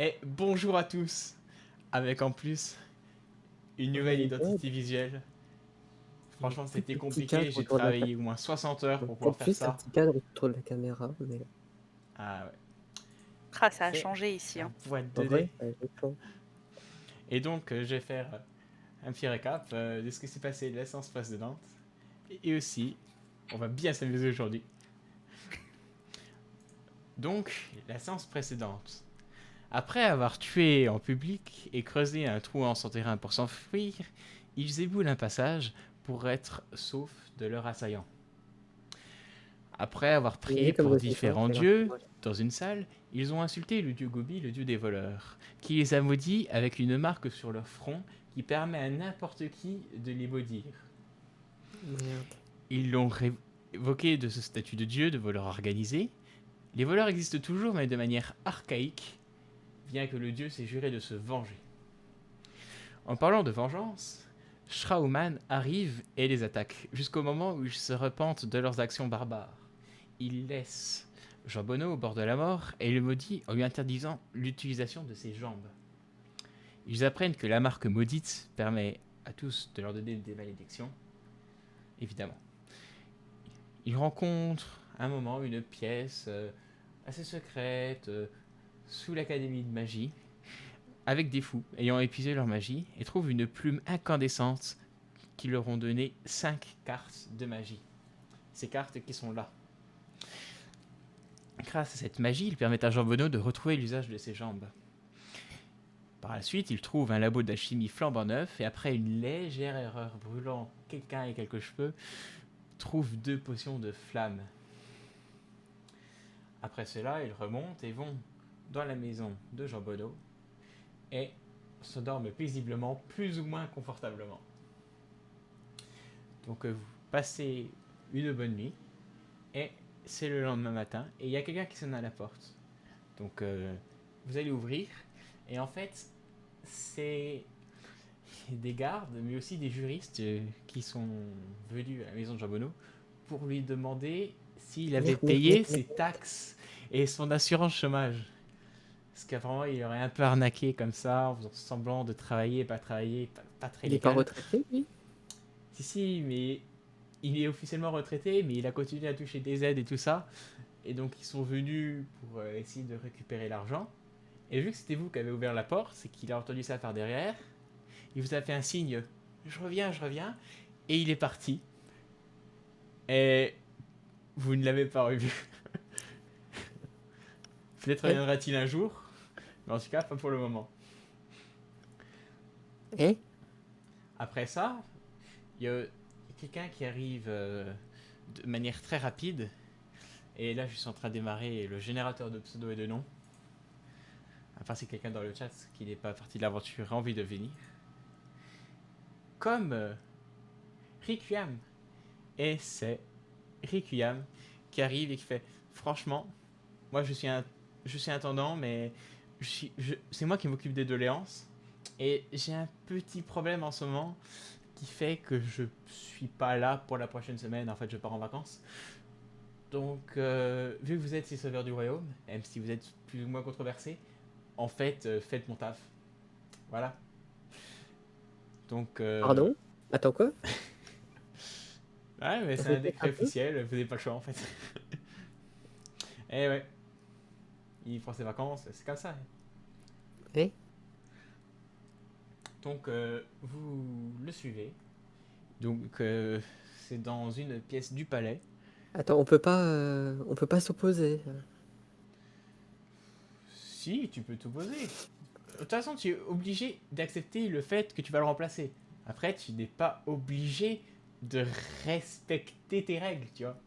Et bonjour à tous, avec en plus une Oh nouvelle my god, identité visuelle. il y a Franchement, plus c'était de petits compliqué, cadres j'ai autour de la caméra. travaillé au moins 60 heures pour pouvoir Peut-être faire juste un ça. petit cadre autour de la caméra, mais Ah ouais, Ah, ça a c'est changé ici, la hein. boîte en 2D. vrai, je pense. Et donc, je vais faire un petit récap de ce qui s'est passé la séance précédente. Et aussi, on va bien s'amuser aujourd'hui. Donc, la séance précédente. Après avoir tué en public et creusé un trou en son terrain pour s'enfuir, ils éboulent un passage pour être saufs de leurs assaillants. Après avoir prié Oui, comme pour résultat, différents c'est dieux largement. dans une salle, ils ont insulté le dieu Gobi, le dieu des voleurs, qui les a maudits avec une marque sur leur front qui permet à n'importe qui de les maudire. Merde. Ils l'ont révoqué de ce statut de dieu de voleur organisé. Les voleurs existent toujours, mais de manière archaïque, bien que le dieu s'est juré de se venger. En parlant de vengeance, Shraoman arrive et les attaque, jusqu'au moment où ils se repentent de leurs actions barbares. Il laisse Jean Bonneau au bord de la mort et le maudit en lui interdisant l'utilisation de ses jambes. Ils apprennent que la marque maudite permet à tous de leur donner des malédictions, évidemment. Ils rencontrent à un moment une pièce assez secrète sous l'académie de magie, avec des fous ayant épuisé leur magie, et trouvent une plume incandescente qui leur ont donné 5 cartes de magie. Ces cartes qui sont là. Grâce à cette magie, ils permettent à Jean Bonneau de retrouver l'usage de ses jambes. Par la suite, il trouve un labo d'alchimie flambant neuf et après une légère erreur brûlant quelqu'un et quelques cheveux, trouve 2 potions de flamme. Après cela, ils remontent et vont dans la maison de Jean Bonneau et se dorment paisiblement, plus ou moins confortablement. Donc vous passez une bonne nuit et c'est le lendemain matin et il y a quelqu'un qui sonne à la porte. Donc vous allez ouvrir et en fait c'est des gardes mais aussi des juristes qui sont venus à la maison de Jean Bonneau pour lui demander s'il avait payé ses taxes et son assurance chômage. Parce qu'apparemment il aurait un peu arnaqué comme ça en faisant semblant de travailler, pas travailler, pas très Il est pas légal. retraité, lui? Si, mais il est officiellement retraité, mais il a continué à toucher des aides et tout ça. Et donc ils sont venus pour essayer de récupérer l'argent. Et vu que c'était vous qui avez ouvert la porte, c'est qu'il a entendu ça par derrière. Il vous a fait un signe, je reviens, je reviens. Et il est parti. Et vous ne l'avez pas revu. Peut-être Eh? reviendra-t-il un jour, mais en tout cas pas pour le moment. Eh? Après ça, il y a quelqu'un qui arrive de manière très rapide. Et là, je suis en train de démarrer le générateur de pseudo et de nom. Enfin, c'est quelqu'un dans le chat qui n'est pas partie de l'aventure a envie de venir. Comme Requiem. Et c'est Requiem qui arrive et qui fait franchement, moi je suis intendant, mais c'est moi qui m'occupe des doléances. Et j'ai un petit problème en ce moment qui fait que je suis pas là pour la prochaine semaine. En fait, je pars en vacances. Donc, vu que vous êtes les sauveurs du royaume, même si vous êtes plus ou moins controversés, en fait, faites mon taf. Voilà. Donc, Pardon? Attends, quoi? ouais, mais c'est un Répète décret un peu? officiel, vous n'avez pas le choix en fait. Et ouais, il prend ses vacances, c'est comme ça. Eh? Donc, vous le suivez. Donc, c'est dans une pièce du palais. Attends, on peut pas s'opposer. Si, tu peux tout poser. De toute façon, tu es obligé d'accepter le fait que tu vas le remplacer. Après, tu n'es pas obligé de respecter tes règles, tu vois.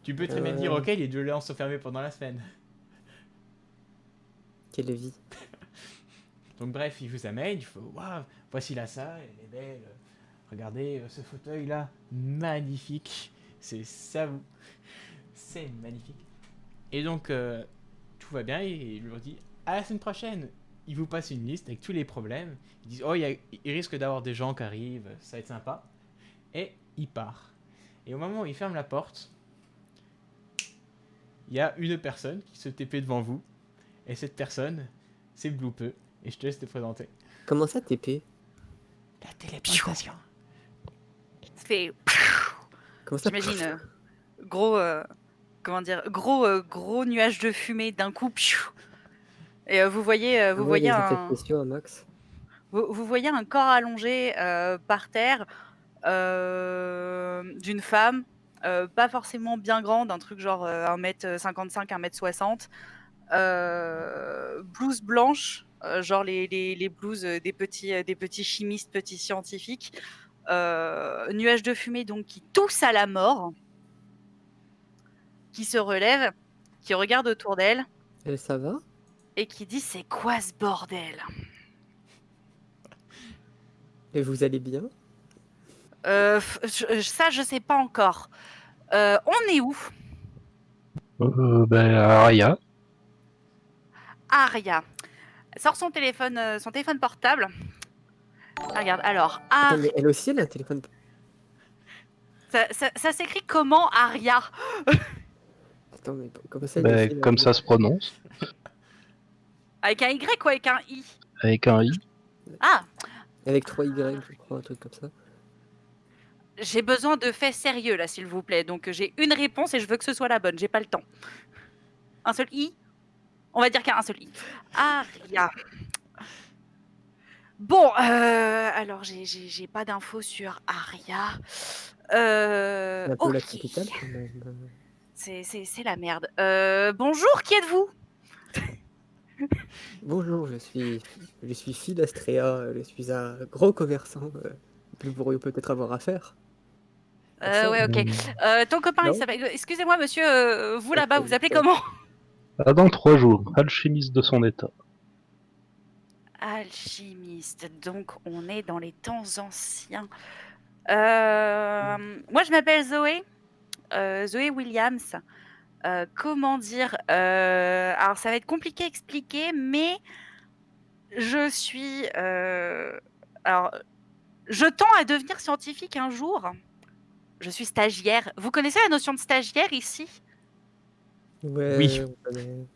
Tu peux très bien dire, Euh, ok, les deux liens sont fermés pendant la semaine. quelle vie. Donc bref, il vous amène, il faut, waouh, voici la salle, elle est belle. Regardez ce fauteuil là, magnifique. C'est ça, vous. C'est magnifique. Et donc, tout va bien, et il leur dit, à la semaine prochaine. Il vous passe une liste avec tous les problèmes. Ils disent, oh, il risque d'avoir des gens qui arrivent, ça va être sympa. Et il part. Et au moment où il ferme la porte, il y a une personne qui se TP devant vous. Et cette personne, c'est Bloopeux. Et je te laisse te présenter. Comment ça, TP? La téléportation. C'est, Comment ça? j'imagine, gros, comment dire, gros nuage de fumée d'un coup. Et vous voyez, Ah ouais, les effets spéciaux à max. vous voyez un corps allongé par terre d'une femme, pas forcément bien grande, un truc genre 1m55, 1m60, blouse blanche, genre les blouses des petits chimistes, petits scientifiques, nuage de fumée donc qui tousse à la mort, qui se relève, qui regarde autour d'elle Ça va? et qui dit c'est quoi ce bordel? Et vous allez bien? Ça je sais pas encore. On est où? Ben, Aria. Aria. Elle sort son téléphone portable. Regarde, alors, Attends, mais elle aussi, elle a un téléphone. ça s'écrit comment, Aria? Attends, mais comment ça, elle Ben, aussi, elle a comme un ça se prononce, Avec un Y ou avec un I? avec un I. Ah, Avec 3 Y, je crois, un truc comme ça. j'ai besoin de faits sérieux, là, s'il vous plaît. Donc, j'ai une réponse et je veux que ce soit la bonne. J'ai pas le temps. Un seul I? On va dire qu'il y a un seul I. Aria. Bon, alors, j'ai pas d'infos sur Aria. C'est un peu la Ok. capitale, quand même. C'est la merde. Bonjour, qui êtes-vous? Bonjour, je suis Phil Astrea, je suis un gros commerçant que vous pourriez peut-être avoir affaire. Ouais, ok. Ton copain, il Non. s'appelle. Excusez-moi, monsieur, vous là-bas, vous appelez comment? Ah, dans 3 jours, alchimiste de son état. Alchimiste. Donc, on est dans les temps anciens. Moi, je m'appelle Zoé. Zoé Williams. Comment dire alors, ça va être compliqué à expliquer, mais je suis. Alors, je tends à devenir scientifique un jour. Je suis stagiaire. Vous connaissez la notion de stagiaire ici? Ouais, Oui. on connaît.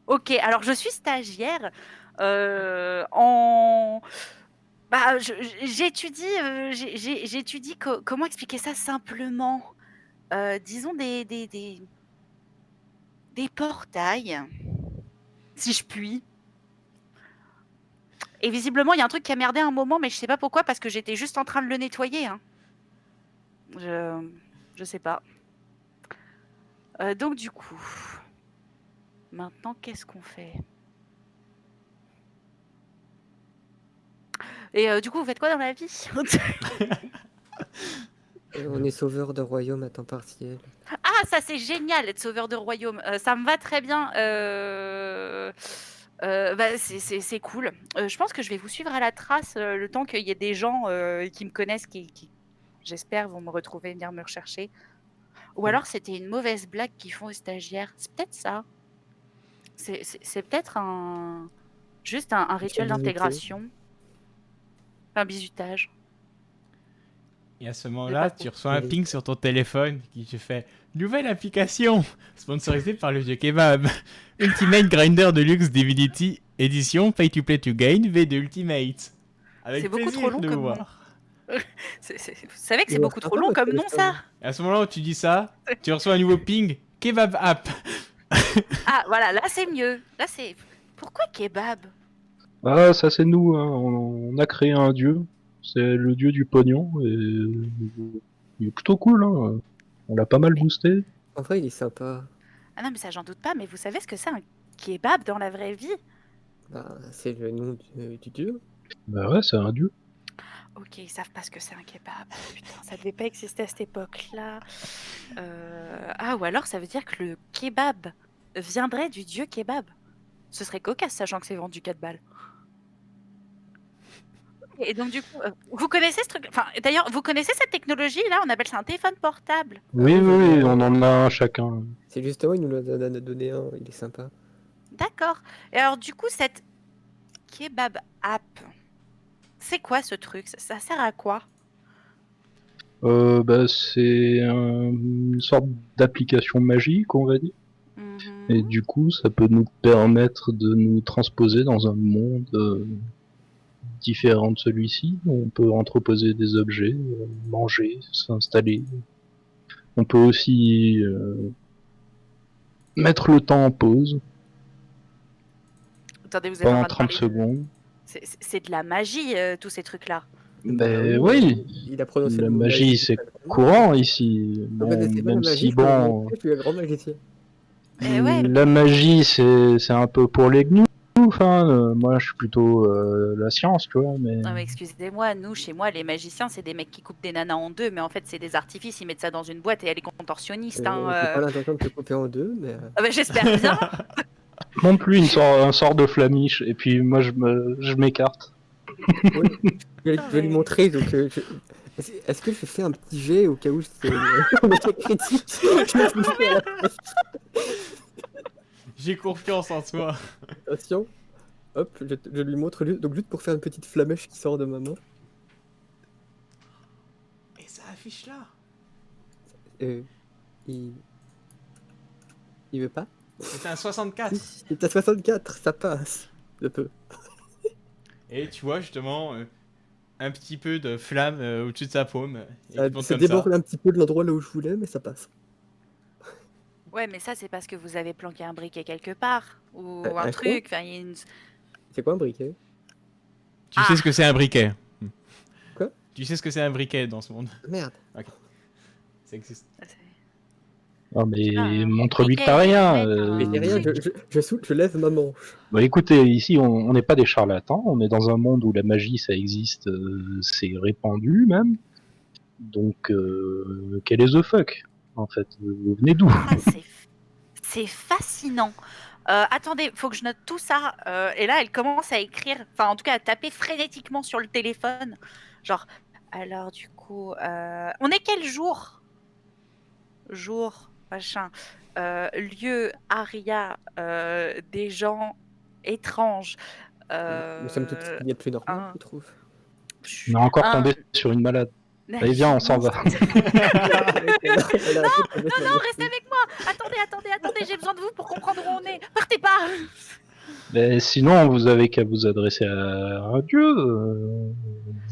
Ok, alors je suis stagiaire en. Bah, j'étudie comment expliquer ça simplement. Disons des portails, si je puis. Et visiblement, il y a un truc qui a merdé un moment, mais je sais pas pourquoi, parce que j'étais juste en train de le nettoyer. Hein. Je sais pas. Donc du coup, maintenant, qu'est-ce qu'on fait? Et du coup, vous faites quoi dans la vie? On est sauveur de royaume à temps partiel. Ah, ça c'est génial, être sauveur de royaume. Ça me va très bien. Bah, c'est cool. Je pense que je vais vous suivre à la trace le temps qu'il y ait des gens qui me connaissent, qui j'espère, vont me retrouver, venir me rechercher. Ou alors c'était une mauvaise blague qu'ils font aux stagiaires. C'est peut-être ça. C'est peut-être juste un rituel bisuter. d'intégration. Un bisutage. Et à ce J'ai moment-là, pas tu reçois un compris. ping sur ton téléphone qui te fait nouvelle application sponsorisée par le vieux kebab. Ultimate Grinder Deluxe Divinity Edition Pay to Play to Gain V2 Ultimate. Avec C'est beaucoup plaisir trop long de comme vous nom. voir. Vous savez que c'est Il beaucoup marche trop pas, long votre comme nom, téléphone. ça? Et à ce moment-là où tu dis ça, tu reçois un nouveau ping Kebab App. Ah, voilà, là c'est mieux. Là c'est. Pourquoi kebab? Ah, ça c'est nous, hein. On a créé un dieu. C'est le dieu du pognon. Et il est plutôt cool. Hein. On l'a pas mal boosté. En vrai, il est sympa. Ah non, mais ça, j'en doute pas. Mais vous savez ce que c'est un kebab dans la vraie vie? Bah, c'est le nom du dieu. Bah ouais, c'est un dieu. Ok, ils savent pas ce que c'est un kebab. Putain, ça devait pas exister à cette époque-là. Ah, ou alors ça veut dire que le kebab viendrait du dieu kebab. Ce serait cocasse, sachant que c'est vendu 4 balles. Et donc, du coup, vous connaissez ce truc? Enfin, d'ailleurs, vous connaissez cette technologie-là? On appelle ça un téléphone portable. Oui, oui, oui, je- on en a un chacun. C'est justement, il nous en a donné un, il est sympa. D'accord. Et alors, du coup, cette kebab app, c'est quoi ce truc? Ça sert à quoi? Bah, c'est une sorte d'application magique, on va dire. Mhm. Et du coup, ça peut nous permettre de nous transposer dans un monde différent de celui-ci. On peut entreposer des objets, manger, s'installer. On peut aussi mettre le temps en pause Attendez, vous êtes en pendant train de 30 parler secondes. C'est de la magie, tous ces trucs-là. Ben oui, Il a prononcé la le mot magie c'est courant ici. Vous Bon, connaissez pas la même magie, si bon, je suis un grand magicien. Ouais, la magie c'est un peu pour les gnous. Enfin, moi je suis plutôt la science, tu vois. Mais non, mais excusez-moi, nous, chez moi, les magiciens, c'est des mecs qui coupent des nanas en deux, mais en fait, c'est des artifices, ils mettent ça dans une boîte et elle est contorsionniste. J'ai pas l'intention de te couper en deux, mais... Ah bah, j'espère bien. montre-lui un sort de flamiche et puis moi je m'écarte. Oui, je vais lui montrer, donc... Est-ce que je fais un petit jet au cas où c'est un échec critique? Je me fais à la place. J'ai confiance en toi. Attention. Hop, je lui montre donc juste pour faire une petite flamèche qui sort de ma main. Et ça affiche là. Il veut pas? C'est un 64. C'est à 64, ça passe. De peu. Et tu vois justement un petit peu de flamme au-dessus de sa paume. Et Ça, qui monte ça comme déborde un petit peu de l'endroit là où je voulais, mais ça passe. Ouais, mais ça, c'est parce que vous avez planqué un briquet quelque part. Ou un Un truc. Enfin, il y a une... C'est quoi un briquet? Tu sais ce que c'est un briquet. Quoi? Tu sais ce que c'est un briquet dans ce monde. Merde. Ça existe. Non mais Ah, montre-lui que ok, t'as rien. mec, Mais j'ai rien, je lève ma manche. Bah écoutez, ici on n'est pas des charlatans, on est dans un monde où la magie ça existe, c'est répandu même. Donc quel est the fuck en fait? Vous venez d'où? Ah, c'est fascinant. Attendez, faut que je note tout ça. Et là, elle commence à écrire, enfin en tout cas à taper frénétiquement sur le téléphone. Genre, alors du coup, on est quel jour? Jour, machin. Lieu, aria, des gens étranges. Nous sommes tous ce qu'il y a de plus normal, un- je trouve. On est encore un- tombé sur une malade. Allez viens, on s'en va. Non, Non, restez avec moi. Attendez, j'ai besoin de vous pour comprendre où on est. Partez pas. Mais sinon, vous avez qu'à vous adresser à un dieu. Vous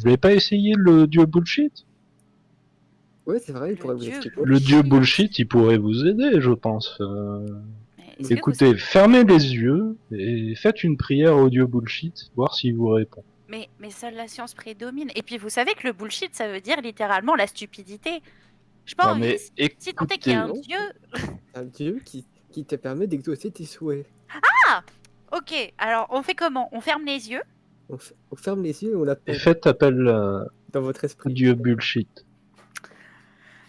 voulez pas essayer le dieu bullshit? Ouais, c'est vrai, il pourrait vous dieu expliquer. Le dieu bullshit, il pourrait vous aider, je pense. Mais est-ce que Écoutez, fermez les yeux et faites une prière au dieu bullshit, voir s'il vous répond. Mais seule la science prédomine. Et puis vous savez que le bullshit, ça veut dire littéralement la stupidité. Je Non, pense, mais si tant est qu'il y a un écoutez, dieu. Un dieu qui te permet d'exaucer tes souhaits. Ok, alors on fait comment? On ferme les yeux. On ferme les yeux et on Et l'appelle faites appel dans votre au esprit. dieu bullshit.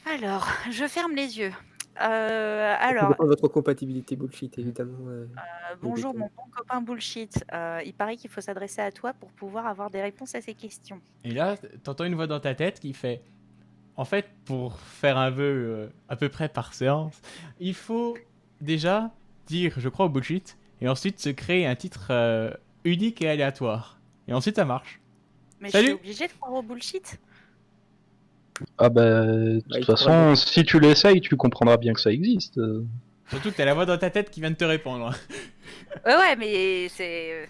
Alors, je ferme les yeux. Ça Alors, dépend de votre compatibilité bullshit, évidemment. bonjour mon bon copain bullshit. Il paraît qu'il faut s'adresser à toi pour pouvoir avoir des réponses à ces questions. Et là, t'entends une voix dans ta tête qui fait... En fait, pour faire un vœu à peu près par séance, il faut déjà dire je crois au bullshit et ensuite se créer un titre unique et aléatoire. Et ensuite ça marche. Mais Salut. je suis obligée de croire au bullshit. Ah bah, de Bah, il toute faudra façon, bien. si tu l'essayes, tu comprendras bien que ça existe. Surtout que t'as la voix dans ta tête qui vient de te répondre. Ouais, mais c'est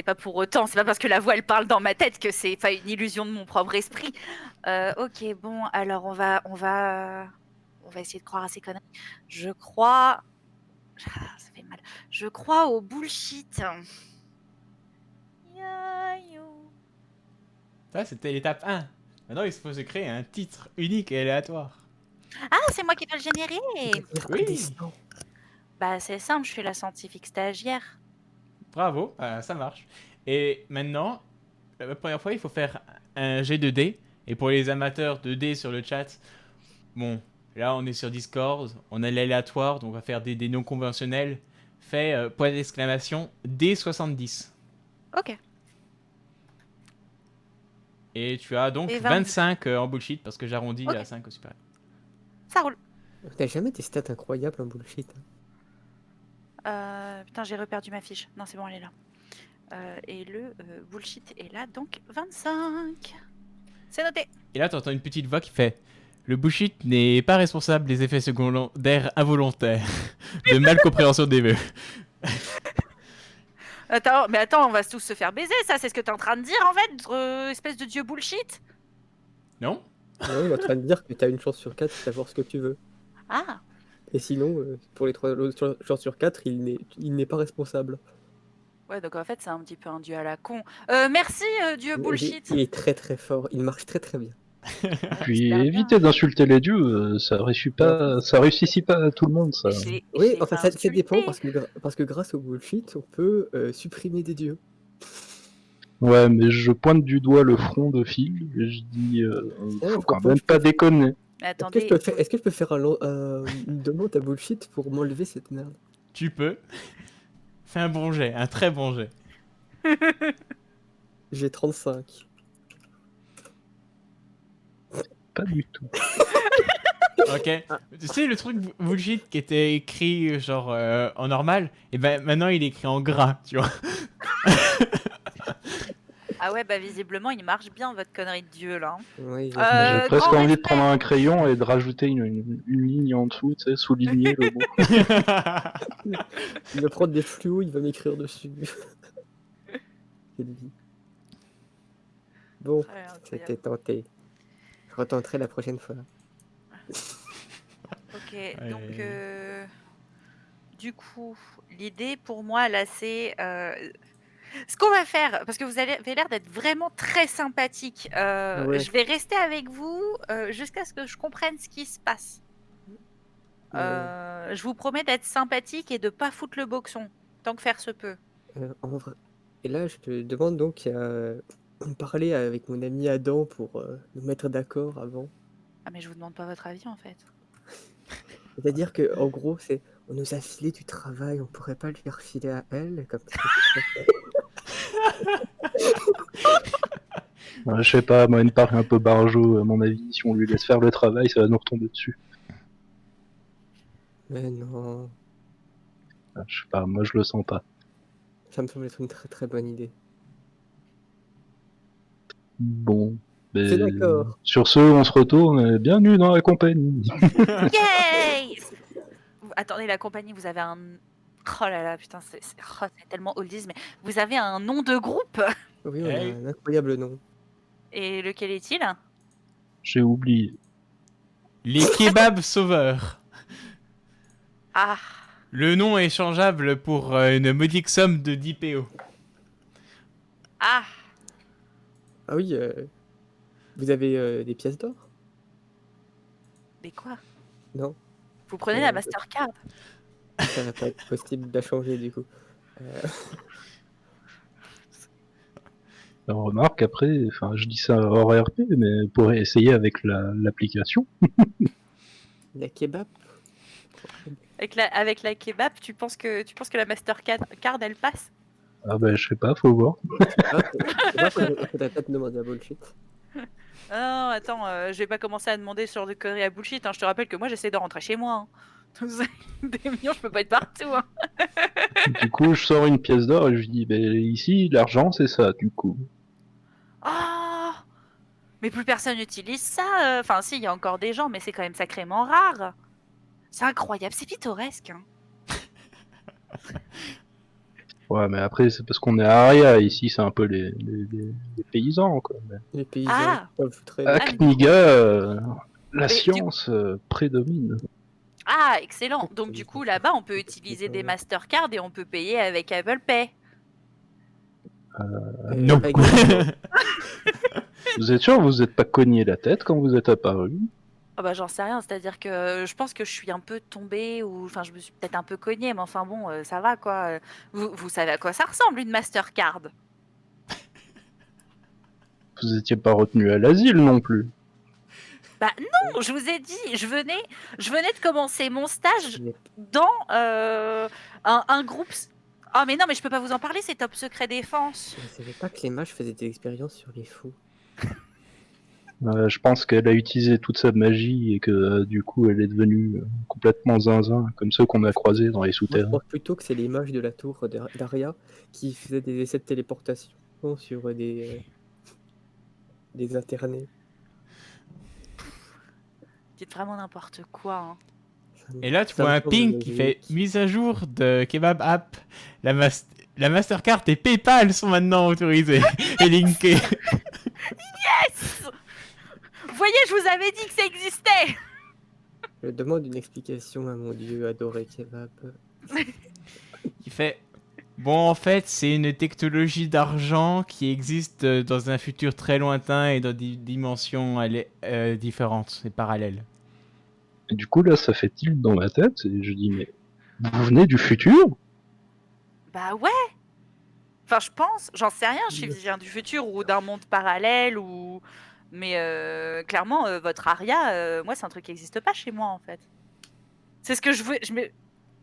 pas pour autant. C'est pas parce que la voix elle parle dans ma tête que c'est pas une illusion de mon propre esprit. Ok, bon, alors on va essayer de croire à ces conneries. Je crois. Ah, ça fait mal. Je crois au bullshit. Ça, c'était l'étape 1. Maintenant, il faut se créer un titre unique et aléatoire. Ah, c'est moi qui vais le générer. Oui. Indécent. Bah, c'est simple, je suis la scientifique stagiaire. Bravo, ça marche. Et maintenant, la première fois, il faut faire un jet de dés. Et pour les amateurs de dés sur le chat, bon, là on est sur Discord, on a l'aléatoire, donc on va faire des dés non conventionnels. Fait point d'exclamation D70. Ok. Et tu as donc Et 22. 25 en bullshit parce que j'arrondis Ok. à 5 au supérieur. Ça roule. T'as jamais des stats incroyables en bullshit. Putain, j'ai reperdu ma fiche. Non, c'est bon, elle est là. Et le bullshit est là, donc 25. C'est noté. Et là, tu entends une petite voix qui fait Le bullshit n'est pas responsable des effets secondaires involontaires de mal compréhension des vœux. Attends, on va tous se faire baiser, ça, c'est ce que t'es en train de dire, en fait, espèce de dieu bullshit. Non? Non, il est en train de dire que t'as une chance sur 4 d'avoir ce que tu veux. Ah, Et sinon, pour les 3 chances sur 4, il n'est pas responsable. ouais, donc en fait, c'est un petit peu un dieu à la con. Merci, dieu bullshit. Il est très très fort, il marche très très bien. Puis j'espère bien. évitez d'insulter les dieux, ça réussit pas, ça réussit pas à tout le monde, ça. Oui, J'ai en fait, pas ça dépend insulté. parce que grâce au bullshit, on peut supprimer des dieux. Ouais, mais je pointe du doigt le front de Phil et je dis, faut quand même pas déconner. Mais Est-ce que, attendez, est-ce que je peux faire une demande à bullshit pour m'enlever cette merde? Tu peux. Fais un bon jet, un très bon jet. J'ai 35. Pas du tout. Ok. Tu sais, le truc bullshit qui était écrit genre en normal, et ben maintenant il est écrit en gras, tu vois. ah ouais, bah visiblement, il marche bien, votre connerie de dieu, là. Oui, J'ai presque grand envie de respect. prendre un crayon et de rajouter une ligne en dessous, tu sais, souligner le mot. il va prendre des fluos, il va m'écrire dessus. Quelle vie. Bon, Ouais, incroyable. c'était tenté. Je retenterai la prochaine fois. Ok, Ouais. donc du coup, l'idée pour moi là, c'est ce qu'on va faire, parce que vous avez l'air d'être vraiment très sympathique. Ouais. Je vais rester avec vous jusqu'à ce que je comprenne ce qui se passe. Je vous promets d'être sympathique et de pas foutre le boxon, tant que faire se peut. En vrai. Et là, je te demande donc à parler avec mon ami Adam pour nous mettre d'accord avant. Ah mais je vous demande pas votre avis en fait. C'est-à-dire que en gros, c'est on nous a filé du travail, on pourrait pas le faire filer à elle comme ça. Je sais pas, moi, une part un peu barjot, à mon avis, si on lui laisse faire le travail, ça va nous retomber dessus. Mais non, Je sais pas, moi je le sens pas. ça me semble être une très très bonne idée. Bon. Mais C'est d'accord. sur ce, on se retourne, et bienvenue dans la compagnie. Yay! Attendez, la compagnie, vous avez un... Oh là là, putain, c'est tellement oldies, mais vous avez un nom de groupe? Oui, on a Hey. un incroyable nom. Et lequel est-il? J'ai oublié. Les kebabs sauveurs. Ah, Le nom est changeable pour une modique somme de 10 PO. ah, Ah oui, vous avez des pièces d'or? mais quoi? Non, Vous prenez la Mastercard? ça va pas être possible de la changer du coup. Alors, remarque, après, enfin, je dis ça hors RP, mais pour essayer avec l'application. La kebab? Avec la kebab, tu penses que la Mastercard elle passe? Ah ben, je sais pas, faut voir. Ah, faudrait pas te demander à bullshit. Ah non, attends, je vais pas commencer à demander ce genre de conneries à bullshit, hein. Je te rappelle que moi j'essaie de rentrer chez moi, hein. Des millions, je peux pas être partout, hein. Du coup, je sors une pièce d'or et je dis, ben, ici, l'argent, c'est ça, du coup. Ah, mais plus personne n'utilise ça. Enfin, si, il y a encore des gens, mais c'est quand même sacrément rare. C'est incroyable, c'est pittoresque, hein. Ouais, mais après, c'est parce qu'on est à Aria, ici, c'est un peu les paysans, quoi. Mais Les paysans, Ah, ça me foutrait à de- mais du Kniga, la Mais du- science prédomine. ah, excellent. Donc du coup, là-bas, on peut utiliser des Mastercard et on peut payer avec Apple Pay. Non. exactement. Vous êtes sûr, vous êtes pas cogné la tête quand vous êtes apparu? Ah bah j'en sais rien, c'est-à-dire que je pense que je suis un peu tombée ou enfin je me suis peut-être un peu cognée, mais enfin bon, ça va quoi. Vous savez à quoi ça ressemble une Mastercard? Vous étiez pas retenu à l'asile non plus. Bah non, je vous ai dit, je venais de commencer mon stage Mais dans un groupe. Ah mais non, mais je peux pas vous en parler, c'est top secret défense. je savais pas que les mages faisaient des expériences sur les fous. Je pense qu'elle a utilisé toute sa magie et que du coup elle est devenue complètement zinzin, comme ceux qu'on a croisés dans les Moi, je souterrains. pense plutôt que c'est les mages de la tour d'Aria qui faisaient des essais de téléportation sur des internés. dites vraiment n'importe quoi. Hein. Et là, tu Ça vois me un semble ping qui fait logique. mise à jour de Kebab App. La Mastercard et PayPal sont maintenant autorisés et linkés. Yes. Vous voyez, je vous avais dit que ça existait. Je demande une explication à mon dieu adoré kebab. Il fait bon, en fait, c'est une technologie d'argent qui existe dans un futur très lointain et dans des dimensions différentes et parallèles. Et du coup, là, ça fait tilt dans ma tête, et je dis, mais vous venez du futur? Bah ouais. Enfin, je pense, j'en sais rien, je viens du futur ou d'un monde parallèle ou. Mais clairement, votre aria, moi, c'est un truc qui n'existe pas chez moi en fait. C'est ce que je veux.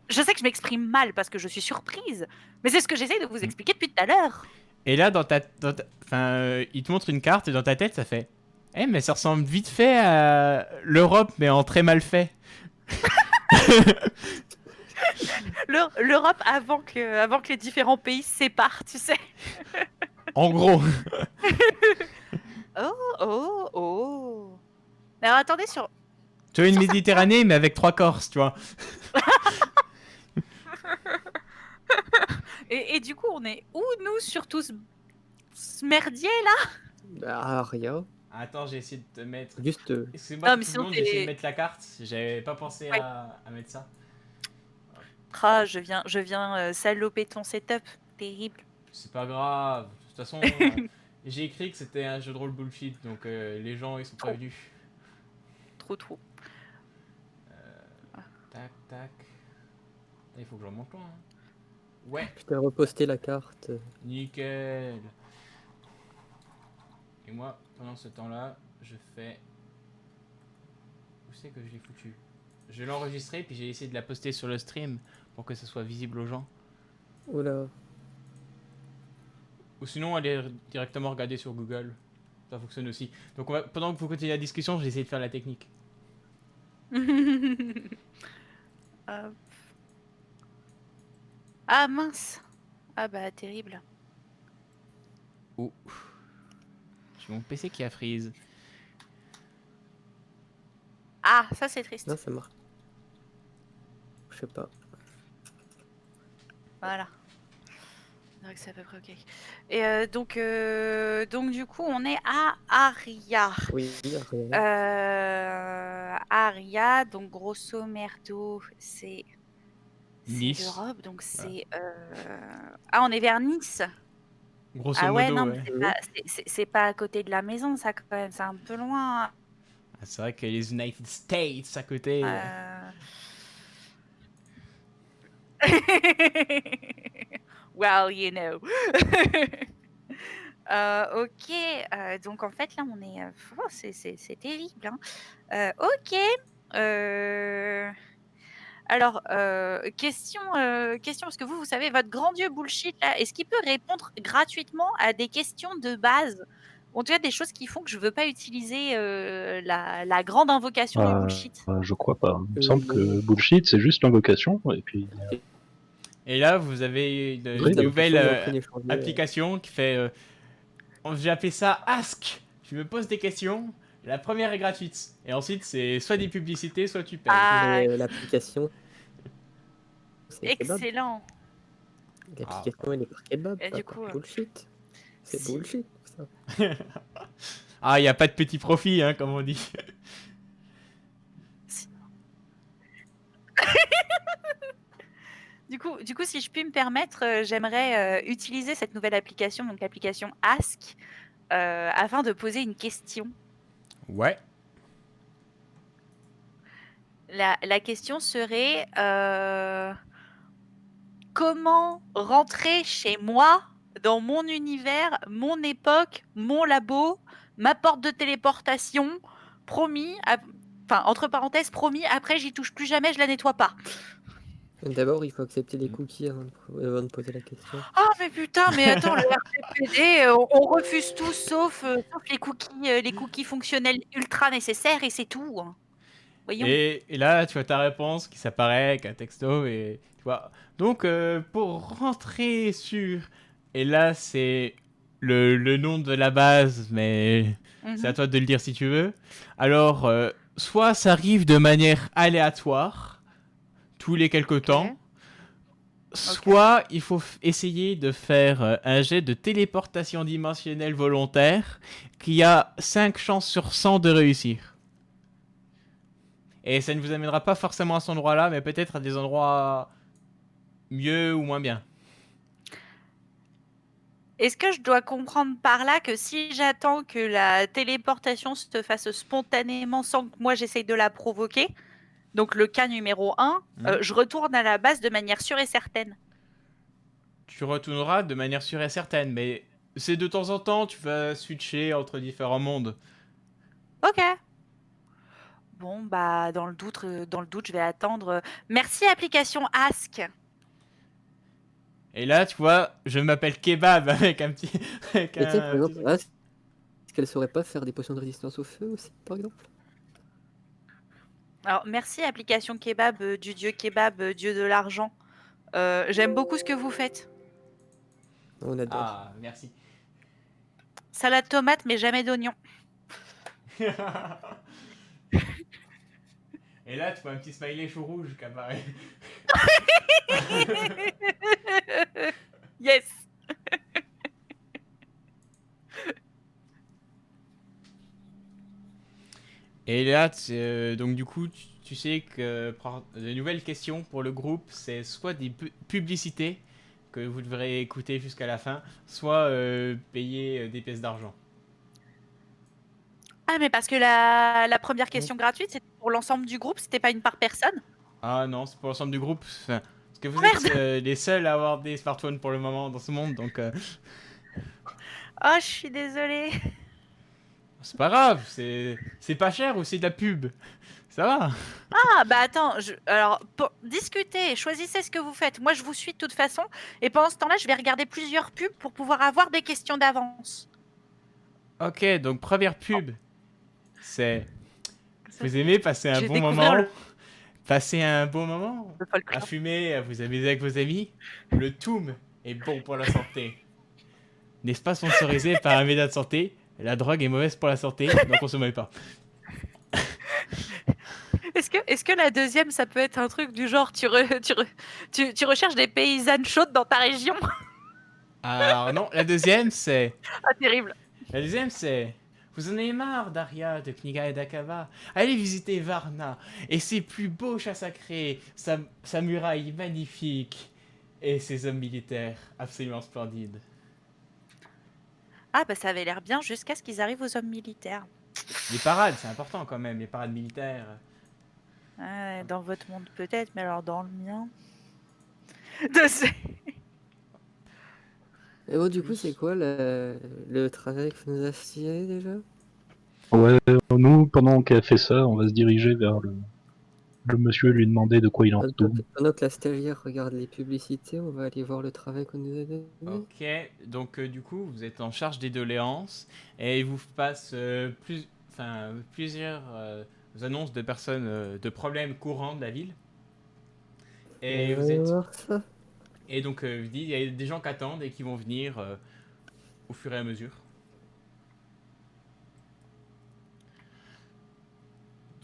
Je sais que je m'exprime mal parce que je suis surprise, mais c'est ce que j'essaie de vous expliquer depuis tout à l'heure. Et là, il te montre une carte et dans ta tête, ça fait eh, mais ça ressemble vite fait à l'Europe, mais en très mal fait. L'Europe avant que les différents pays se séparent, tu sais. En gros. Oh. Mais alors attendez, sur. Tu vois une Méditerranée, mais avec 3 Corses, tu vois. Et du coup, on est où, nous, sur tout ce merdier, là? Bah, rien. Attends, j'ai essayé de te mettre. Juste. Excuse-moi, Non, mais tout le sinon, monde, j'ai essayé de t'es. mettre la carte. J'avais pas pensé Ouais. à mettre ça. Ah, je viens saloper ton setup. Terrible. C'est pas grave. De toute façon, j'ai écrit que c'était un jeu de rôle bullshit, donc les gens ils sont Trop. prévenus. Trop. Tac, tac. Il faut que je remonte loin. Hein. Ouais, Je t'ai reposté la carte. nickel. Et moi, pendant ce temps-là, je fais. Où c'est que je l'ai foutu? Je l'ai enregistré, puis j'ai essayé de la poster sur le stream pour que ça soit visible aux gens. Oula. Ou sinon, aller directement regarder sur Google. Ça fonctionne aussi. Donc, pendant que vous continuez la discussion, je vais essayer de faire la technique. Hop. Ah mince. Ah bah terrible. Oh. J'ai mon PC qui a freeze. Ah, ça c'est triste. Non, ça marche. Je sais pas. Voilà. C'est vrai que c'est à peu près ok. Et donc du coup, on est à Aria. Oui, rien. Aria, donc grosso merdo, c'est Nice. l'Europe, donc c'est. Ah, on est vers Nice. Grosso Ah ouais, modo, non, ouais. mais c'est pas à côté de la maison, ça quand même, c'est un peu loin. Ah, c'est vrai que les United States à côté. Well, you know. Ok, donc en fait là on est, c'est terrible. Hein. Ok. Alors, question, parce que vous savez, votre grand dieu bullshit là, est-ce qu'il peut répondre gratuitement à des questions de base? En tout cas, des choses qui font que je veux pas utiliser la grande invocation du bullshit. Je crois pas. Il me semble non. que bullshit, c'est juste l'invocation, et puis Et là, vous avez Juste une l'application nouvelle de la première journée, application qui fait. J'ai appelé ça Ask. Tu me poses des questions. La première est gratuite. Et ensuite, c'est soit des publicités, soit tu payes. Ah, Mais l'application. C'est kebab. excellent. L'application elle est par kebab, Et pas du par coup, bullshit. C'est si- bullshit ça. Ah, il n'y a pas de petit profit, hein, comme on dit. Du coup, si je puis me permettre, j'aimerais utiliser cette nouvelle application, donc l'application Ask, afin de poser une question. Ouais. La question serait comment rentrer chez moi, dans mon univers, mon époque, mon labo, ma porte de téléportation, promis, enfin entre parenthèses, promis, après j'y touche plus jamais, je la nettoie pas. D'abord, il faut accepter les cookies avant de poser la question. Ah mais putain, mais attends, le RGPD, on refuse tout sauf les cookies fonctionnels ultra nécessaires et c'est tout. Hein. Voyons. Et là, tu vois ta réponse qui s'apparaît avec un texto et tu vois. Donc, pour rentrer sur. Et là, c'est le nom de la base, mais c'est à toi de le dire si tu veux. Alors, soit ça arrive de manière aléatoire, tous les quelques temps, soit il faut essayer de faire un jet de téléportation dimensionnelle volontaire qui a 5 chances sur 100 de réussir. Et ça ne vous amènera pas forcément à cet endroit-là, mais peut-être à des endroits mieux ou moins bien. Est-ce que je dois comprendre par là que si j'attends que la téléportation se fasse spontanément sans que moi j'essaye de la provoquer, donc le cas numéro 1, je retourne à la base de manière sûre et certaine? Tu retourneras de manière sûre et certaine, mais c'est de temps en temps, tu vas switcher entre différents mondes. Ok. Bon, bah dans le doute, je vais attendre. Merci application Ask. Et là, tu vois, je m'appelle Kebab avec un petit... avec Et tiens, un par exemple, petit- là, est-ce qu'elle saurait pas faire des potions de résistance au feu aussi, par exemple? Alors merci application Kebab, du dieu Kebab, dieu de l'argent. J'aime beaucoup ce que vous faites. On adore. Ah, merci. Salade tomate, mais jamais d'oignon. Et là, tu vois un petit smiley chou rouge qui apparaît. Yes. Et là, donc du coup, tu sais que de nouvelles questions pour le groupe, c'est soit des publicités que vous devrez écouter jusqu'à la fin, soit payer des pièces d'argent. Ah mais parce que la première question gratuite, c'était pour l'ensemble du groupe, c'était pas une par personne? Ah non, c'est pour l'ensemble du groupe. Enfin, parce que vous Oh, êtes les seuls à avoir des smartphones pour le moment dans ce monde, donc Oh, je suis désolée. c'est pas grave, c'est pas cher ou c'est de la pub. Ça va. Ah bah attends, alors discutez, choisissez ce que vous faites. Moi je vous suis de toute façon, et pendant ce temps-là, je vais regarder plusieurs pubs pour pouvoir avoir des questions d'avance. Ok, donc première pub, c'est vous aimez passer un Je vais bon découvrir moment, le passer un bon moment, à folklore. fumer, à vous amuser avec vos amis. Le Toum est bon pour la santé. N'est-ce pas sponsorisé par un média de santé? La drogue est mauvaise pour la santé, donc consommez pas. Est-ce que la deuxième, ça peut être un truc du genre, tu recherches des paysannes chaudes dans ta région? Alors non, la deuxième c'est... Ah, terrible. La deuxième c'est... Vous en avez marre d'Aria, de Kniga et d'Akava? Allez visiter Varna et ses plus beaux chats sacrés, sa muraille magnifique et ses hommes militaires absolument splendides. Ah bah ça avait l'air bien jusqu'à ce qu'ils arrivent aux hommes militaires. Les parades, c'est important quand même, les parades militaires. Dans votre monde peut-être, mais alors dans le mien... Et bon, du coup, c'est quoi le travail que vous nous assignez déjà? Ouais, nous, pendant qu'elle fait ça, on va se diriger vers le monsieur et lui demander de quoi il en retourne. Pendant que la stagiaire regarde les publicités, on va aller voir le travail qu'on nous a donné. Ok, donc du coup, vous êtes en charge des doléances et il vous passe plusieurs annonces de personnes, de problèmes courants de la ville. Et On vous va êtes... voir ça. Et donc, il y a des gens qui attendent et qui vont venir au fur et à mesure.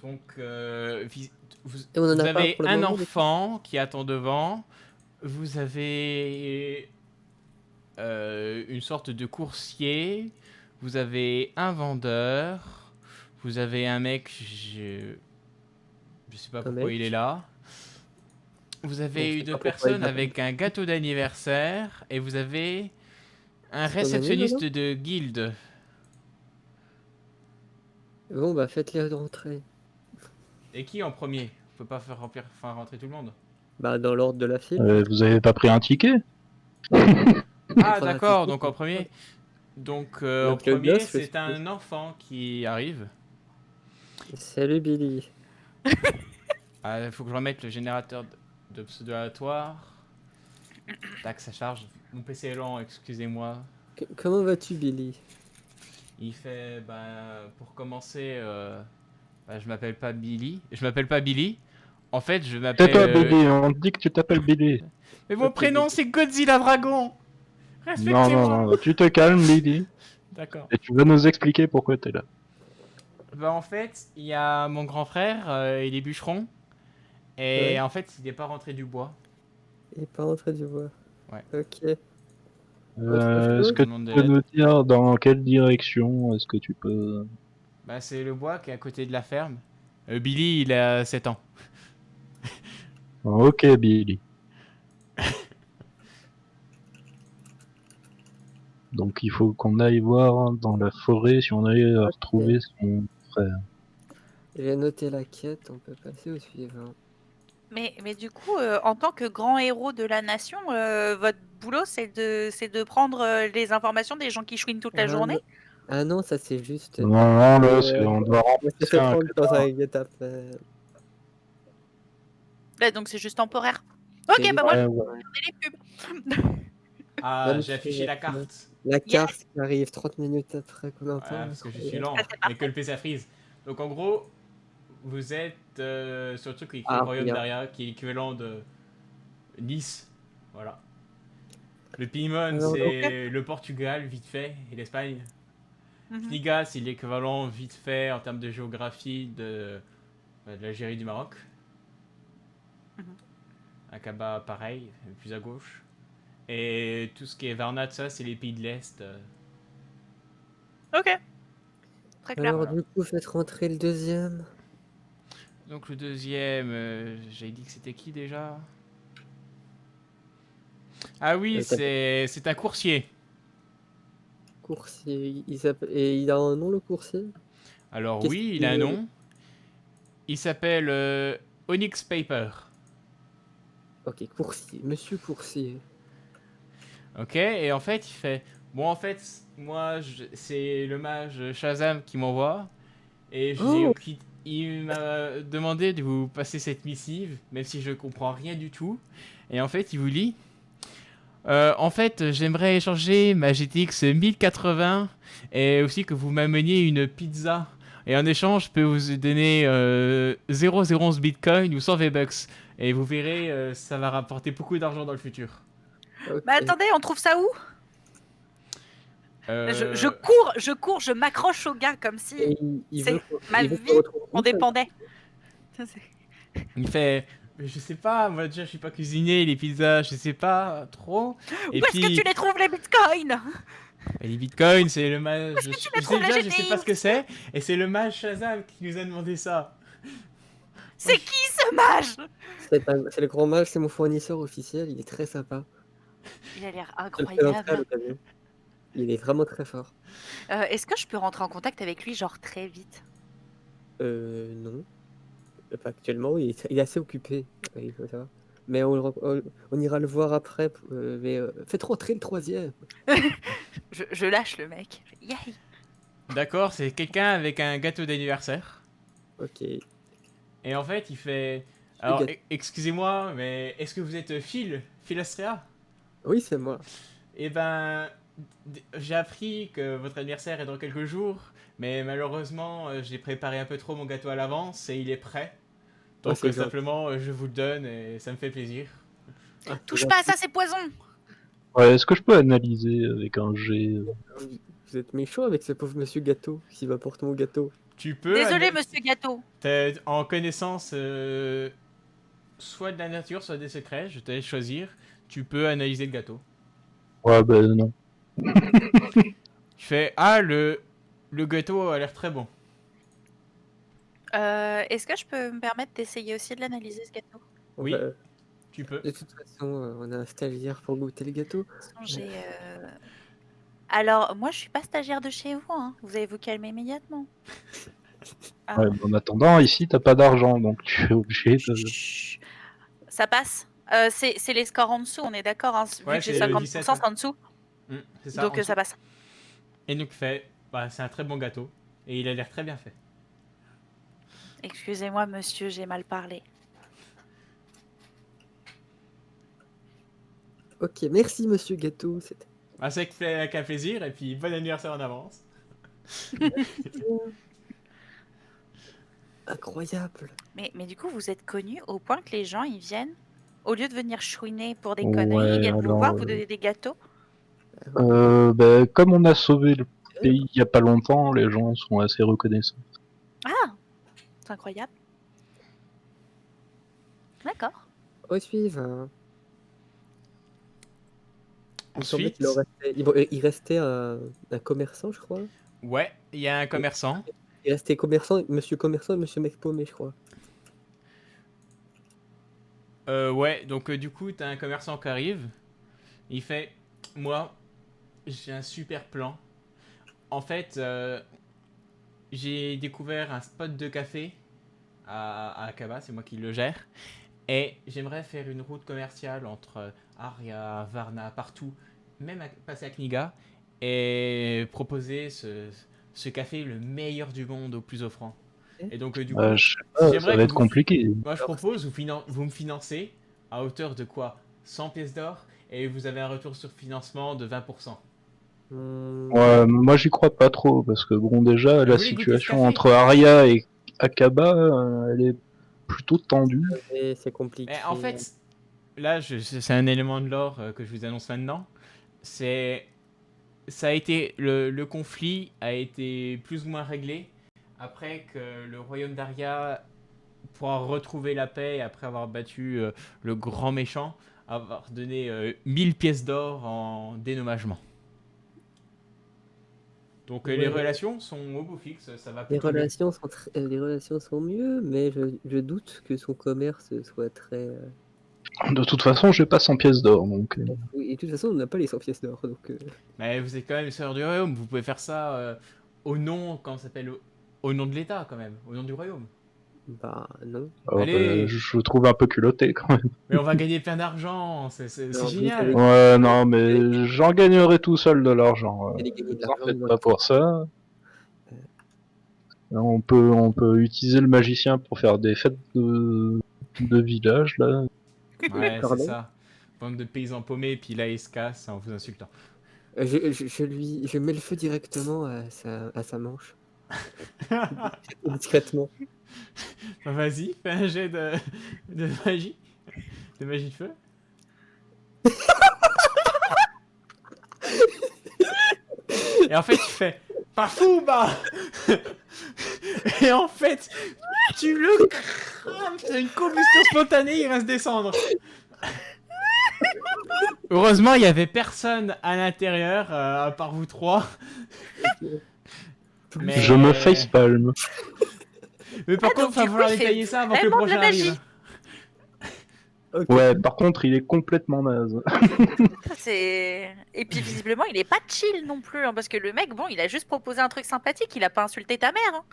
Donc, vous Et on en a pas avez pour le un moment, enfant qui attend devant. Vous avez une sorte de coursier. Vous avez un vendeur. Vous avez un mec, je sais pas pourquoi mec. il est là. Vous On avez sait une pas pourquoi personne il a- avec un gâteau d'anniversaire. Et vous avez un C'est ton ami, réceptionniste Lolo de guilde. Bon, bah faites-les rentrer. Et qui en premier? Vous pouvez pas faire rentrer tout le monde. Bah dans l'ordre de la file. Vous avez pas pris un ticket? Ah Prendre un d'accord, ticket, donc en puis- premier. Donc en Donc, le premier, gosse, c'est un enfant qui arrive. Salut Billy. Il faut que je remette le générateur de pseudo aléatoire. Tac, ça charge. Mon PC est lent, excusez-moi. Comment vas-tu Billy? Il fait, pour commencer, je m'appelle pas Billy. Je m'appelle pas Billy. En fait, je C'est m'appelle... toi, Billy, on te dit que tu t'appelles Billy. Mais mon Ok, prénom, Billy. c'est Godzilla Dragon. Non, Respectez-moi. non, non, tu te calmes, Billy. D'accord. Et tu vas nous expliquer pourquoi t'es là. Bah en fait, il y a mon grand frère, il est bûcheron. Et Ouais. en fait, il n'est pas rentré du bois. Il est pas rentré du bois. Ouais. Ok. Autre Est-ce chose? que Il tu demande de peux l'aide. me dire dans quelle direction est-ce que tu peux... Bah c'est le bois qui est à côté de la ferme. Billy, il a 7 ans. Ok, Billy. Donc il faut qu'on aille voir dans la forêt si on arrive à retrouver son frère. J'ai noté la quête, on peut passer au suivant. Mais du coup, en tant que grand héros de la nation, votre boulot, c'est de prendre les informations des gens qui chouinent toute la Ah journée? non, ah non, ça c'est juste. Non, non, là, Euh, on doit On s'est remplacer fait un prendre dans cadavre. un guet-apens. Ouais, donc c'est juste temporaire. Ok, C'est bah moi, je Ouais, vais ouais. regarder les pubs. Ah, j'ai affiché la magnifique. carte. La Yes. carte qui arrive 30 minutes après combien de temps? Voilà, parce que je suis Incroyable. lent. Ça, c'est Mais que le PC freeze. Donc en gros, vous êtes sur le truc qui est écrit Ah, Royaume bien. d'Aria, qui est l'équivalent de Nice. Voilà. Le Piémont, Alors, c'est le Portugal, vite fait, et l'Espagne. Mhm. Kniga, c'est l'équivalent vite fait en termes de géographie de l'Algérie du Maroc. Mhm. Akaba, pareil, plus à gauche. Et tout ce qui est Varna, tout ça, c'est les pays de l'Est. Ok, très clair. Alors, Voilà. du coup, faites rentrer le deuxième. Donc le deuxième, j'avais dit que c'était qui déjà? Ah oui, T'as c'est un coursier. coursier. Et il a un nom, le coursier? Alors Qu'est-ce oui, il a un qu'il. nom. Il s'appelle Onyx Paper. Ok, coursier. Monsieur coursier. Ok, et en fait, il fait... Bon, en fait, moi, c'est le mage Shazam qui m'envoie. Et Oh! il m'a demandé de vous passer cette missive, même si je comprends rien du tout. Et en fait, il vous lit... en fait, j'aimerais échanger ma GTX 1080 et aussi que vous m'ameniez une pizza. Et en échange, je peux vous donner 0,011 Bitcoin ou 100 V-Bucks. Et vous verrez, ça va rapporter beaucoup d'argent dans le futur. Ok. Mais attendez, on trouve ça où? Euh, Je cours, je m'accroche au gars comme si Et il veut, ma il veut vie qu'on retrouve en où, ça? dépendait. il fait... Je sais pas, moi déjà je suis pas cuisinier, les pizzas, je sais pas trop. Où Et est-ce que tu puis, les trouves, les bitcoins? bah, les bitcoins, c'est le mage. Où est-ce que tu les Je sais trouves, les déjà, je sais pas ce GTX? que c'est. Et c'est le mage Shazam qui nous a demandé ça. C'est qui ce mage? C'est le grand mage, c'est mon fournisseur officiel. Il est très sympa. Il a l'air Je te le présenterai à incroyable. l'occasion. Il est vraiment très fort. Est-ce que je peux rentrer en contact avec lui, genre très vite? Non. Pas actuellement, il est assez occupé. Il faut savoir. Mais on ira le voir après. Mais faites rentrer le troisième. Je lâche le mec. Yay. D'accord, c'est quelqu'un avec un gâteau d'anniversaire. Ok. Et en fait, il fait. Le Alors, gâteau. excusez-moi, mais est-ce que vous êtes Phil Astrea? Oui, c'est moi. Eh ben, j'ai appris que votre anniversaire est dans quelques jours, mais malheureusement, j'ai préparé un peu trop mon gâteau à l'avance et il est prêt. Oh, Donc, c'est gentil. simplement, je vous le donne et ça me fait plaisir. Ah, c'est Touche gentil. pas à ça, c'est poison. Ouais, est-ce que je peux analyser avec un G Vous êtes méchant avec ce pauvre monsieur gâteau qui m'apporte mon gâteau. Tu peux. Désolé, monsieur Gâteau. En connaissance soit de la nature, soit des secrets, je te laisse choisir. Tu peux analyser le gâteau. Ouais, bah non. Tu fais ah le gâteau a l'air très bon. Est-ce que je peux me permettre d'essayer aussi de l'analyser, ce gâteau? Oui. Bah, Tu peux. de toute façon, on a un stagiaire pour goûter le gâteau. Alors, moi, je suis pas stagiaire de chez vous, hein. Vous allez vous calmer immédiatement. Ah. Ouais, en attendant, ici, t'as pas d'argent, donc tu es obligé de... Chut. Ça passe. C'est les scores en dessous, on est d'accord, hein, vu Ouais, que j'ai c'est le 50%, 17, c'est en dessous. C'est ça. Donc en dessous. ça passe. Et donc fait, bah, c'est un très bon gâteau et il a l'air très bien fait. Excusez-moi, monsieur, j'ai mal parlé. Ok, merci monsieur gâteau. C'était Bah, c'est avec un plaisir et puis bon anniversaire en avance. incroyable. Mais du coup, vous êtes connu au point que les gens, ils viennent, au lieu de venir chouiner pour des Ouais, conneries, ils viennent vous alors, voir, vous donner des gâteaux. Bah, comme on a sauvé le pays il y a pas longtemps, les gens sont assez reconnaissants. Ah, c'est incroyable. D'accord. Au suivant. Il me semblait Ensuite, qu'il en restait, il restait un commerçant, je crois. ouais, il y a un commerçant. Il restait monsieur commerçant et monsieur mec paumé, je crois. Ouais, donc du coup, t'as un commerçant qui arrive. Il fait, moi, j'ai un super plan. En fait, j'ai découvert un spot de café à Akaba, c'est moi qui le gère. Et j'aimerais faire une route commerciale entre Aria, Varna, partout, même passer à Kniga, et proposer ce café le meilleur du monde au plus offrant. Et donc du coup, Je sais pas, ça j'aimerais va que être compliqué. moi je Alors, propose, vous me financez à hauteur de quoi 100 pièces d'or, et vous avez un retour sur financement de 20%. Ouais, moi j'y crois pas trop, parce que bon, déjà, Vous la voulez goûter ce situation café? entre Arya et Akaba, elle est plutôt tendue. et c'est compliqué. Mais en fait, là, c'est un élément de lore que je vous annonce maintenant. C'est ça a été le conflit a été plus ou moins réglé après que le royaume d'Aria pourra retrouver la paix après avoir battu le grand méchant, avoir donné 1000 pièces d'or en dédommagement. Donc les Ouais. relations sont au beau fixe, ça va Les plutôt bien. relations sont mieux, mais je doute que son commerce soit très. De toute façon, j'ai pas 100 pièces d'or, donc. Oui, et de toute façon, on n'a pas les 100 pièces d'or, donc. Mais vous êtes quand même sœur du royaume, vous pouvez faire ça au nom, comment ça s'appelle, au nom de l'État quand même, au nom du royaume. Bah non. Allez. Je le trouve un peu culotté quand même. Mais on va gagner plein d'argent, c'est Non, vous génial. allez- Ouais, non, mais j'en gagnerai tout seul de l'argent. vous allez gagner de Vous en l'argent, faites moi, pas pour ça. On peut utiliser le magicien pour faire des fêtes de village, là. Ouais, c'est Pardon. ça. Bande de paysans paumés, puis là, il se casse en vous insultant. Je mets le feu directement à sa manche. Discrètement. Vas-y, fais un jet de magie. De magie de feu. Et en fait, tu fais pas fou, bah. Et en fait, tu le crames. C'est une combustion spontanée, il va se descendre. Heureusement, il y avait personne à l'intérieur, à part vous trois. Mais... Je me facepalm. Mais par Ah, contre, donc, il va du coup, falloir il fait détailler ça avant que le vraiment de la prochain magie. arrive. Ok. Ouais, par contre, il est complètement naze. Ça, c'est... Et puis visiblement, il est pas chill non plus, hein, parce que le mec, bon, il a juste proposé un truc sympathique, il a pas insulté ta mère. Hein.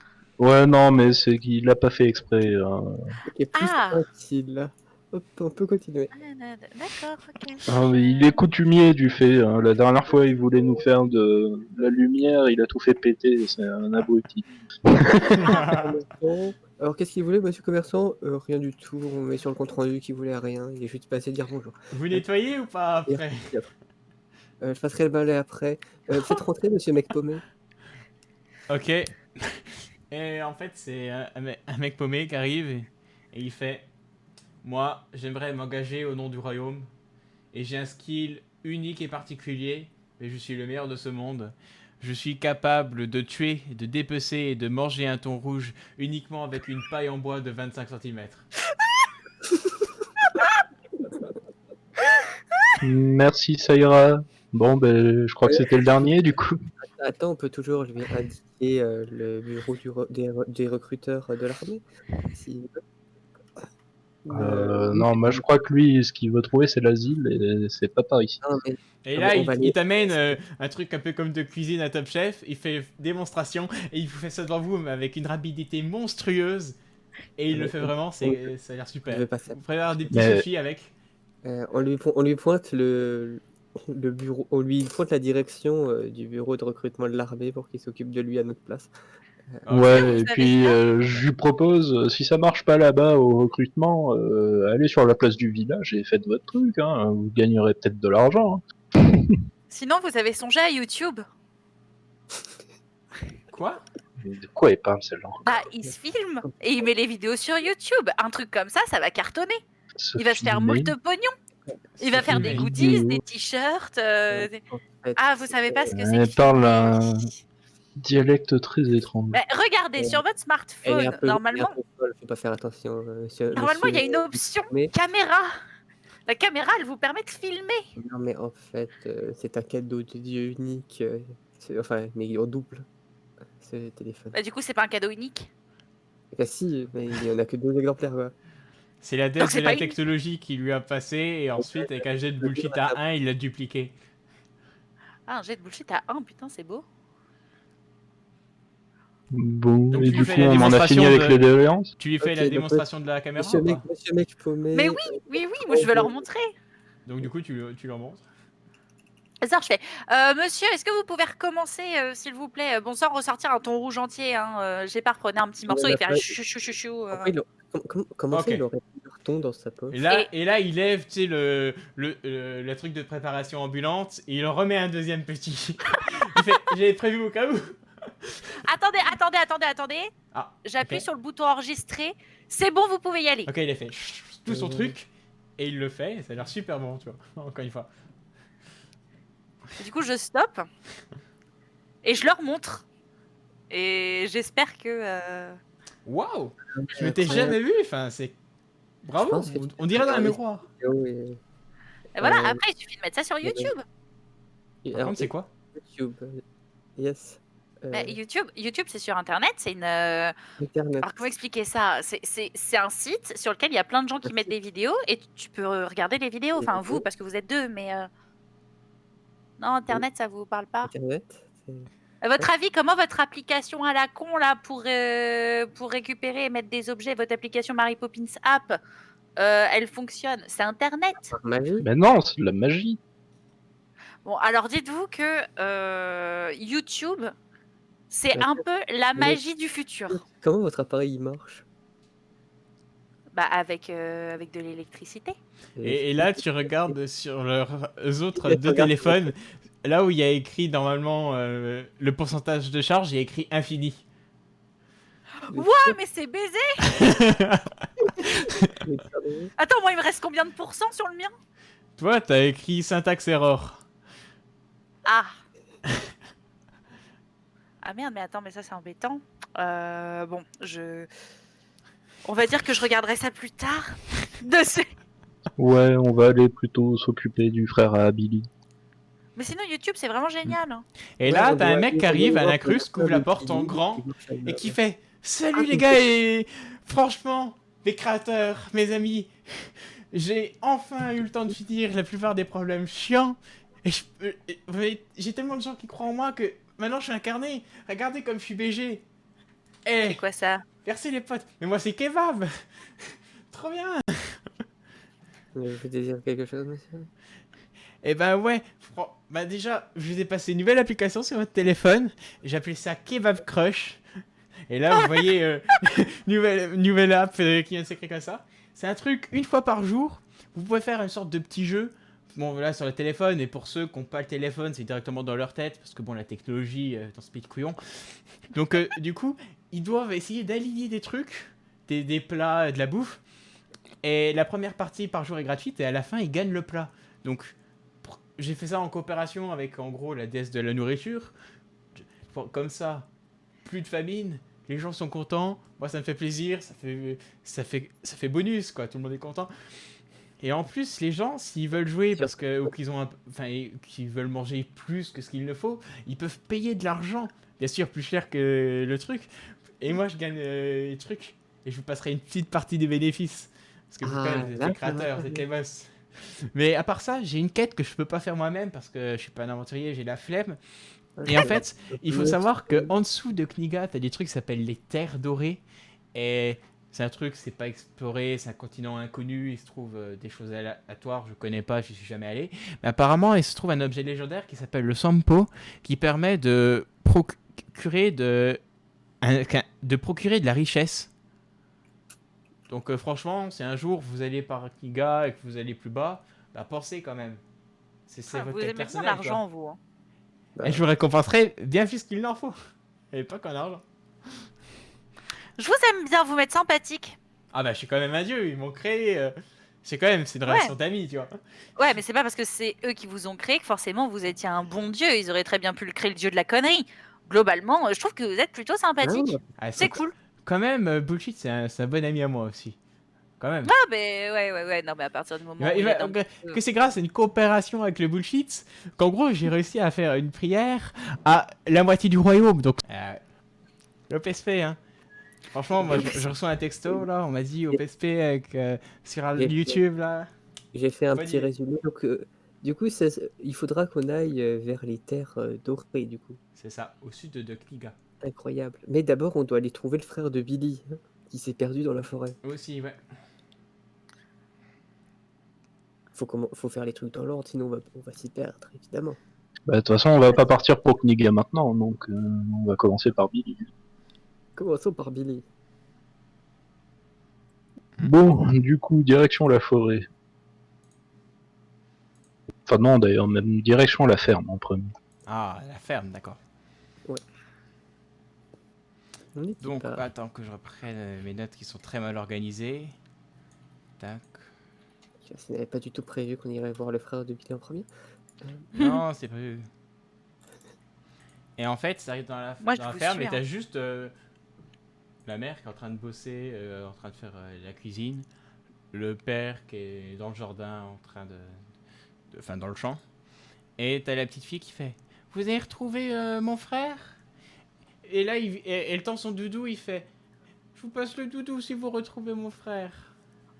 Ouais, non, mais c'est qu'il l'a pas fait exprès. Ok, plus Ah. tranquille là. Hop, on peut continuer. D'accord, ok. Mais il est coutumier du fait. La dernière fois, il voulait nous faire de la lumière, il a tout fait péter. C'est un abruti. Commerçant. Alors, qu'est-ce qu'il voulait, monsieur commerçant? Rien du tout. On met sur le compte rendu qu'il voulait rien. Il est juste passé dire bonjour. Vous nettoyez ou pas après? Je passerai le balai après. Faites rentrer, monsieur mec paumé. Ok. Et en fait, c'est un mec paumé qui arrive et il fait moi, j'aimerais m'engager au nom du royaume et j'ai un skill unique et particulier, mais je suis le meilleur de ce monde. Je suis capable de tuer, de dépecer et de manger un thon rouge uniquement avec une paille en bois de 25 cm. Merci, Saïra. Bon, ben, je crois que c'était le dernier, du coup. Attends, on peut toujours, je vais indiquer le bureau des recruteurs de l'armée. Si... Non, moi, je crois que lui, ce qu'il veut trouver, c'est l'asile, et c'est pas par ici. Non, mais Et on là, va il aller- t'amène un truc un peu comme de cuisine à Top Chef. Il fait démonstration et il vous fait ça devant vous, mais avec une rapidité monstrueuse. Et il le fait vraiment, ça a l'air je super. vais passer. Vous préparez des petits Mais- sushis avec. On lui pointe le bureau, on lui pointe la direction du bureau de recrutement de l'armée pour qu'il s'occupe de lui à notre place. Ok. Ouais, vous et avez puis ça je lui propose, si ça marche pas là-bas au recrutement, allez sur la place du village et faites votre truc, hein, vous gagnerez peut-être de l'argent. Hein. Sinon, vous avez songé à YouTube. Quoi? Mais de quoi il parle celle-là? Bah, il se filme et il met les vidéos sur YouTube. Un truc comme ça va cartonner. Se Il va se faire filmer. moult pognon. Il va faire des filmer. goodies, vidéo. des t-shirts. En fait, Ah, vous savez pas ce que c'est Elle que parle filmer. à Dialecte très étrange. Bah, regardez, Ouais. sur votre Elle est smartphone, un peu normalement, folle, faut pas faire attention, monsieur il y a une monsieur option mais caméra. La caméra, elle vous permet de filmer. non, mais en fait, c'est un cadeau de Dieu unique, enfin, mais en double, ce téléphone. Bah, du coup, c'est pas un cadeau unique. Bah si, mais il y en a que 2 exemplaires, quoi. C'est la Donc déesse de c'est la pas unique. technologie qui lui a passé, et ensuite, avec un jet de bullshit à 1, il l'a dupliqué. Ah, un jet de bullshit à 1, putain, c'est beau. Bon, Donc, et tu lui du fais coup, la on en a fini démonstration avec de- les doléances. Tu lui fais Ok, la donc, démonstration de la caméra ou pas? Monsieur mec paumé, Mais oui, oui, moi je vais leur montrer. Donc du coup, tu leur montres. Ça, je fais. Monsieur, est-ce que vous pouvez recommencer, s'il vous plaît? Bon, sans ressortir un ton rouge entier, hein. Gépard, prenez un petit morceau et faire chou chou chou chou. Pourquoi comment ça Ok. il aurait mis leur ton dans sa poche? Et là, il lève, tu sais, le truc de préparation ambulante, et il en remet un deuxième petit. Il fait, j'avais prévu au cas où. Attendez. Ah, J'appuie ok. sur le bouton enregistrer. C'est bon, vous pouvez y aller. Ok, il a fait tout son truc, et il le fait, et ça a l'air super bon, tu vois, encore une fois. Du coup, je stoppe et je leur montre. Et j'espère que. Waouh! Je m'étais jamais vu, enfin, c'est... Bravo, Je pense que on dirait dans un regarder miroir. Et voilà, après, il suffit de mettre ça sur YouTube. Par contre, c'est quoi? YouTube, yes. Bah, YouTube, c'est sur Internet. C'est une. Internet. Alors, comment expliquer ça? C'est un site sur lequel il y a plein de gens qui mettent des vidéos et tu peux regarder les vidéos. Enfin, vous, parce que vous êtes deux, mais. Non, Internet, ça vous parle pas? Internet, À votre avis, comment votre application à la con, là, pour récupérer et mettre des objets, votre application Mary Poppins App, elle fonctionne? C'est Internet. par magie? Mais non, c'est de la magie. Bon, alors dites-vous que YouTube, c'est D'accord. un peu la magie du futur. Comment votre appareil il marche? Bah, avec de l'électricité. Et là, tu regardes sur leurs autres Et deux regarde. téléphones, là où il y a écrit normalement le pourcentage de charge, il y a écrit infini. Ouais, mais c'est baisé. Attends, moi, il me reste combien de pourcents sur le mien? Toi, t'as écrit syntaxe error. Ah. Ah merde, mais attends, mais ça, c'est embêtant. Bon, on va dire que je regarderai ça plus tard. Ouais, on va aller plutôt s'occuper du frère à Billy. Mais sinon, YouTube, c'est vraiment génial. Hein. Et là, t'as un mec qui arrive, un incruste, qui ouvre la porte en grand, et qui fait « Salut les gars, et franchement, les créateurs, mes amis, j'ai enfin eu le temps de finir la plupart des problèmes chiants, et j'ai tellement de gens qui croient en moi que maintenant je suis incarné, regardez comme je suis BG. C'est quoi ça? Merci les potes, mais moi c'est Kebab. Trop bien. Vous désirez quelque chose, monsieur? Eh ben ouais, bah déjà, je vous ai passé une nouvelle application sur votre téléphone, j'ai appelé ça Kebab Crush. Et là, vous voyez, nouvelle app qui vient de s'écrire comme ça. C'est un truc, une fois par jour, vous pouvez faire une sorte de petit jeu. Bon, là, sur le téléphone, et pour ceux qui n'ont pas le téléphone, c'est directement dans leur tête, parce que bon, la technologie, dans ce pays de couillon. Donc, du coup, ils doivent essayer d'aligner des trucs, des plats, de la bouffe. Et la première partie par jour est gratuite, et à la fin, ils gagnent le plat. Donc, j'ai fait ça en coopération avec, en gros, la déesse de la nourriture. Comme ça, plus de famine, les gens sont contents, moi ça me fait plaisir, ça fait bonus, quoi, tout le monde est content. Et en plus, les gens, s'ils veulent jouer parce que, ou qu'ils veulent manger plus que ce qu'il ne faut, ils peuvent payer de l'argent, bien sûr plus cher que le truc. Et moi, je gagne les trucs, et je vous passerai une petite partie des bénéfices. Parce que vous, quand même, vous êtes les créateurs, vous êtes les boss. Mais à part ça, j'ai une quête que je peux pas faire moi-même parce que je suis pas un aventurier, j'ai la flemme. Et en fait, il faut savoir qu'en dessous de Kniga, t'as des trucs qui s'appellent les terres dorées. Et c'est un truc, c'est pas exploré, c'est un continent inconnu, il se trouve des choses aléatoires, je connais pas, j'y suis jamais allé. Mais apparemment, il se trouve un objet légendaire qui s'appelle le Sampo, qui permet de procurer de la richesse. Donc franchement, si un jour vous allez par Kniga et que vous allez plus bas, bah pensez quand même. C'est votre vous quête aimez bien personnelle, l'argent, vous. Hein. Et je vous récompenserai bien plus qu'il n'en faut. Et pas qu'en argent. Je vous aime bien, vous m'êtes sympathique. Ah bah je suis quand même un dieu, ils m'ont créé. C'est une relation d'amis, tu vois. Ouais, mais c'est pas parce que c'est eux qui vous ont créé que forcément vous étiez un bon dieu. Ils auraient très bien pu le créer, le dieu de la connerie. globalement, je trouve que vous êtes plutôt sympathique. Ah, C'est cool. Quand même, Bullshit, c'est un bon ami à moi aussi. Quand même. Ah, mais ouais. Non, mais à partir du moment où il aide un petit peu. Que c'est grâce à une coopération avec le Bullshit qu'en gros j'ai réussi à faire une prière à la moitié du royaume. Donc, le PSP, hein. Franchement, moi je reçois un texto là, on m'a dit au PSP avec, sur YouTube là. J'ai fait un Bonne petit idée. résumé. Donc, du coup, il faudra qu'on aille vers les terres dorées, du coup. C'est ça, au sud de Kniga. Incroyable. Mais d'abord, on doit aller trouver le frère de Billy, hein, qui s'est perdu dans la forêt. Aussi, ouais. Faut faire les trucs dans l'ordre, sinon on va s'y perdre, évidemment. Bah, de toute façon, on va pas partir pour Kniga maintenant, donc on va commencer par Billy. Commençons par Billy. Bon, du coup, direction la forêt. Enfin non, d'ailleurs, même direction la ferme en premier. Ah, la ferme, d'accord. On est Donc, pas- attends que je reprenne mes notes qui sont très mal organisées. Tac. Je n'avais pas du tout prévu qu'on irait voir le frère de Billy en premier. Non, c'est prévu. Et en fait, ça arrive dans la Moi, je dans la vous ferme suis, et t'as hein. juste la mère qui est en train de bosser, en train de faire la cuisine. Le père qui est dans le jardin en train enfin, dans le champ. Et t'as la petite fille qui fait: Vous avez retrouvé mon frère? Et là, elle tend son doudou, il fait: Je vous passe le doudou si vous retrouvez mon frère.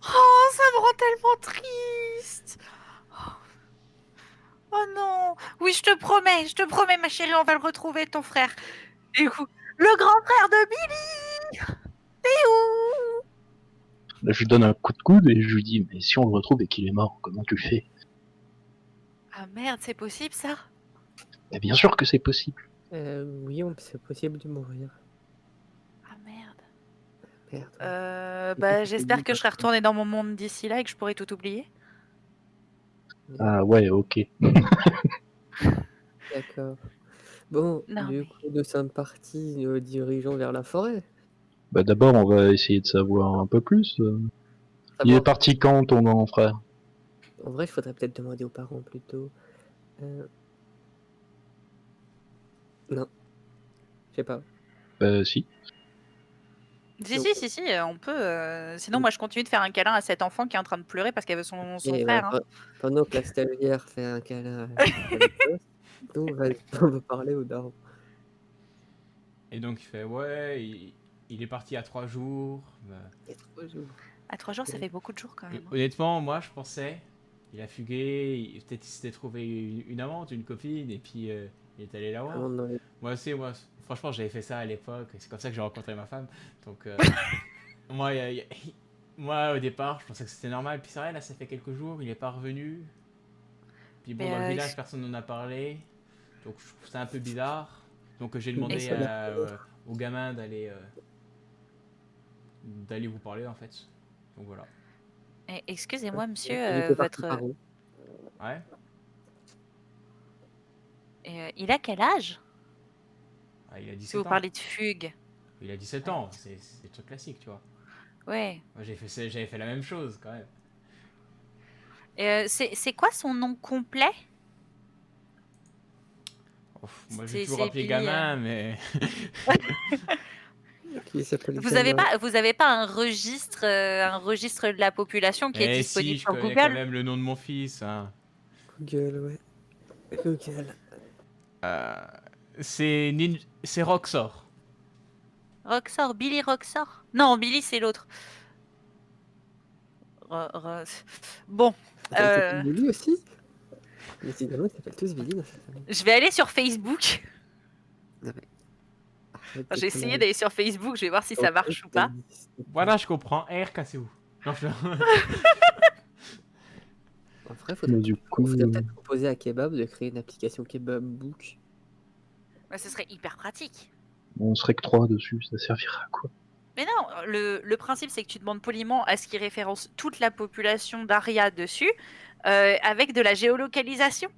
Oh, ça me rend tellement triste. Oh non. Oui, je te promets, ma chérie, on va le retrouver, ton frère. Du coup, le grand frère de Billy. T'es où? Là, je lui donne un coup de coude et je lui dis, mais si on le retrouve et qu'il est mort, comment tu fais? Ah merde, c'est possible ça? Mais bien sûr que c'est possible. Oui, c'est possible de mourir. Ah merde. Merde. Bah, c'est j'espère lui, que je serai retournée dans mon monde d'ici là et que je pourrai tout oublier. Ah ouais, ok. D'accord. Bon, Non, du mais- coup, nous sommes partis, nous dirigeons vers la forêt. Bah d'abord, on va essayer de savoir un peu plus. Il est Savoir- parti quand, ton grand frère? En vrai, il faudrait peut-être demander aux parents plutôt. Non, je sais pas. Si. Si, on peut. Sinon, moi, je continue de faire un câlin à cet enfant qui est en train de pleurer parce qu'elle veut son Et frère. Hein. pendant que la stagiaire fait un câlin à la gosse, nous, on va parler aux darons. Et donc, il fait: Ouais, il est parti à 3 jours. Bah, Il y a 3 jours. À 3 jours, ça fait beaucoup de jours quand même. Hein. honnêtement, moi, je pensais, il a fugué, peut-être il s'était trouvé une amante, une copine, et puis il est allé la voir. Vraiment, dans les- Franchement, j'avais fait ça à l'époque, et c'est comme ça que j'ai rencontré ma femme. Donc, moi, moi, au départ, je pensais que c'était normal. Puis c'est vrai, là, ça fait quelques jours, il est pas revenu. Puis bon, Mais, dans le village, personne n'en a parlé. Donc, je trouve ça un peu bizarre. Donc, j'ai demandé Est-ce que- au gamin d'aller vous parler, en fait. Donc, voilà. Excusez-moi, monsieur, Il était parti votre. par où? Ouais. Il a quel âge? Ah, il a Si 17 vous ans. parlez de fugue. Il a 17 ans, c'est des trucs classiques, tu vois. Ouais. Moi, j'avais fait la même chose, quand même. C'est quoi son nom complet? Moi, je C'est- vais toujours c'est appeler Billy, gamin, mais... Qui s'appelle Vous avez Gamin. pas un registre de la population qui est Mais disponible si, je sur connais quand Google? même le nom de mon fils. Hein. Google, ouais. Google. C'est Roxor. Roxor, Billy Roxor? Non, Billy c'est l'autre. Bon, Attends, il s'appelle Billy aussi? Décidément, ils s'appellent tous Billy dans cette famille. je vais aller sur Facebook. Non, mais arrête J'ai de essayé conneries. d'aller sur Facebook, je vais voir si ça marche ou pas. Voilà, je comprends. R, cassez-vous. Non, En vrai, Mais du coup, faudrait peut-être proposer à Kebab de créer une application Kebab Book. Bah, ce serait hyper pratique. on serait que 3 dessus, ça servira à quoi? Mais non, le principe c'est que tu demandes poliment à ce qu'il référence toute la population d'Aria dessus, avec de la géolocalisation.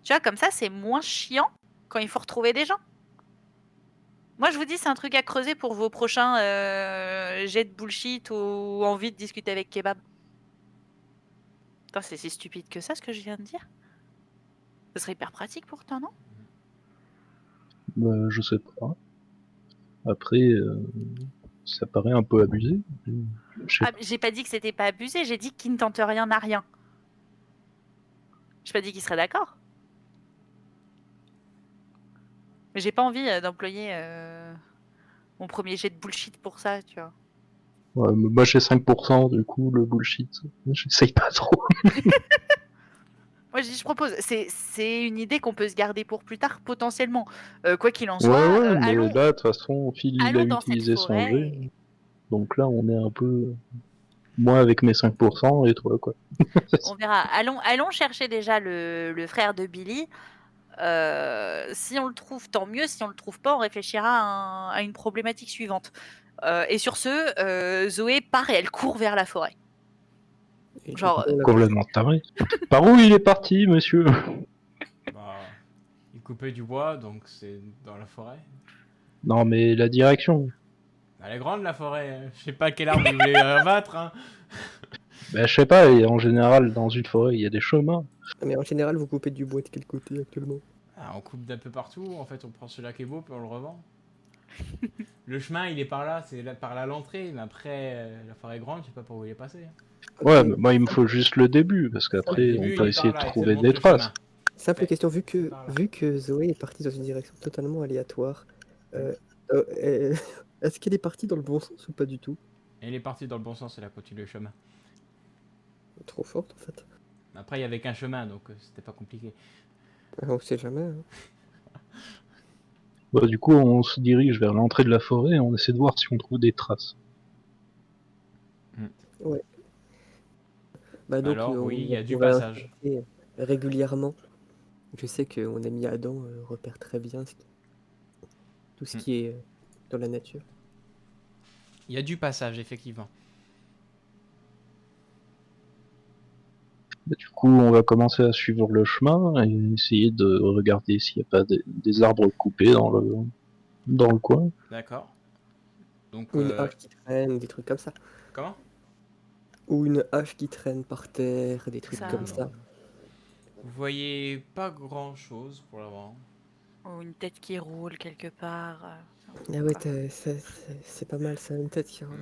Tu vois, comme ça c'est moins chiant quand il faut retrouver des gens. Moi je vous dis, c'est un truc à creuser pour vos prochains jets de bullshit ou envie de discuter avec Kebab. Putain, c'est si stupide que ça ce que je viens de dire. Ce serait hyper pratique pourtant, non? Je sais pas. Après, ça paraît un peu abusé. Je sais Ah, pas. j'ai pas dit que c'était pas abusé, j'ai dit qu'il ne tente rien n'a rien. J'ai pas dit qu'il serait d'accord. Mais j'ai pas envie d'employer mon premier jet de bullshit pour ça, tu vois. Ouais, mais moi j'ai 5%, du coup, le bullshit, j'essaye pas trop. Moi, je propose. C'est une idée qu'on peut se garder pour plus tard, potentiellement. Quoi qu'il en Ouais, soit, ouais, mais allons, là, de toute façon, Phil, il a allons dans cette utilisé son forêt. jet. Donc là, on est un peu... Moi avec mes 5% et toi, quoi. On verra. Allons chercher déjà le frère de Billy. Si on le trouve, tant mieux. Si on le trouve pas, on réfléchira à une problématique suivante. Et sur ce, Zoé part et elle court vers la forêt. Et du Genre, coup, on la poursuit. Complètement taré. Par où il est parti, monsieur? Bah, il coupait du bois, donc c'est dans la forêt. Non, mais la direction. Elle est grande la forêt. Je sais pas quel arbre il voulait abattre. Hein. Ben, je sais pas, et en général, dans une forêt, il y a des chemins. Mais en général, vous coupez du bois de quel côté actuellement? Ah, on coupe d'un peu partout. En fait, on prend celui-là qui est beau puis on le revend. Le chemin, il est par là, c'est par là l'entrée. Mais après, la forêt est grande, je sais pas par où il est passé. Hein. Ouais, Ok. mais moi, il me faut juste le début, parce Le qu'après, on début, il peut est essayer par de là. Il te trouver montre des le traces. chemin. Simple Ouais, question, par là. vu que Zoé est partie dans une direction totalement aléatoire, euh, est-ce qu'elle est partie dans le bon sens ou pas du tout? Et il est parti dans le bon sens, il a continué le chemin. Trop forte en fait. Après, il y avait qu'un chemin, donc c'était pas compliqué. On sait jamais. Hein. Bah, du coup, on se dirige vers l'entrée de la forêt et on essaie de voir si on trouve des traces. Ouais. Bah donc Alors, oui, il y a du on va passage. inspecter régulièrement. Je sais que mon ami Adam repère très bien tout ce Hmm. qui est dans la nature. Il y a du passage, effectivement. Bah, du coup, on va commencer à suivre le chemin et essayer de regarder s'il n'y a pas des arbres coupés dans le coin. D'accord. Donc, Ou une hache qui traîne, des trucs comme ça. comment? Ou une hache qui traîne par terre, des trucs ça. comme ça. Vous voyez pas grand chose pour l'avant. Ou une tête qui roule quelque part. Ah ouais, c'est pas mal ça, une tête qui roule,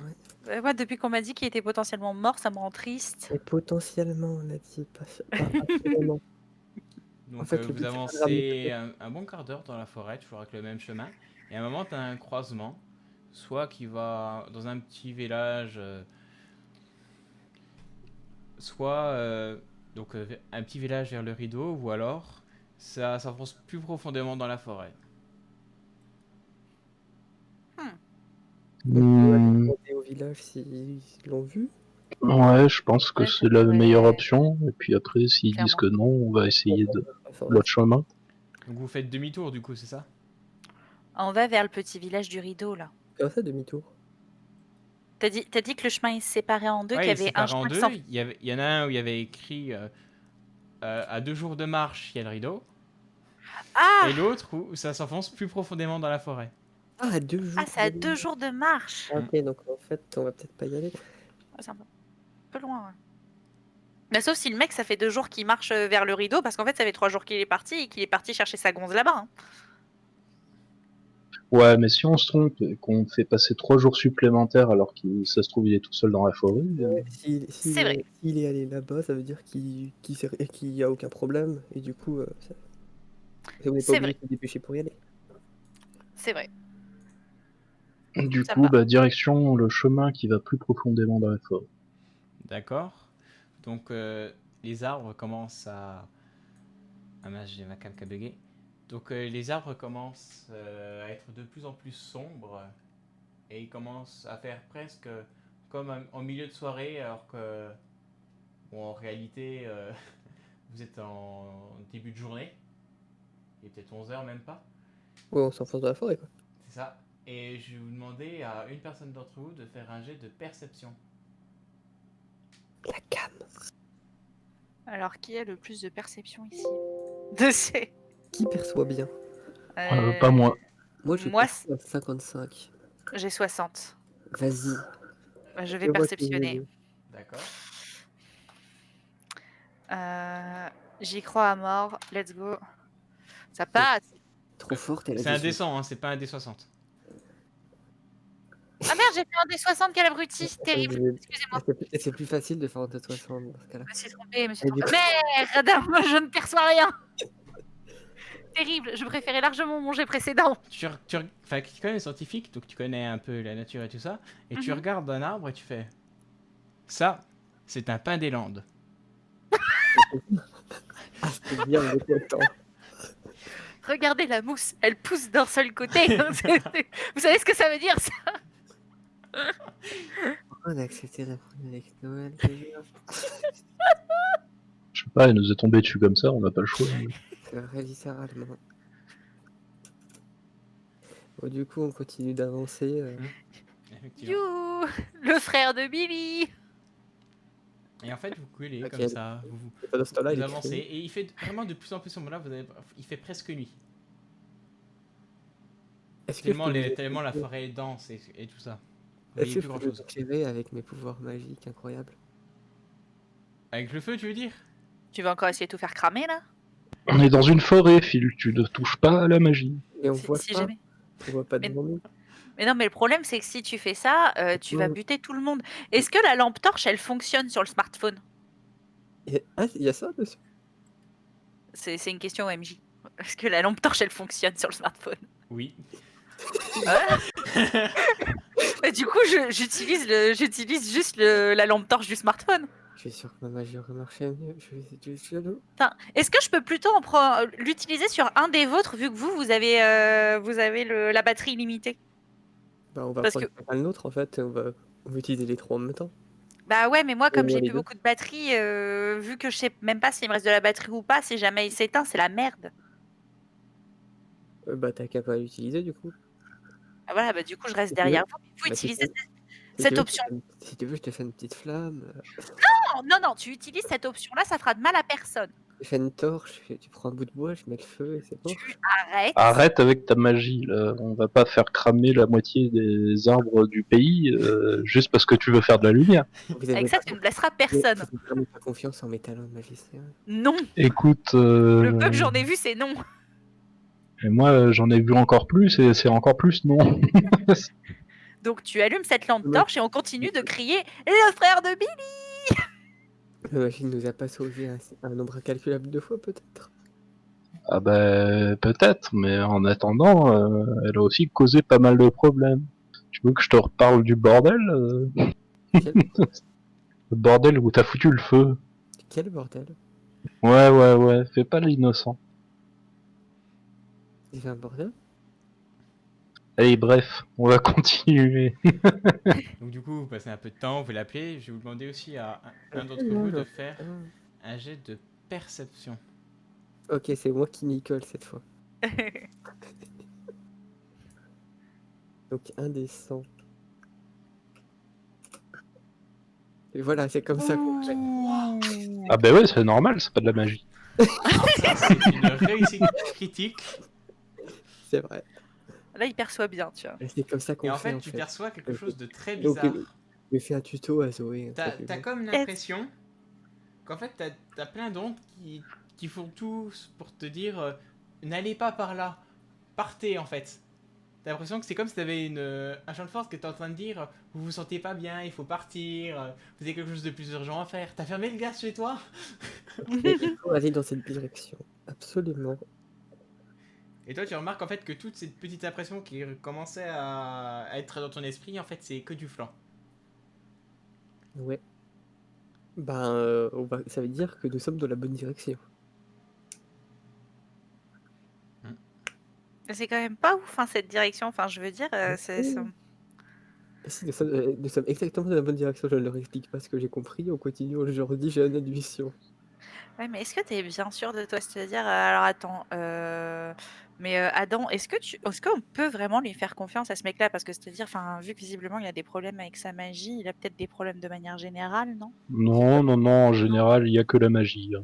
ouais. Moi, depuis qu'on m'a dit qu'il était potentiellement mort, ça me rend triste. Et potentiellement, on a dit, pas absolument. En Donc, fait, le vous but, c'est pas de ramener sa avancez tête. un bon quart d'heure dans la forêt, toujours avec le même chemin. Et à un moment, tu as un croisement. Soit qui va dans un petit village, soit un petit village vers le rideau, ou alors ça s'enfonce plus profondément dans la forêt. Donc, on va Hmm, demander au village s'ils l'ont vu. ouais, je pense que Ouais, ça c'est la meilleure pourrait, option. Et puis après, s'ils disent clairement. que non, on va essayer de l'autre chemin. Donc vous faites demi-tour du coup, c'est ça? On va vers le petit village du rideau, là. Comment ça, demi-tour? T'as dit que le chemin est séparé en deux, qu'il Ouais, y il est avait un séparé en chemin qui deux. s'en... Il y en a un où il y avait écrit à 2 jours de marche, il y a le rideau. Ah! Et l'autre où ça s'enfonce plus profondément dans la forêt. Ah, à 2 jours Ah, c'est à de 2 jours de marche! Ah, ok, donc en fait, on va peut-être pas y aller. Ah, c'est un peu loin, ouais. Bah, sauf si le mec, ça fait 2 jours qu'il marche vers le rideau, parce qu'en fait, ça fait 3 jours qu'il est parti et qu'il est parti chercher sa gonze là-bas. Hein. Ouais, mais si on se trompe et qu'on fait passer 3 jours supplémentaires alors que ça se trouve il est tout seul dans la forêt, Ouais, C'est vrai, s'il est allé là-bas, ça veut dire qu'il y a aucun problème. Et du coup, on n'est pas c'est obligé vrai, de se dépêcher pour y aller. c'est vrai. du Ça me coup, va. bah, direction le chemin qui va plus profondément dans la forêt. D'accord. Donc les arbres commencent à... Ah mince, j'ai ma cam qui a bugué. Donc les arbres commencent à être de plus en plus sombres et ils commencent à faire presque comme en milieu de soirée alors que bon, en réalité vous êtes en début de journée. Il est peut-être 11 h même pas. Ouais, on s'enfonce dans la forêt, quoi. C'est ça. Et je vais vous demander à une personne d'entre vous de faire un jet de perception. La cam. Alors, qui a le plus de perception ici? De ces... Qui perçoit bien? Pas moi. Moi, j'ai Moi, perçu à 55. j'ai 60. Vas-y. Je vais Je vois que perceptionner. D'accord. J'y crois à mort. Let's go. Ça passe. trop forte. Elle a C'est un des yeux. D100, hein, c'est pas un D60. Ah merde, j'ai fait un D60, quel abruti, c'est terrible. Excusez-moi, C'est plus facile de faire un 260 dans ce cas-là. je me suis trompée, je me suis Et du trompée. Merde, moi je ne perçois rien. Terrible, je préférais largement mon jet précédent. Enfin, tu connais les scientifiques, donc tu connais un peu la nature et tout ça, et tu Mhm. regardes un arbre et tu fais... Ça, c'est un pin des Landes. Ah, c'était bien, on était content. Regardez la mousse, elle pousse d'un seul côté. Vous savez ce que ça veut dire, ça? Pourquoi on a accepté la première avec Noël déjà? Je sais pas, elle nous est tombée dessus comme ça, on n'a pas le choix. C'est vrai, viscéralement. Bon, du coup, on continue d'avancer. Effectivement. You, le frère de Billy. Et en fait, vous coulez Ok. comme ça, vous Pendant ce temps-là, il est avancez, créé. et il fait vraiment de plus en plus sombre là, il fait presque nuit. Est-ce que je peux vous Tellement la éclairer- forêt est dense et tout ça. Vous Est-ce voyez que plus je grand peux vous chose. éclairer avec mes pouvoirs magiques incroyables? Avec le feu, tu veux dire? Tu vas encore essayer de tout faire cramer là? On est dans une forêt, Phil, tu ne touches pas à la magie. Mais on Si- voit si pas. jamais. On voit pas Mais- devant nous. Mais non, mais le problème c'est que si tu fais ça, tu vas Non. buter tout le monde. Est-ce que la lampe torche elle fonctionne sur le smartphone? Ah, il y a ça dessus? C'est une question OMJ. Est-ce que la lampe torche elle fonctionne sur le smartphone? Oui. Bah, du coup, j'utilise juste la lampe torche du smartphone. Je suis sûr que ma magie aurait marché mieux. Je vais essayer de jaloux. Putain, est-ce que je peux plutôt l'utiliser sur un des vôtres vu que vous avez la batterie illimitée? Bah, on va Parce prendre que- chacun le nôtre en fait. On va utiliser les trois en même temps. Bah ouais, mais moi comme moi, j'ai les plus deux. beaucoup de batterie, vu que je sais même pas s'il me reste de la batterie ou pas, si jamais il s'éteint, c'est la merde. Bah, t'as qu'à pas l'utiliser du coup. Ah, voilà, bah du coup je reste Si tu derrière veux- vous. Il faut bah, si utiliser tu veux- si cette tu veux, option. Si tu veux, je te fais une petite flamme. Non, tu utilises cette option-là, ça fera de mal à personne. Je fais une torche. Tu prends un bout de bois, je mets le feu et c'est bon. Tu arrêtes. Arrête avec ta magie, là. On va pas faire cramer la moitié des arbres du pays juste parce que tu veux faire de la lumière. Vous avez Avec ça, pas- tu ne blesseras vous personne. avez vraiment pas confiance en mes talents de magicien. Non. Écoute, Le peu que j'en ai vu, c'est non. et moi j'en ai vu encore plus et c'est encore plus non. Donc tu allumes cette lampe Ouais. torche et on continue de crier le frère de Billy. La magie ne nous a pas sauvé un nombre incalculable de fois peut-être. Ah bah peut-être, mais en attendant, elle a aussi causé pas mal de problèmes. Tu veux que je te reparle du bordel Quel, Le bordel où t'as foutu le feu. quel bordel? Ouais, fais pas l'innocent. Il fait un bordel? Allez, bref, on va continuer. Donc du coup, vous passez un peu de temps, vous l'appelez. Je vais vous demander aussi à un d'entre Non, vous de non. faire un jet de perception. Ok, c'est moi qui m'y colle cette fois. Donc un des 100. Et voilà, c'est comme ça qu'on fait. Ah bah ouais, c'est normal, c'est pas de la magie. C'est une réussite critique. C'est vrai. Là, il perçoit bien, tu vois. Et c'est comme ça qu'on Et en fait. fait, tu perçois quelque chose de très Donc, bizarre. Je vais faire un tuto à Zoé. T'as comme l'impression qu'en fait, t'as plein d'ondes qui font tout pour te dire n'allez pas par là, partez en fait. T'as l'impression que c'est comme si t'avais un champ de force que t'es en train de dire vous vous sentez pas bien, il faut partir, vous avez quelque chose de plus urgent à faire. T'as fermé le gaz chez toi? Il faut aller dans cette direction. Absolument. Et toi, tu remarques en fait que toute cette petite impression qui commençait à être dans ton esprit, en fait, c'est que du flanc. Ouais. Ben, ça veut dire que nous sommes dans la bonne direction. C'est quand même pas ouf, hein, cette direction. Enfin, je veux dire, c'est. Et si nous sommes exactement dans la bonne direction, je ne leur explique pas ce que j'ai compris. On continue, je leur dis j'ai une intuition. Ouais, mais est-ce que tu es bien sûr de toi? C'est-à-dire, alors attends, mais Adam, est-ce qu'on peut vraiment lui faire confiance à ce mec-là? Parce que c'est-à-dire, enfin, vu que visiblement il a des problèmes avec sa magie, il a peut-être des problèmes de manière générale, non? Non, en général, il y a que la magie. Hein.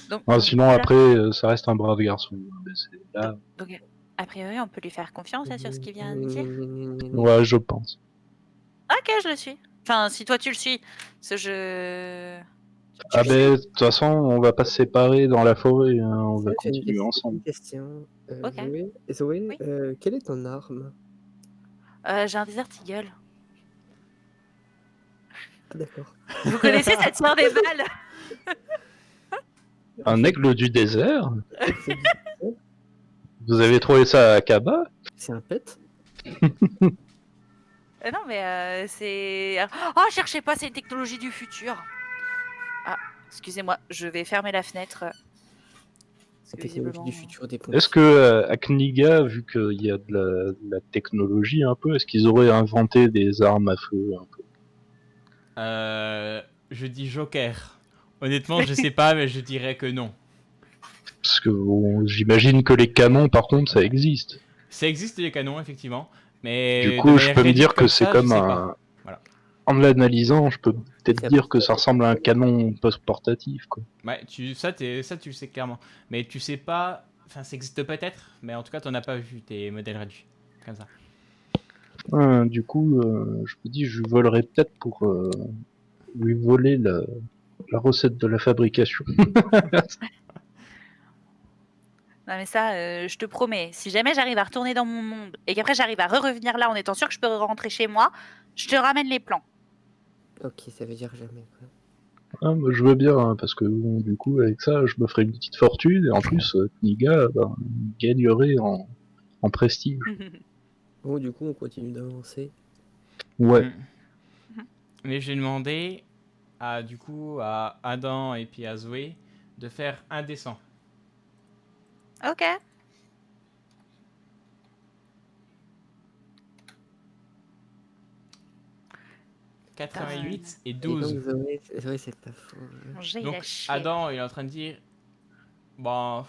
Donc, Ah, sinon, là- après, ça reste un brave garçon. Mais c'est là... donc, a priori, on peut lui faire confiance là, sur ce qu'il vient de dire. Ouais, je pense. Ok, je le suis. Enfin, si toi tu le suis, Ah ben, de toute façon, on va pas se séparer dans la forêt, hein, on va J'ai continuer une ensemble. question. Ok. Zoé, Oui. quelle est ton arme? J'ai un Desert Eagle. Ah, d'accord. Vous connaissez, ça tire des balles. Un aigle du désert? C'est du- Vous avez trouvé ça à Kaba? c'est un pet? Non, mais c'est. Oh, cherchez pas, c'est une technologie du futur. Ah, excusez-moi, je vais fermer la fenêtre. La Parce que technologie du visiblement. futur des pompiers. Est-ce que à Kniga, vu qu'il y a de la technologie un peu, est-ce qu'ils auraient inventé des armes à feu un peu? Je dis Joker. Honnêtement, je sais pas, mais je dirais que non. Parce que bon, j'imagine que les canons, par contre, ça existe. Ça existe les canons, effectivement, Du mais de coup, je manière peux me réduite dire que comme c'est ça, je comme sais un. pas. Voilà. En l'analysant, je peux peut-être Ça dire peut que être- ça ressemble à un canon portatif, quoi. Ouais, ça, tu le sais clairement. Mais tu sais pas. Enfin, ça existe peut-être, mais en tout cas, t'en as pas vu tes modèles réduits. Comme ça. Du coup, je me dis, je lui volerai peut-être pour lui voler la recette de la fabrication. Non, mais ça, je te promets, si jamais j'arrive à retourner dans mon monde et qu'après j'arrive à revenir là en étant sûr que je peux rentrer chez moi, je te ramène les plans. Ok, ça veut dire jamais. Quoi. Ah, bah, je veux bien, hein, parce que bon, du coup, avec ça, je me ferai une petite fortune, et en plus, Kniga ben, gagnerait en prestige. Bon, du coup, on continue d'avancer. Ouais. Mm. Mais j'ai demandé du coup, à Adam et puis à Zoé de faire un dessin. Ok. 88 et Et 12. donc, Zoé, c'est pas faux. J'ai Donc la chienne. Adam, il est en train de dire, bon,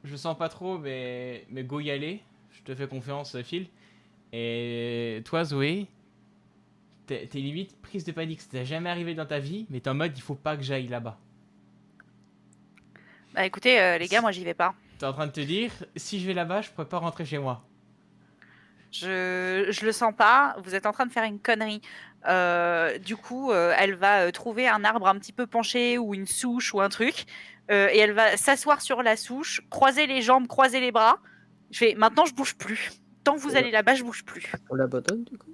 je sens pas trop, mais go y aller. Je te fais confiance, Phil. Et toi, Zoé, t'es limite prise de panique. Ça t'est jamais arrivé dans ta vie, mais t'es en mode, il faut pas que j'aille là-bas. Bah écoutez, les gars, moi j'y vais pas. T'es en train de te dire, si je vais là-bas, je pourrais pas rentrer chez moi. Je le sens pas. Vous êtes en train de faire une connerie. Du coup, elle va trouver un arbre un petit peu penché ou une souche ou un truc. Et elle va s'asseoir sur la souche, croiser les jambes, croiser les bras. Je fais maintenant, je bouge plus. Tant que vous allez là-bas, je bouge plus. On l'abandonne, du coup?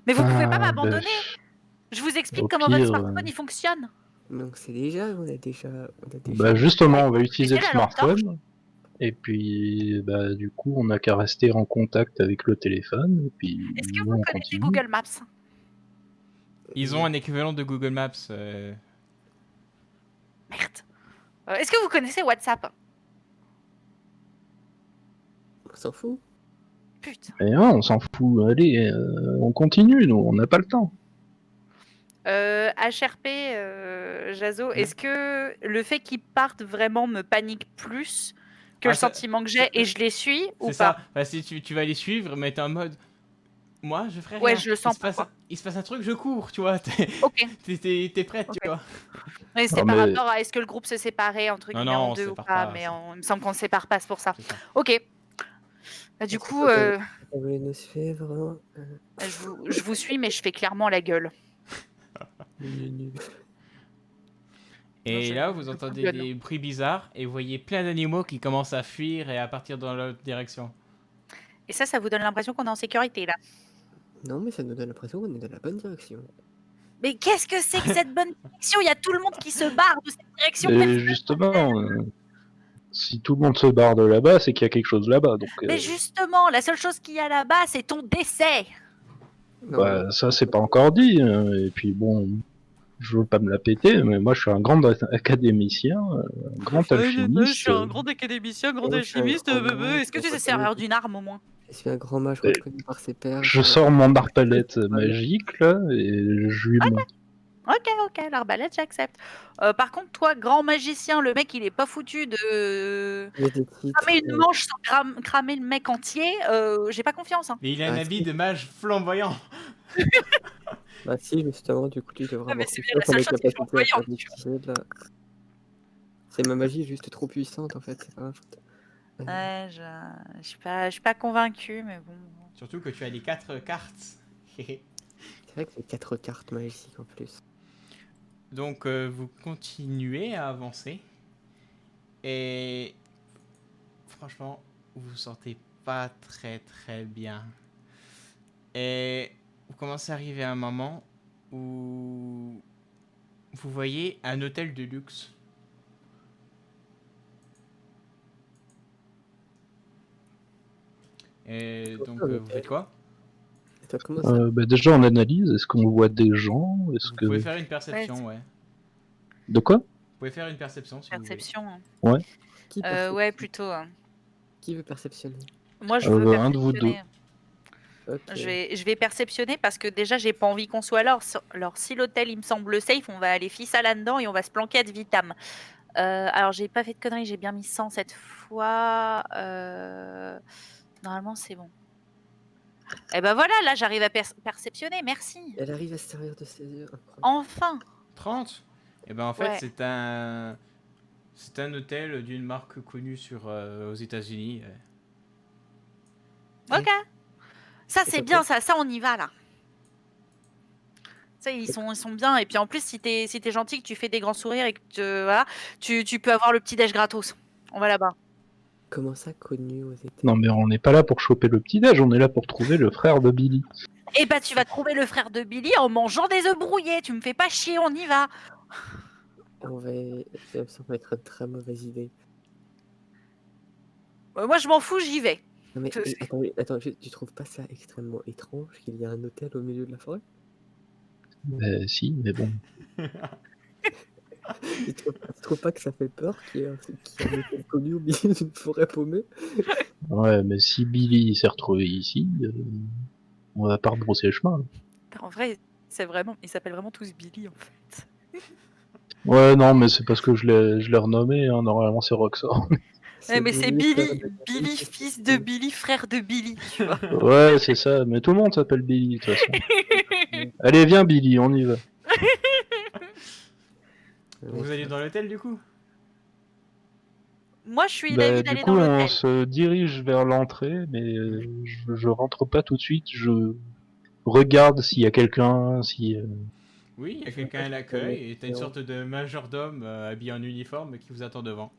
Mais vous pouvez pas Ah, ben, m'abandonner. Je vous explique au comment votre pire, smartphone il fonctionne. Donc, on a déjà. bah justement, on va utiliser Mettez le la lampe torche. smartphone, et puis, bah, du coup, on n'a qu'à rester en contact avec le téléphone, et puis, Est-ce que nous, vous on connaissez continue. Google Maps? Ils ont un équivalent de Google Maps. Merde. Est-ce que vous connaissez WhatsApp? On s'en fout. Putain. Et non, on s'en fout, allez, on continue, nous, on n'a pas le temps. HRP, Jazo, est-ce que le fait qu'ils partent vraiment me panique plus que le ça- sentiment que j'ai et je les suis ou C'est pas? ça. Enfin, si tu vas les suivre, mais t'es en mode, moi, je ferai Ouais, rien. je le sens pas, quoi. Il se passe un truc, je cours, tu vois. Ok. T'es prête, Ok. tu vois. Mais c'était Ah, par mais- rapport à est-ce que le groupe se séparait entre Non, guillemets non, en on se deux ou sépare pas, pas, mais ça. il me semble qu'on ne sépare pas, c'est pour ça. C'est ça. Ok. Bah, du coup, Vous voulez nous suivre? je vous suis, mais je fais clairement la gueule. Nul. Et je- là, vous je entendez bouillonne. des bruits bizarres et vous voyez plein d'animaux qui commencent à fuir et à partir dans l'autre direction. Et ça vous donne l'impression qu'on est en sécurité là. Non, mais ça nous donne l'impression qu'on est dans la bonne direction. Mais qu'est-ce que c'est que cette bonne direction? Il y a tout le monde qui se barre de cette direction. Et justement, si tout le monde se barre de là-bas, c'est qu'il y a quelque chose là-bas, donc Mais justement, la seule chose qu'il y a là-bas, c'est ton décès. Non, bah, ça c'est pas encore dit, et puis bon, je veux pas me la péter, mais moi je suis un grand académicien, un grand alchimiste. Je suis un grand académicien, grand Moi, je suis un alchimiste. grand mage, Est-ce que tu sais reconnu. servir d'une arme au moins? Je suis un grand mage Et reconnu par ses pairs. Je sors mon arbalète magique là, et je lui montre. Ok, l'arbalète, j'accepte. Par contre, toi, grand magicien, le mec, il est pas foutu de J'ai des titres. cramer une manche sans cramer le mec entier. J'ai pas confiance. Hein. Mais il a un Ah, habit si. de mage flamboyant. Bah si, justement, du coup, tu devrais Ah, mais avoir c'est confiance bien en la mes seule chose qui est capacités à faire flamboyante, des petits jets, là. C'est ma magie juste trop puissante, en fait. C'est pas ma faute. Ouais, je suis pas convaincue, mais bon. Surtout que tu as les 4 cartes. C'est vrai que c'est 4 cartes magiques en plus. Donc vous continuez à avancer et franchement vous vous sentez pas très très bien. Et vous commencez à arriver à un moment où vous voyez un hôtel de luxe. Et Comment donc ça, un vous faites hôtel? quoi? Attends, comment ça? Déjà, on analyse. Est-ce qu'on voit des gens? Est-ce Vous que... pouvez faire une perception, ouais. De quoi? Vous pouvez faire une perception si vous voulez. Perception. Hein. Ouais. Qui, Ouais, plutôt. Hein. Qui veut perceptionner? Moi, je veux Un de vous deux. perceptionner. Ok. Je vais perceptionner parce que déjà, j'ai pas envie qu'on soit là. Alors, si l'hôtel, il me semble safe, on va aller fissa là-dedans et on va se planquer ad vitam. Alors, j'ai pas fait de conneries, j'ai bien mis 100 cette fois. Normalement, c'est bon. Et ben voilà, là, j'arrive à perceptionner, merci. Elle arrive à se servir de ses yeux. Incroyable. Enfin. 30. Et ben en fait Ouais. c'est un hôtel d'une marque connue aux États-Unis. Ok. Ça, Et c'est toi, bien, ça, on y va là. Ça, ils sont bien. Et puis en plus, si t'es gentil, que tu fais des grands sourires et que voilà, tu peux avoir le petit déj gratos. On va là-bas. Comment ça, connu aux États-Unis? Non, mais on n'est pas là pour choper le petit-déj, on est là pour trouver le frère de Billy. Et bah, tu vas trouver le frère de Billy en mangeant des œufs brouillés. Tu me fais pas chier, on y va. On va... Ça me semble être une très mauvaise idée. Moi, je m'en fous, j'y vais. Non mais attends, tu trouves pas ça extrêmement étrange qu'il y a un hôtel au milieu de la forêt? Si, mais bon. Tu trouves pas que ça fait peur qu'il y ait un hôtel connu au milieu d'une forêt paumée? Ouais, mais si Billy s'est retrouvé ici, on va pas rebrousser le chemin. Là. En vrai, ils s'appellent vraiment tous Billy en fait. Ouais, non, mais c'est parce que je l'ai renommé, hein. Normalement c'est Roxor. Mais c'est Billy, frère Billy, de Billy, fils de Billy, frère de Billy, tu vois. Ouais, c'est ça, mais tout le monde s'appelle Billy de toute façon. Allez, viens Billy, on y va. Vous allez dans l'hôtel du coup? Moi, je suis Bah, d'avis du d'aller coup, dans on l'hôtel. se dirige vers l'entrée, mais je rentre pas tout de suite, je regarde s'il y a quelqu'un, si... Oui, il y a quelqu'un à l'accueil et t'as une sorte de majordome habillé en uniforme qui vous attend devant.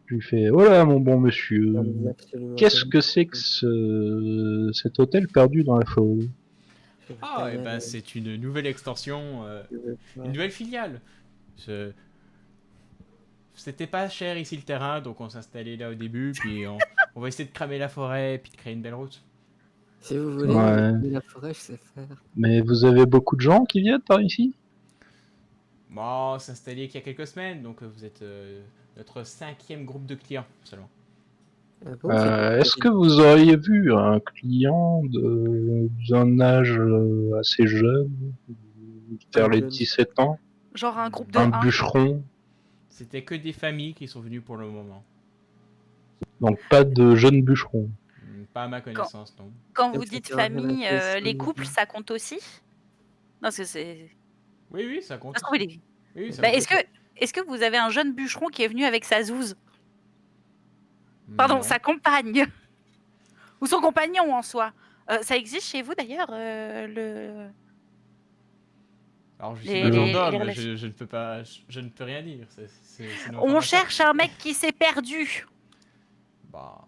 Je lui fais, oh là, mon bon monsieur, Absolument qu'est-ce rien. que c'est que cet hôtel perdu dans la forêt? Ah, et ben c'est une nouvelle extension, une nouvelle filiale. Ce- C'était pas cher ici le terrain, donc on s'est installé là au début, puis on va essayer de cramer la forêt, puis de créer une belle route. Si vous voulez, Ouais. la forêt, je sais faire. Mais vous avez beaucoup de gens qui viennent par ici? Bon, on s'est installé qu'il y a quelques semaines, donc vous êtes notre 5e groupe de clients seulement. Ah bon, Est-ce que vous auriez vu un client d'un âge assez jeune, vers les jeune. 17 ans, Genre un groupe de un 1. bûcheron, C'était que des familles qui sont venues pour le moment. donc pas de jeunes bûcherons? Pas à ma connaissance, non. Quand Ça vous me dites fait rien famille, à les cause. couples, ça compte aussi? Non, parce que c'est. Oui, oui, ça compte. Ça se trouve, il est- Oui, ça Bah, compte. est-ce que vous avez un jeune bûcheron qui est venu avec sa zouze? Pardon, Non. sa compagne. Ou son compagnon en soi. Ça existe chez vous d'ailleurs, Alors, je suis les majordome, relations. je ne peux pas, je ne peux rien dire. C'est une On information. cherche un mec qui s'est perdu. Bah,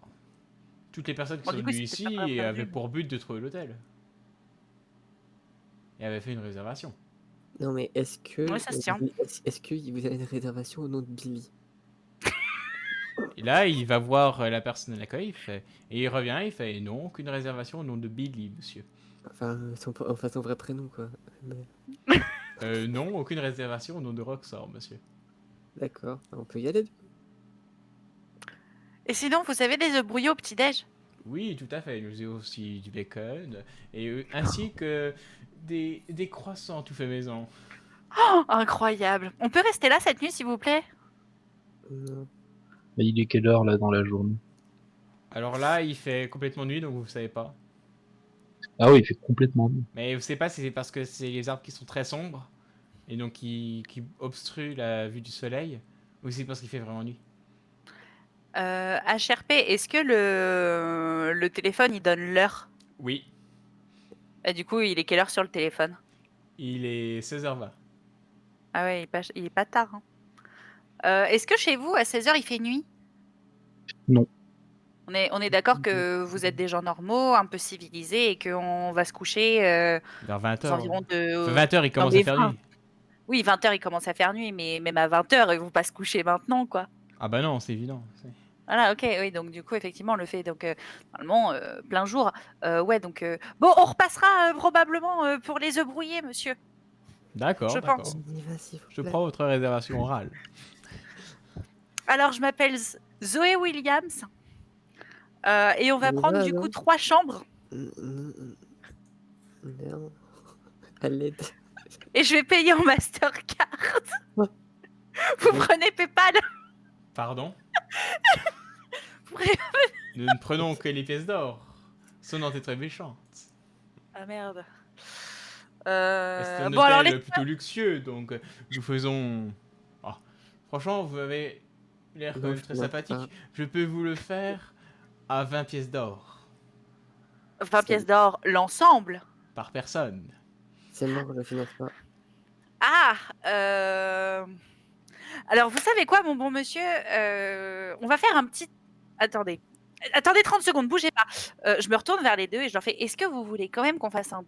toutes les personnes qui Bon, sont du coup, venues c'est peut-être ici pas perdu. avaient pour but de trouver l'hôtel. Et avaient fait une réservation. Non mais est-ce que Ouais, ça se tient. est-ce que vous avez une réservation au nom de Billy? Et là, il va voir la personne à l'accueil, et il revient, il fait non, aucune réservation au nom de Billy, monsieur. Enfin, son vrai prénom quoi. Mais- Non, aucune réservation au nom de Roxor, monsieur. D'accord, on peut y aller. Et sinon, vous avez des œufs brouillés au petit-déj? Oui, tout à fait. Nous avons aussi du bacon, ainsi que des croissants tout fait maison. Oh, incroyable. On peut rester là cette nuit, s'il vous plaît? Non. Mais il est quelle heure là dans la journée? Alors là, il fait complètement nuit, donc vous ne savez pas. Ah oui, il fait complètement nuit. Mais vous savez pas si c'est parce que c'est les arbres qui sont très sombres, et donc qui obstruent la vue du soleil, ou si c'est parce qu'il fait vraiment nuit. HRP, est-ce que le téléphone, il donne l'heure? Oui. Du coup, il est quelle heure sur le téléphone? Il est 16h20. Ah ouais, il est pas tard. Hein. Est-ce que chez vous, à 16h, il fait nuit? Non. On est d'accord que vous êtes des gens normaux, un peu civilisés, et qu'on va se coucher Vers aux 20h. environs de... 20h, il Non commence à mais faire 20. nuit. Oui, 20h, il commence à faire nuit, mais même à 20h, ils vont pas se coucher maintenant, quoi. Ah bah non, c'est évident. Voilà, ok, oui, donc du coup, effectivement, on le fait donc normalement plein jour. Ouais, donc bon, on repassera probablement pour les œufs brouillés, monsieur, D'accord, je pense. d'accord. On y va, s'il vous Je plaît. prends votre réservation orale. Alors, je m'appelle Zoé Williams et on va On y prendre va, du coup non 3 chambres Merde. À l'aide. et je vais payer en Mastercard. Ouais. Vous prenez PayPal? Pardon? Vous prenez- Nous ne prenons que les pièces d'or. Sonnante et très méchante. Ah merde. C'est un Bon, alors, hôtel plutôt luxueux, donc nous faisons... Ah, franchement, vous avez l'air quand Non, même je très plains sympathique. pas. Je peux vous le faire à 20 pièces d'or 20 pièces d'or l'ensemble. par personne. C'est mort, je finance pas. Ah Alors, vous savez quoi, mon bon monsieur on va faire un petit... Attendez. Attendez 30 secondes, bougez pas. Je me retourne vers les deux et je leur fais, est-ce que vous voulez quand même qu'on fasse un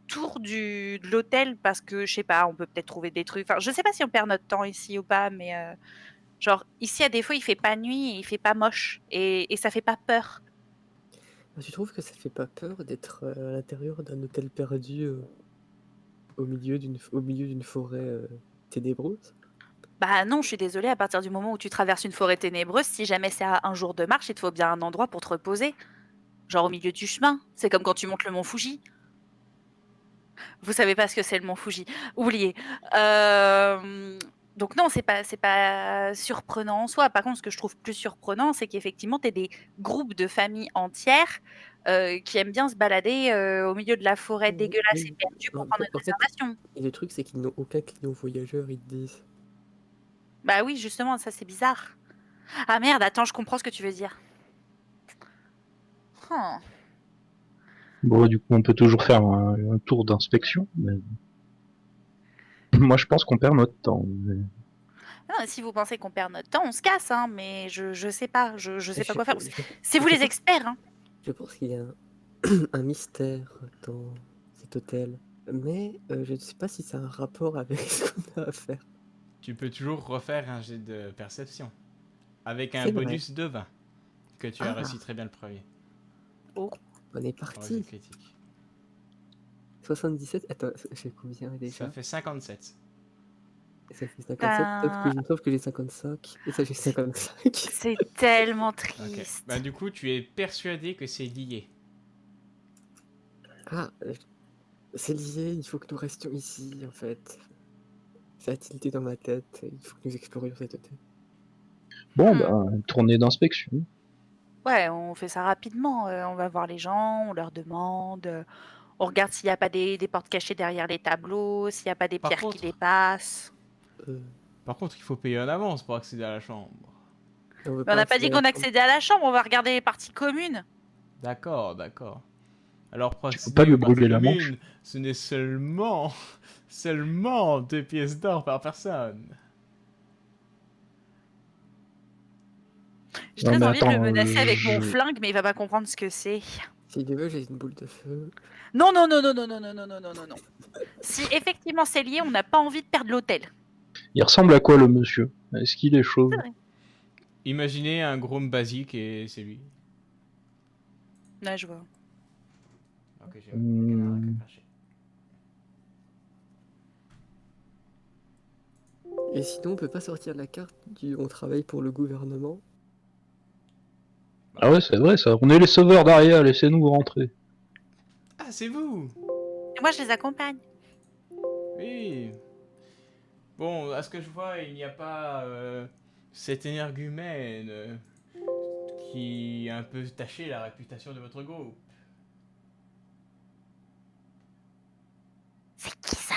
tour de l'hôtel? Parce que, je sais pas, on peut peut-être trouver des trucs. Enfin, je sais pas si on perd notre temps ici ou pas, mais genre, ici, à défaut, il fait pas nuit et il fait pas moche. Et ça fait pas peur. Tu trouves que ça fait pas peur d'être à l'intérieur d'un hôtel perdu au milieu d'une forêt ténébreuse? Bah non, je suis désolée, à partir du moment où tu traverses une forêt ténébreuse, si jamais c'est à un jour de marche, il te faut bien un endroit pour te reposer. Genre au milieu du chemin. C'est comme quand tu montes le mont Fuji. Vous savez pas ce que c'est le mont Fuji. Oubliez. Donc non, c'est pas surprenant en soi. Par contre, ce que je trouve plus surprenant, c'est qu'effectivement, tu des groupes de familles entières qui aiment bien se balader au milieu de la forêt dégueulasse et Oui. perdue pour En prendre fait, une réservation. et le truc, c'est qu'ils n'ont aucun client voyageur, ils te disent. Bah oui, justement, ça c'est bizarre. Ah merde, attends, je comprends ce que tu veux dire. Hmm. Bon, du coup, on peut toujours faire un tour d'inspection, mais... Moi, je pense qu'on perd notre temps. mais- Non, mais si vous pensez qu'on perd notre temps, on se casse, hein, mais je sais pas, je sais pas quoi faire. Je C'est vous je les pense- experts, hein. je pense qu'il y a un mystère dans cet hôtel. Mais je ne sais pas si ça a un rapport avec ce qu'on a à faire. Tu peux toujours refaire un jet de perception. Avec un C'est vrai. bonus de 20. Que tu as Ah. réussi très bien le premier. On est en parti. réussite critique. 77. Attends, j'ai combien déjà? Ça fait 57. Ça fait 57, sauf que j'ai 55. Et ça, j'ai 55. C'est tellement Ok. triste. Bah du coup, tu es persuadé que c'est lié. Ah, c'est lié, il faut que nous restions ici, en fait. Ça a tilté dans ma tête, il faut que nous explorions cet hôtel. Bon, Hmm. bah, tournée d'inspection. Ouais, on fait ça rapidement. On va voir les gens, on leur demande. On regarde s'il n'y a pas des portes cachées derrière les tableaux, s'il n'y a pas des Par pierres qui contre- dépassent. Par contre, il faut payer en avance pour accéder à la chambre. Mais on n'a pas dit qu'on accédait à la chambre, on va regarder les parties communes. D'accord, d'accord. Alors, pour Tu peux accéder pas lui aux parties brûler la manche. communes, ce n'est seulement 2 pièces d'or par personne. J'ai Non, très mais envie de le attends, menacer avec mon je- flingue, mais il va pas comprendre ce que c'est. Si tu veux, j'ai une boule de feu. Non, non, non, non, non, non, non, non, non, non, non, non. Si effectivement c'est lié, on n'a pas envie de perdre l'hôtel. Il ressemble à quoi le monsieur? Est-ce qu'il est chauve? C'est vrai. Imaginez un groom basique et c'est lui. Ouais, je vois. Ok, j'ai Hmm. craché. Et sinon, on peut pas sortir la carte du on travaille pour le gouvernement. Ah ouais, c'est vrai ça. On est les sauveurs d'Aria, laissez-nous rentrer. Ah, c'est vous! Et moi, je les accompagne. Oui. Bon, à ce que je vois, il n'y a pas cet énergumène qui a un peu taché la réputation de votre groupe. C'est qui ça?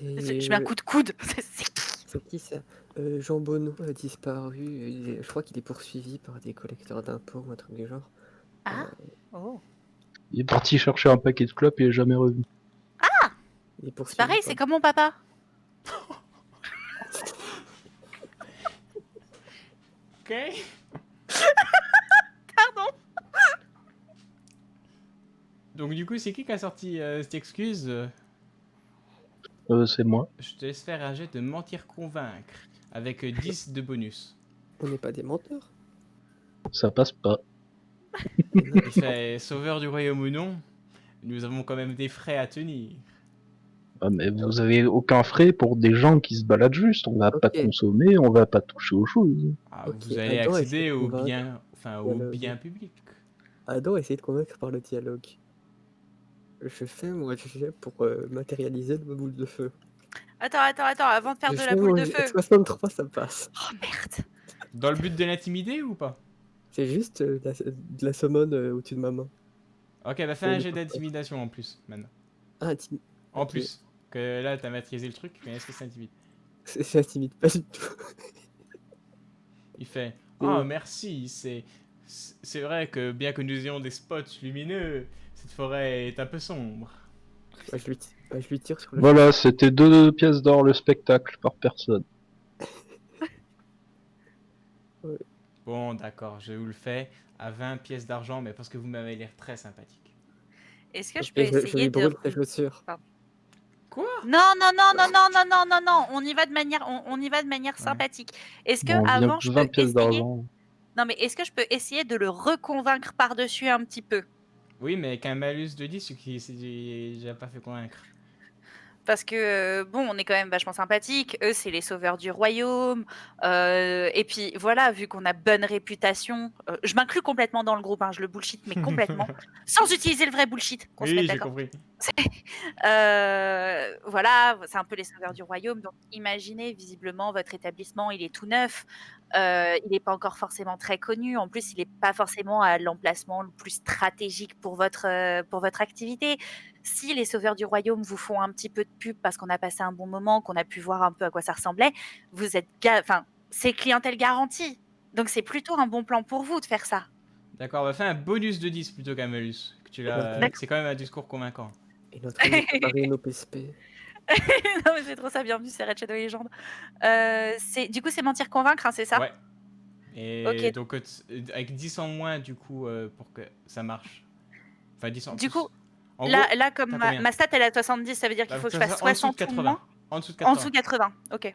Je mets un coup de coude. C'est qui? C'est qui ça? Jean Bonneau a disparu. Je crois qu'il est poursuivi par des collecteurs d'impôts ou un truc du genre. Ah. Oh. Il est parti chercher un paquet de clopes et il est jamais revenu. Il est poursuivi, C'est pareil, quoi. c'est comme mon papa. Ok. Pardon. Donc du coup, c'est qui a sorti cette excuse C'est moi. Je te laisse faire un jet de mentir convaincre avec 10 de bonus. On n'est pas des menteurs. Ça passe pas. Non, Il fait sauveur du royaume ou non, nous avons quand même des frais à tenir. Ah, mais vous avez aucun frais pour des gens qui se baladent juste. On va pas Ok. consommer, on va pas toucher aux choses. Ah, Ok, vous allez Adam essaie accéder de aux convaincre. biens, enfin au Dialogue. bien public. Adam essaie de convaincre par le dialogue. Je fais mon jet pour matérialiser ma boule de feu. Attends, avant de faire Je de fais la boule mon de jet- feu. 63, ça passe. Oh merde. Dans le but de l'intimider ou pas? C'est juste de la summon au-dessus de ma main. Ok, bah fais Ouais, un jet d'accord. d'intimidation en plus maintenant. Ah, En Ok. plus, que là t'as maîtrisé le truc, mais est-ce que ça intimide? ça intimide pas du tout. Il fait C'est- ah merci, c'est vrai que bien que nous ayons des spots lumineux, cette forêt est un peu sombre. Bah, je lui tire sur le Voilà, c'était 2 pièces d'or le spectacle par personne. Bon d'accord, je vous le fais à 20 pièces d'argent, mais parce que vous m'avez l'air très sympathique. Est-ce que je Ok, peux je essayer lui de... brûle sa chaussure. Quoi? Non, on y va de manière Ouais. sympathique. Est-ce que On vient avant de je 20 peux pièces essayer... d'argent. Non mais est-ce que je peux essayer de le reconvaincre par-dessus un petit peu? Oui, mais avec un malus de 10, ce qui j'ai pas fait convaincre. Parce que, bon, on est quand même vachement sympathiques. Eux, c'est les sauveurs du royaume. Et puis, voilà, vu qu'on a bonne réputation, je m'inclus complètement dans le groupe, hein, je le bullshit, mais complètement. Sans utiliser le vrai bullshit, qu'on se Oui, mette j'ai d'accord. compris. Voilà, c'est un peu les sauveurs du royaume. Donc, imaginez, visiblement, votre établissement, il est tout neuf. Il n'est pas encore forcément très connu. En plus, il n'est pas forcément à l'emplacement le plus stratégique pour votre activité. Si les sauveurs du royaume vous font un petit peu de pub parce qu'on a passé un bon moment, qu'on a pu voir un peu à quoi ça ressemblait, vous êtes, enfin, c'est clientèle garantie. Donc, c'est plutôt un bon plan pour vous de faire ça. D'accord, on va faire un bonus de 10 plutôt qu'un malus. D'accord. C'est quand même un discours convaincant. Et notre ami préparé nos PSP. Non, mais c'est trop ça. Bienvenue, c'est Red Shadow Legend. Du coup, c'est mentir convaincre, hein, c'est ça? Ouais. Et Ok. donc avec 10 en moins du coup pour que ça marche. Enfin 10 en Du plus. coup, En là, gros, comme t'as ma, combien? ma stat elle est à 70, ça veut dire qu'il faut que je fasse En dessous de 60 ou 80. moins. En dessous de En 80. dessous de 80, ok.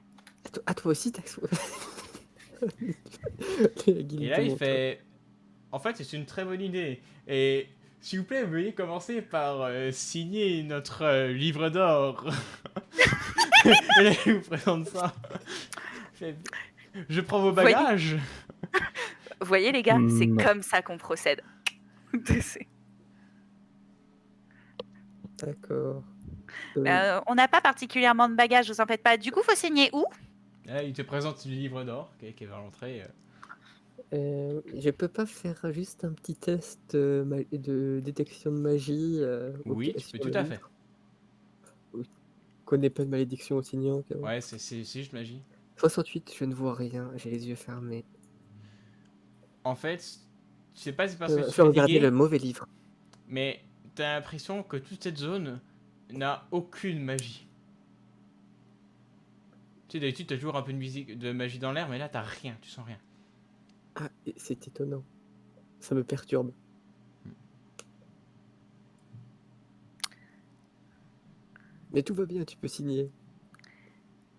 Ah, toi aussi, t'as. Et là, il fait... En fait, c'est une très bonne idée. Et s'il vous plaît, veuillez commencer par signer notre livre d'or. Et là, il vous présente ça. Je prends vos Voyez- bagages. Vous voyez, les gars, c'est Non. comme ça qu'on procède. D'accord. On n'a pas particulièrement de bagages, vous en faites pas. Du coup, faut signer où? Là, il te présente le livre d'or qui est vers l'entrée. Je peux pas faire juste un petit test de détection de magie Oui, tu peux tout à fait. Connais pas de malédiction au signant. Ouais, c'est juste magie. 68, je ne vois rien, j'ai les yeux fermés. En fait, je sais pas si c'est parce que Je tu vais es regarder fatigué, le mauvais livre. mais t'as l'impression que toute cette zone n'a aucune magie. Tu sais, d'habitude, t'as toujours un peu de magie dans l'air, mais là, t'as rien, tu sens rien. Ah, c'est étonnant. Ça me perturbe. Mais tout va bien, tu peux signer.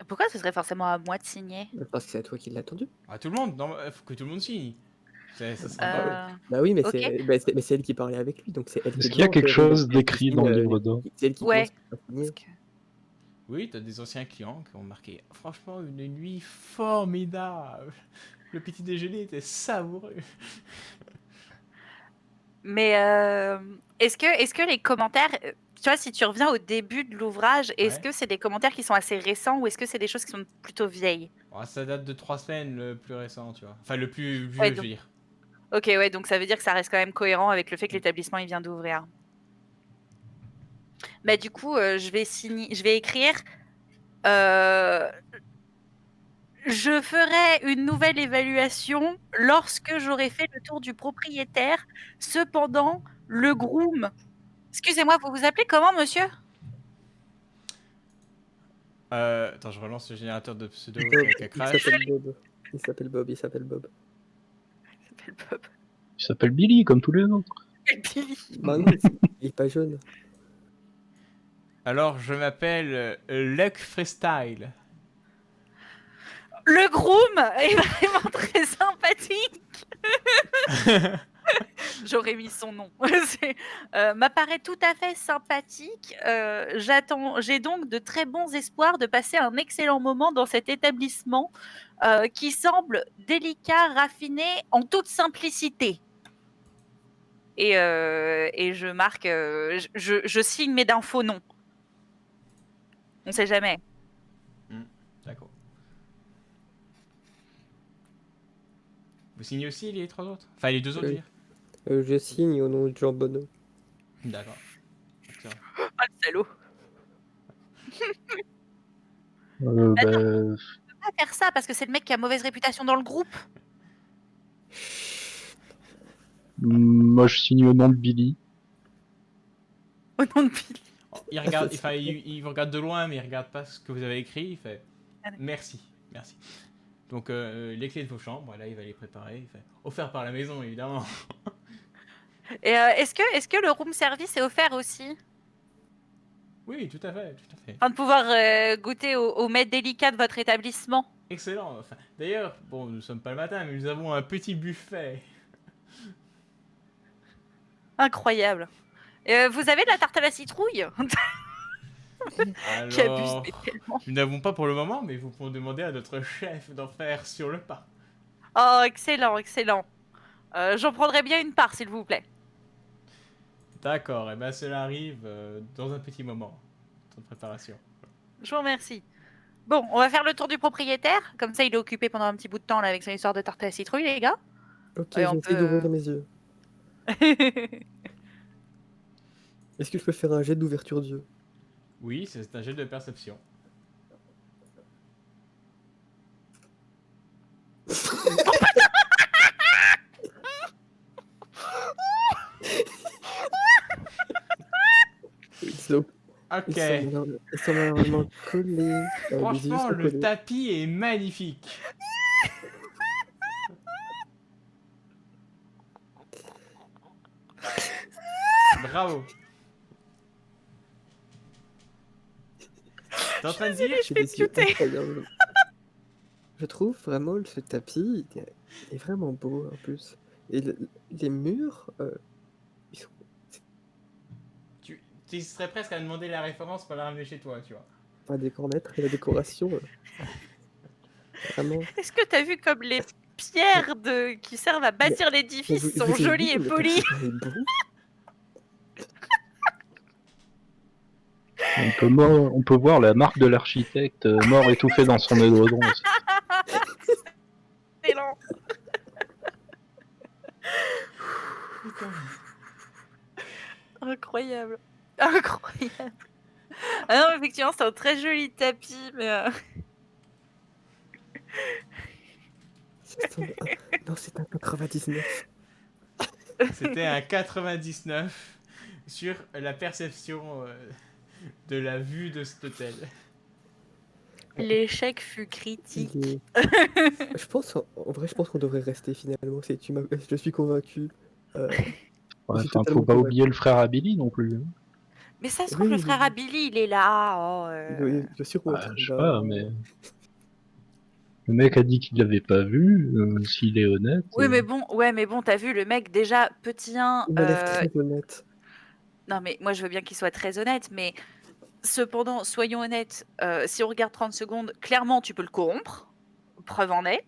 Pourquoi ce serait forcément à moi de signer? Parce que c'est à toi qui l'as attendu. Ah, tout le monde, non, faut que tout le monde signe. Ça sera pas... Bah oui, mais Ok. c'est elle qui parlait avec lui, donc c'est elle qui Est-ce qu'il y a doit, quelque en théorie, chose d'écrit dans le livre d'or? C'est elle qui Ouais. doit signer. Parce que- Oui, t'as des anciens clients qui ont marqué « Franchement, une nuit formidable. Le petit déjeuner était savoureux. Mais est-ce que les commentaires, tu vois, si tu reviens au début de l'ouvrage, est-ce Ouais. que c'est des commentaires qui sont assez récents ou est-ce que c'est des choses qui sont plutôt vieilles? » Oh, ça date de 3 semaines, le plus récent, tu vois. Enfin, le plus vieux, Ouais, je donc- veux dire. Ok, ouais, donc ça veut dire que ça reste quand même cohérent avec le fait que l'établissement il vient d'ouvrir. Bah du coup, je vais écrire. Je ferai une nouvelle évaluation lorsque j'aurai fait le tour du propriétaire. Cependant, le groom Excusez-moi, vous vous appelez comment, monsieur? Attends, je relance le générateur de pseudo Bob, avec un il crash. s'appelle Bob. Il s'appelle Bob, il s'appelle Bob. Il s'appelle Bob. Il s'appelle Billy, comme tous les autres. Il s'appelle Billy. Bah non, il est pas jeune. Alors, je m'appelle Luck Freestyle. Le groom est vraiment très sympathique. J'aurais mis son nom. M'apparaît tout à fait sympathique. J'ai donc de très bons espoirs de passer un excellent moment dans cet établissement qui semble délicat, raffiné, en toute simplicité. Et je marque, je signe mais d'un faux nom. On sait jamais. D'accord. Vous signez aussi les 3 autres? Enfin, les 2 autres, je veux dire. Je signe au nom de Jean Bonneau. D'accord. Excellent. Oh le salaud. Bah, Pas faire ça parce que c'est le mec qui a mauvaise réputation dans le groupe. moi, je signe au nom de Billy. Au nom de Billy. Oh, il regarde, enfin, il vous regarde de loin, mais il regarde pas ce que vous avez écrit. Il fait Ah, d'accord. merci, merci. Donc, les clés de vos chambres, là, il va les préparer. Il fait offert par la maison, évidemment. Et est-ce que le room service est offert aussi? Oui, tout à fait, tout à fait. Afin de pouvoir goûter aux mets délicats de votre établissement. Excellent. Enfin, d'ailleurs, bon, nous sommes pas le matin, mais nous avons un petit buffet. Incroyable. Vous avez de la tarte à la citrouille? Qui abuse Alors, tellement. nous n'avons pas pour le moment, mais vous pouvez demander à notre chef d'en faire sur le pas. Oh, excellent, excellent. J'en prendrai bien une part, s'il vous plaît. D'accord, et ben cela arrive dans un petit moment de préparation. Je vous remercie. Bon, on va faire le tour du propriétaire. Comme ça, il est occupé pendant un petit bout de temps là, avec son histoire de tarte à la citrouille, les gars. Ok, Et on j'essaie peut- d'ouvrir mes yeux. Est-ce que je peux faire un jet d'ouverture d'yeux? Oui, c'est un jet de perception. Ils sont, Ok. ils sont malheureusement collés. Les yeux Franchement, sont le collés. tapis est magnifique. Bravo. T'es en train de dire J'ai des yeux incroyables. Je trouve vraiment ce tapis, il est vraiment beau en plus. Et les murs, ils sont... tu serais presque à demander la référence pour la ramener chez toi, tu vois. pas des cornettes et la décoration. Vraiment. Est-ce que t'as vu comme les pierres qui servent à bâtir l'édifice sont jolies et polies? C'est beau. On peut voir la marque de l'architecte mort étouffé dans son édredon aussi. Excellent. Incroyable. Incroyable. Ah non, effectivement, c'est un très joli tapis, mais... Non, c'est un 99. C'était un 99 sur la perception de la vue de cet hôtel. L'échec fut critique. Je pense, en vrai, je pense qu'on devrait rester finalement. Je suis convaincu. Ouais, suis enfin, totalement faut pas convaincu. oublier le frère à Billy non plus. Hein. Mais ça se trouve, Oui, le frère à Billy, il est là. Oh, Oui, bien sûr qu'on va Ouais, être je sais là. pas, mais le mec a dit qu'il l'avait pas vu. S'il est honnête. Oui, mais bon, t'as vu, le mec, déjà, petit 1... Il m'a l'air très honnête. Non, mais moi, je veux bien qu'il soit très honnête, mais cependant, soyons honnêtes, si on regarde 30 secondes, clairement, tu peux le corrompre. Preuve en est.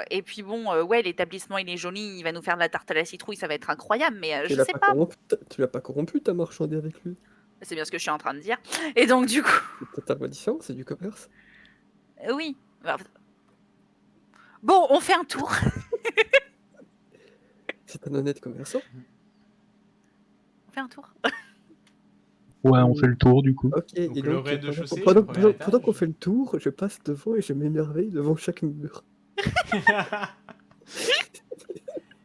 Et puis bon, ouais, l'établissement, il est joli, il va nous faire de la tarte à la citrouille, ça va être incroyable, mais je sais pas. Tu l'as pas corrompu, t'as marchandé avec lui. C'est bien ce que je suis en train de dire. Et donc, du coup, C'est totalement différent, c'est du commerce. oui. Bon, on fait un tour. C'est un honnête commerçant. On fait un tour. Ouais, on fait le tour du coup. Ok, Donc, et le donc, rez-de-chaussée, pendant le premier étage. qu'on fait le tour, je passe devant et je m'émerveille devant chaque mur.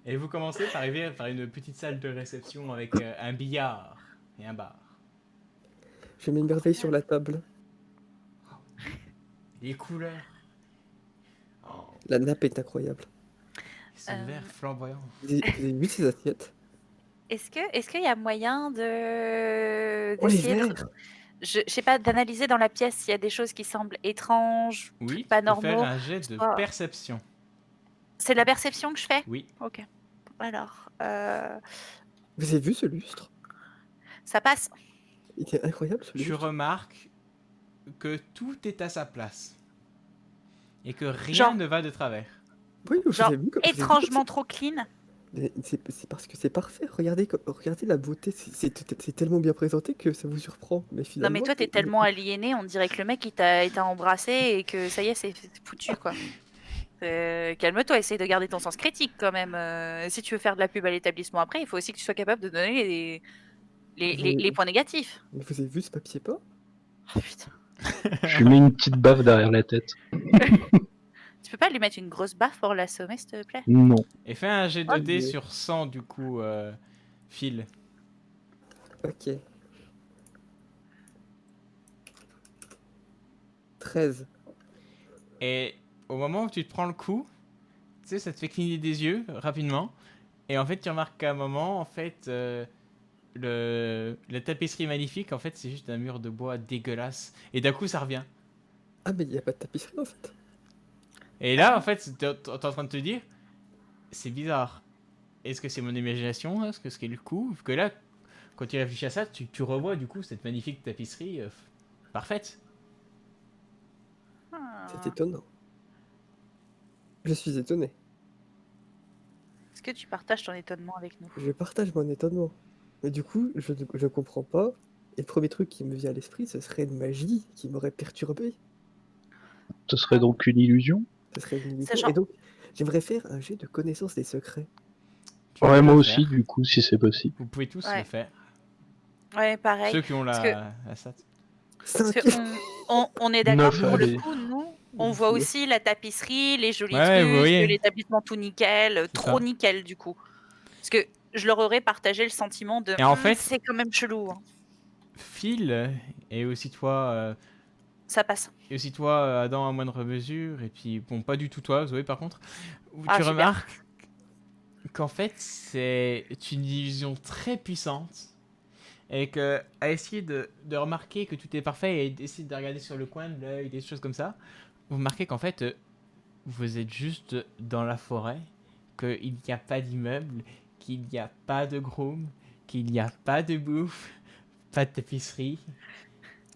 Et vous commencez par arriver par une petite salle de réception avec un billard et un bar. Je mets une merveille sur la table. Les couleurs. Oh, La nappe est incroyable. ce verre flamboyant. Vous avez vu ces assiettes? Est-ce qu'il y a moyen de Oh, les d'essayer de verres! je sais pas, d'analyser dans la pièce s'il y a des choses qui semblent étranges, Oui, pas tu peux faire normaux? un jet de Soit- perception. C'est de la perception que je fais? Oui. Ok. Alors, Vous avez vu ce lustre? ça passe. Il est incroyable ce Tu lustre. remarques que tout est à sa place. Et que rien Genre- ne va de travers. Oui, vous Genre, avez vu, vous avez vu étrangement trop clean. Mais c'est parce que c'est parfait. Regardez, regardez la beauté. C'est tellement bien présenté que ça vous surprend. Mais Non, finalement. mais toi, t'es tellement aliéné, on dirait que le mec, il t'a embrassé et que ça y est, c'est foutu, quoi. Calme-toi, essaye de garder ton sens critique quand même. Si tu veux faire de la pub à l'établissement après, il faut aussi que tu sois capable de donner les points négatifs. Mais vous avez vu ce papier peint? Oh, putain. Je lui mets une petite baffe derrière la tête. Tu peux pas lui mettre une grosse baffe pour l'assommer, s'il te plaît? Non. Et fais un jet de Ah, dés mais- sur 100 du coup, Phil. Ok. 13. Et au moment où tu te prends le coup, tu sais, ça te fait cligner des yeux rapidement. Et en fait, tu remarques qu'à un moment, en fait, la tapisserie magnifique, en fait, c'est juste un mur de bois dégueulasse. Et d'un coup, ça revient. Ah, mais il n'y a pas de tapisserie en fait. Et là, en fait, t'es en train de te dire, c'est bizarre. Est-ce que c'est mon imagination? Est-ce que c'est le coup? Parce que là, quand tu réfléchis à ça, tu revois du coup cette magnifique tapisserie parfaite. C'est étonnant. Je suis étonné. Est-ce que tu partages ton étonnement avec nous? Je partage mon étonnement. Mais du coup, je comprends pas. Et le premier truc qui me vient à l'esprit, ce serait une magie qui m'aurait perturbé. Ce serait donc une illusion? Ce serait une illusion. Sachant- Et donc, j'aimerais faire un jet de connaissance des secrets. Tu peux Ouais, moi le aussi, faire. du coup, si c'est possible. Vous pouvez tous Ouais. le faire. Ouais, pareil. Ceux qui ont Parce la SAT. Parce 5. on est d'accord, Neuf, pour allez. le coup, nous, on voit Ouais. aussi la tapisserie, les jolis Ouais, vous trucs, voyez. l'établissement tout nickel, C'est trop ça. nickel du coup. Parce que je leur aurais partagé le sentiment de Et en fait- c'est quand même chelou, hein. Phil, et aussi toi, Ça passe. Adam, à moindre mesure, et puis, bon, pas du tout toi, Zoé, par contre, où Ah, tu super. remarques qu'en fait, c'est une illusion très puissante, et que, à essayer de remarquer que tout est parfait, et d'essayer de regarder sur le coin de l'œil, des choses comme ça, vous remarquez qu'en fait, vous êtes juste dans la forêt, qu'il n'y a pas d'immeuble, qu'il n'y a pas de groom, qu'il n'y a pas de bouffe, pas de tapisserie.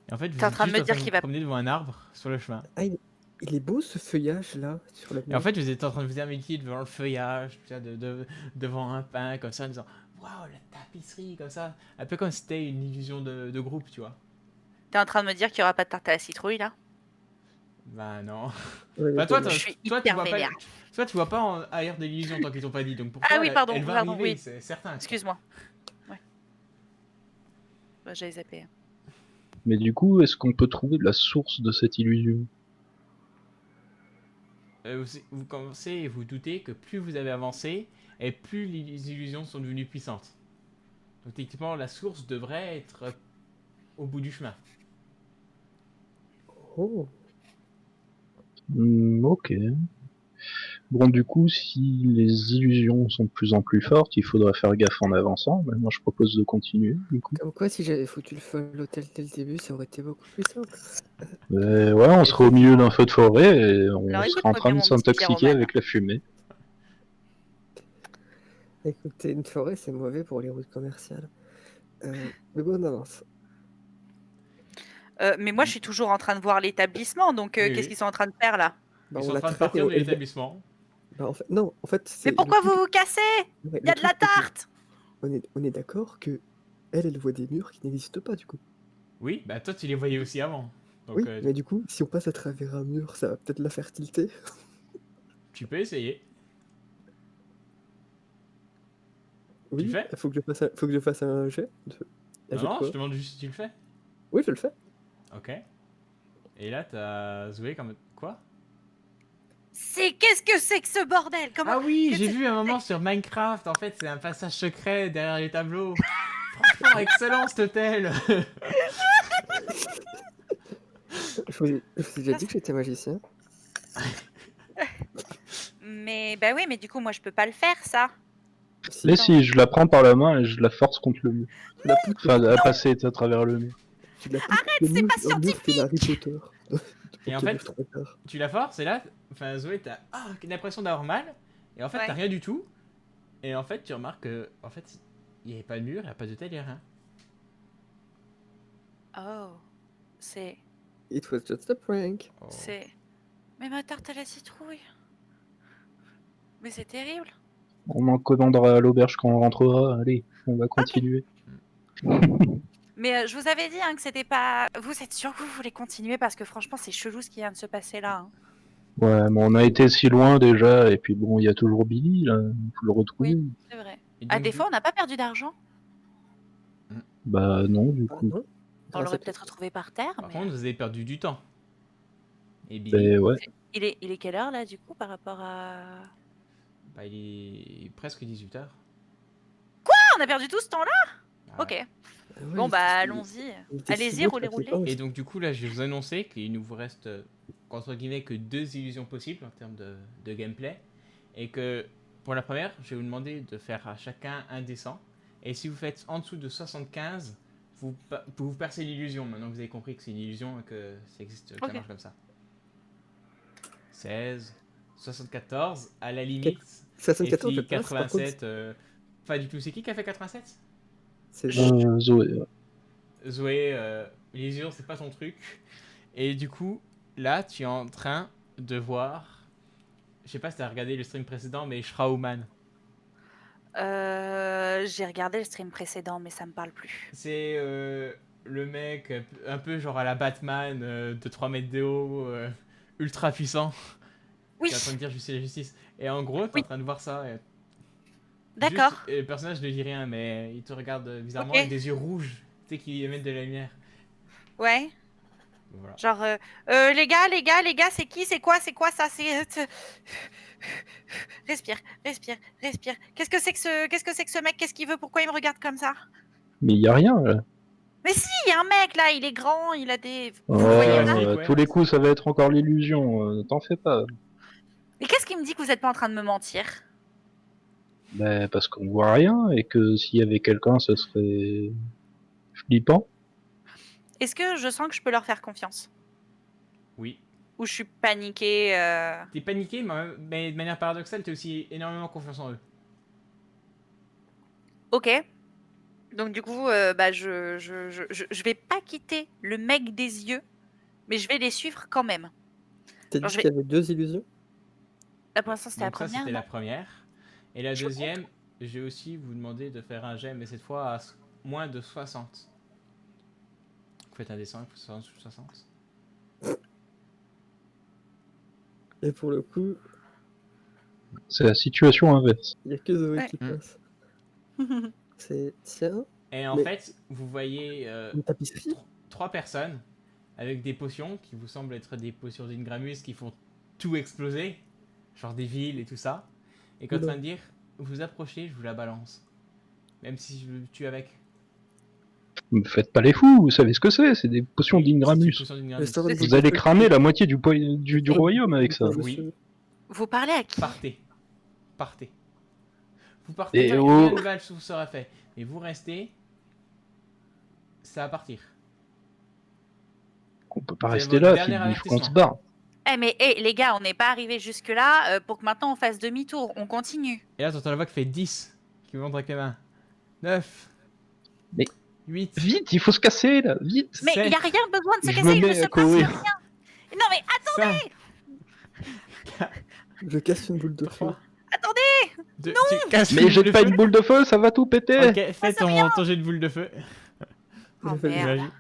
Et en fait, vous T'es en êtes train de juste me dire vous qu'il va- promener devant un arbre sur le chemin. Ah, il est beau ce feuillage là sur la Et en fait, vous êtes en train de vous amuser devant le feuillage, tout ça, devant un pin, comme ça, en disant waouh, la tapisserie, comme ça. Un peu comme si c'était une illusion de groupe, tu vois. T'es en train de me dire qu'il n'y aura pas de tarte à la citrouille là? Bah non. Ouais, Bah, toi, étonnant. Je suis toi, tu hyper vois pas, vénère. toi, tu vois pas en ailleurs de l'illusion tant qu'ils t'ont pas dit. Donc pour Ah toi, oui, elle- pardon, elle va pardon, arriver, oui. c'est certain. Excuse-moi. Ouais. Bah, j'avais zappé. Mais du coup, est-ce qu'on peut trouver la source de cette illusion? Vous commencez et vous doutez que plus vous avez avancé, et plus les illusions sont devenues puissantes. Donc techniquement, la source devrait être au bout du chemin. Oh. Ok. Bon, du coup, si les illusions sont de plus en plus fortes, il faudrait faire gaffe en avançant. Mais moi, je propose de continuer, du coup. Comme quoi, si j'avais foutu le feu à l'hôtel dès le début, ça aurait été beaucoup plus simple. Ouais, on serait au milieu d'un feu de forêt et on Alors, serait en écoute-moi train bien, de mon petit s'intoxiquer Pierre avec la fumée. Écoutez, une forêt, c'est mauvais pour les routes commerciales. Mais bon, on avance. Mais moi, je suis toujours en train de voir l'établissement, donc Oui, qu'est-ce oui. qu'ils sont en train de faire là? Bah, Ils on sont en la train de traite partir de et- l'établissement. Bah, en fait, non, en fait, c'est. Mais pourquoi le truc, vous vous cassez? ouais, Il y a le de la truc, c'est que tarte! on est d'accord que elle voit des murs qui n'existent pas du coup. Oui, bah toi tu les voyais aussi avant. Donc Oui, mais du coup, si on passe à travers un mur, ça va peut-être la faire tilter. tu peux essayer. Oui, le fais faut que je fasse un jet. Un jet de Non, quoi je te demande juste si tu le fais. Oui, je le fais. Ok. Et là t'as Zoé comme quoi? Qu'est-ce que c'est que ce bordel? Comment... Ah oui, j'ai qu'est-ce- vu un moment sur Minecraft, en fait c'est un passage secret derrière les tableaux. Franchement, excellent cet hôtel. Je vous ai déjà dit que j'étais magicien. Mais bah oui, mais du coup, moi, je peux pas le faire, ça. Mais Attends. si, je la prends par la main et je la force contre le mur. Tu la pousses Enfin, à passer à travers le mur. c'est pas scientifique. Harry Potter. Et en Ok, fait, lève ton regard. tu la forces et là, enfin Zoé, t'as l'impression d'avoir mal. Et en fait, Ouais. t'as rien du tout. Et en fait, tu remarques que, en fait, il n'y avait pas de mur, il n'y a pas d'hôtel, il n'y a rien. Oh, c'est... It was just a prank. Oh. c'est... Mais ma tarte à la citrouille. Mais c'est terrible. On en commandera à l'auberge quand on rentrera. Allez, on va continuer. Mais je vous avais dit hein, que c'était pas... Vous êtes sûr que vous voulez continuer? Parce que franchement, c'est chelou ce qui vient de se passer là. Hein. Ouais, mais on a été si loin déjà, et puis bon, il y a toujours Billy, là, il faut le retrouver. Oui. C'est vrai. Et À donc, des fois, on n'a pas perdu d'argent. Bah non, du Ah, coup. non. On Ah, l'aurait c'est- peut-être retrouvé par terre. Par Mais... contre, vous avez perdu du temps. Et Billy, Ben ouais. Il est quelle heure là, du coup, par rapport à... bah, il est presque 18h. Ah, on a perdu tout ce temps-là? Ok. Ah ouais, Bon, il bah, était- allons-y. il était Allez-y, si beau, roulez, ça fait roulez. pas Et donc, du coup, là, je vais vous annoncer qu'il nous vous reste, entre guillemets, que 2 illusions possibles en termes de gameplay. Et que, pour la première, je vais vous demander de faire à chacun un dessin. Et si vous faites en dessous de 75, vous percez l'illusion. Maintenant que vous avez compris que c'est une illusion et que ça existe, que Ok. ça marche comme ça. 16, 74, à la limite. 74, Et je puis passe. Par contre, 87, pas du tout. C'est qui a fait 87? c'est Zoé. Zoé, l'illusion, c'est pas son truc. Et du coup, là, tu es en train de voir. Je sais pas si t'as regardé le stream précédent, mais Shraoman. J'ai regardé le stream précédent, mais ça me parle plus. C'est le mec un peu genre à la Batman, de 3 mètres de haut, ultra puissant, Oui, qui est en train de dire justice et justice. Et en gros, t'es Oui. en train de voir ça. Et d'accord. juste- et le personnage ne dit rien, mais il te regarde bizarrement Ok. avec des yeux rouges, tu sais, qui émettent de la lumière. Ouais. Voilà. Genre, les gars, c'est qui? C'est quoi ça? Respire, respire, respire. Qu'est-ce que c'est que ce mec? Qu'est-ce qu'il veut? Pourquoi il me regarde comme ça? Mais il y a rien, là. Mais si, il y a un mec là, il est grand, il a des... Oh, Vous voyez là là? tous les coups, ça va être encore l'illusion. T'en fais pas. Mais qu'est-ce qui me dit que vous n'êtes pas en train de me mentir? Ben, parce qu'on voit rien, et que s'il y avait quelqu'un, ce serait flippant. Est-ce que je sens que je peux leur faire confiance? Oui. Ou je suis paniquée T'es paniqué, mais de manière paradoxale, t'as aussi énormément confiance en eux. Ok. Donc du coup, bah, je vais pas quitter le mec des yeux, mais je vais les suivre quand même. T'as Alors, dit je qu'il y avait 2 illusions? Là pour l'instant c'était la Donc ça, première. c'était non la première. Et la Je deuxième, je vais aussi vous demander de faire un jet, mais cette fois à moins de 60. Vous faites un dessin, il faut 60 ou 60. Et pour le coup, C'est la situation inverse. il n'y a que Zoé Ouais. qui passe. C'est tiens, Et en Mais- fait, vous voyez une tapisserie. 3 personnes avec des potions qui vous semblent être des potions d'Ingramus qui font tout exploser, genre des villes et tout ça. Et quand on est en train de dire, vous approchez, je vous la balance. Même si je le tue avec. Ne faites pas les fous, vous savez ce que c'est des potions Oui, c'est une d'Ingramus. potion Le d'Ingramus. sort de Vous allez cramer la moitié du Et- royaume avec ça. Oui. Vous parlez à qui? Partez. Partez. Vous partez, Et rien oh. de mal vous sera fait. Mais vous restez, ça va partir. On peut pas C'est rester votre là, dernier il faut qu'on se avertissement. barre. Eh mais les gars, on n'est pas arrivé jusque là pour que maintenant on fasse demi-tour. On continue. Et là, t'entends la voix qui fait 10, qui montre avec les mains. 9. Mais- 8. Vite, il faut se casser là, vite. Mais il 7, n'y a rien besoin de se Je casser, me il ne mets se à passe courir. rien. Non mais 5, Je casse une boule de feu. 3, attendez. 2. Tu casses Mais une jette boule de pas feu. une boule de feu, ça va tout péter. Ok, fais ton jet de boule de feu. Oh Je fais le merde. Vas-y.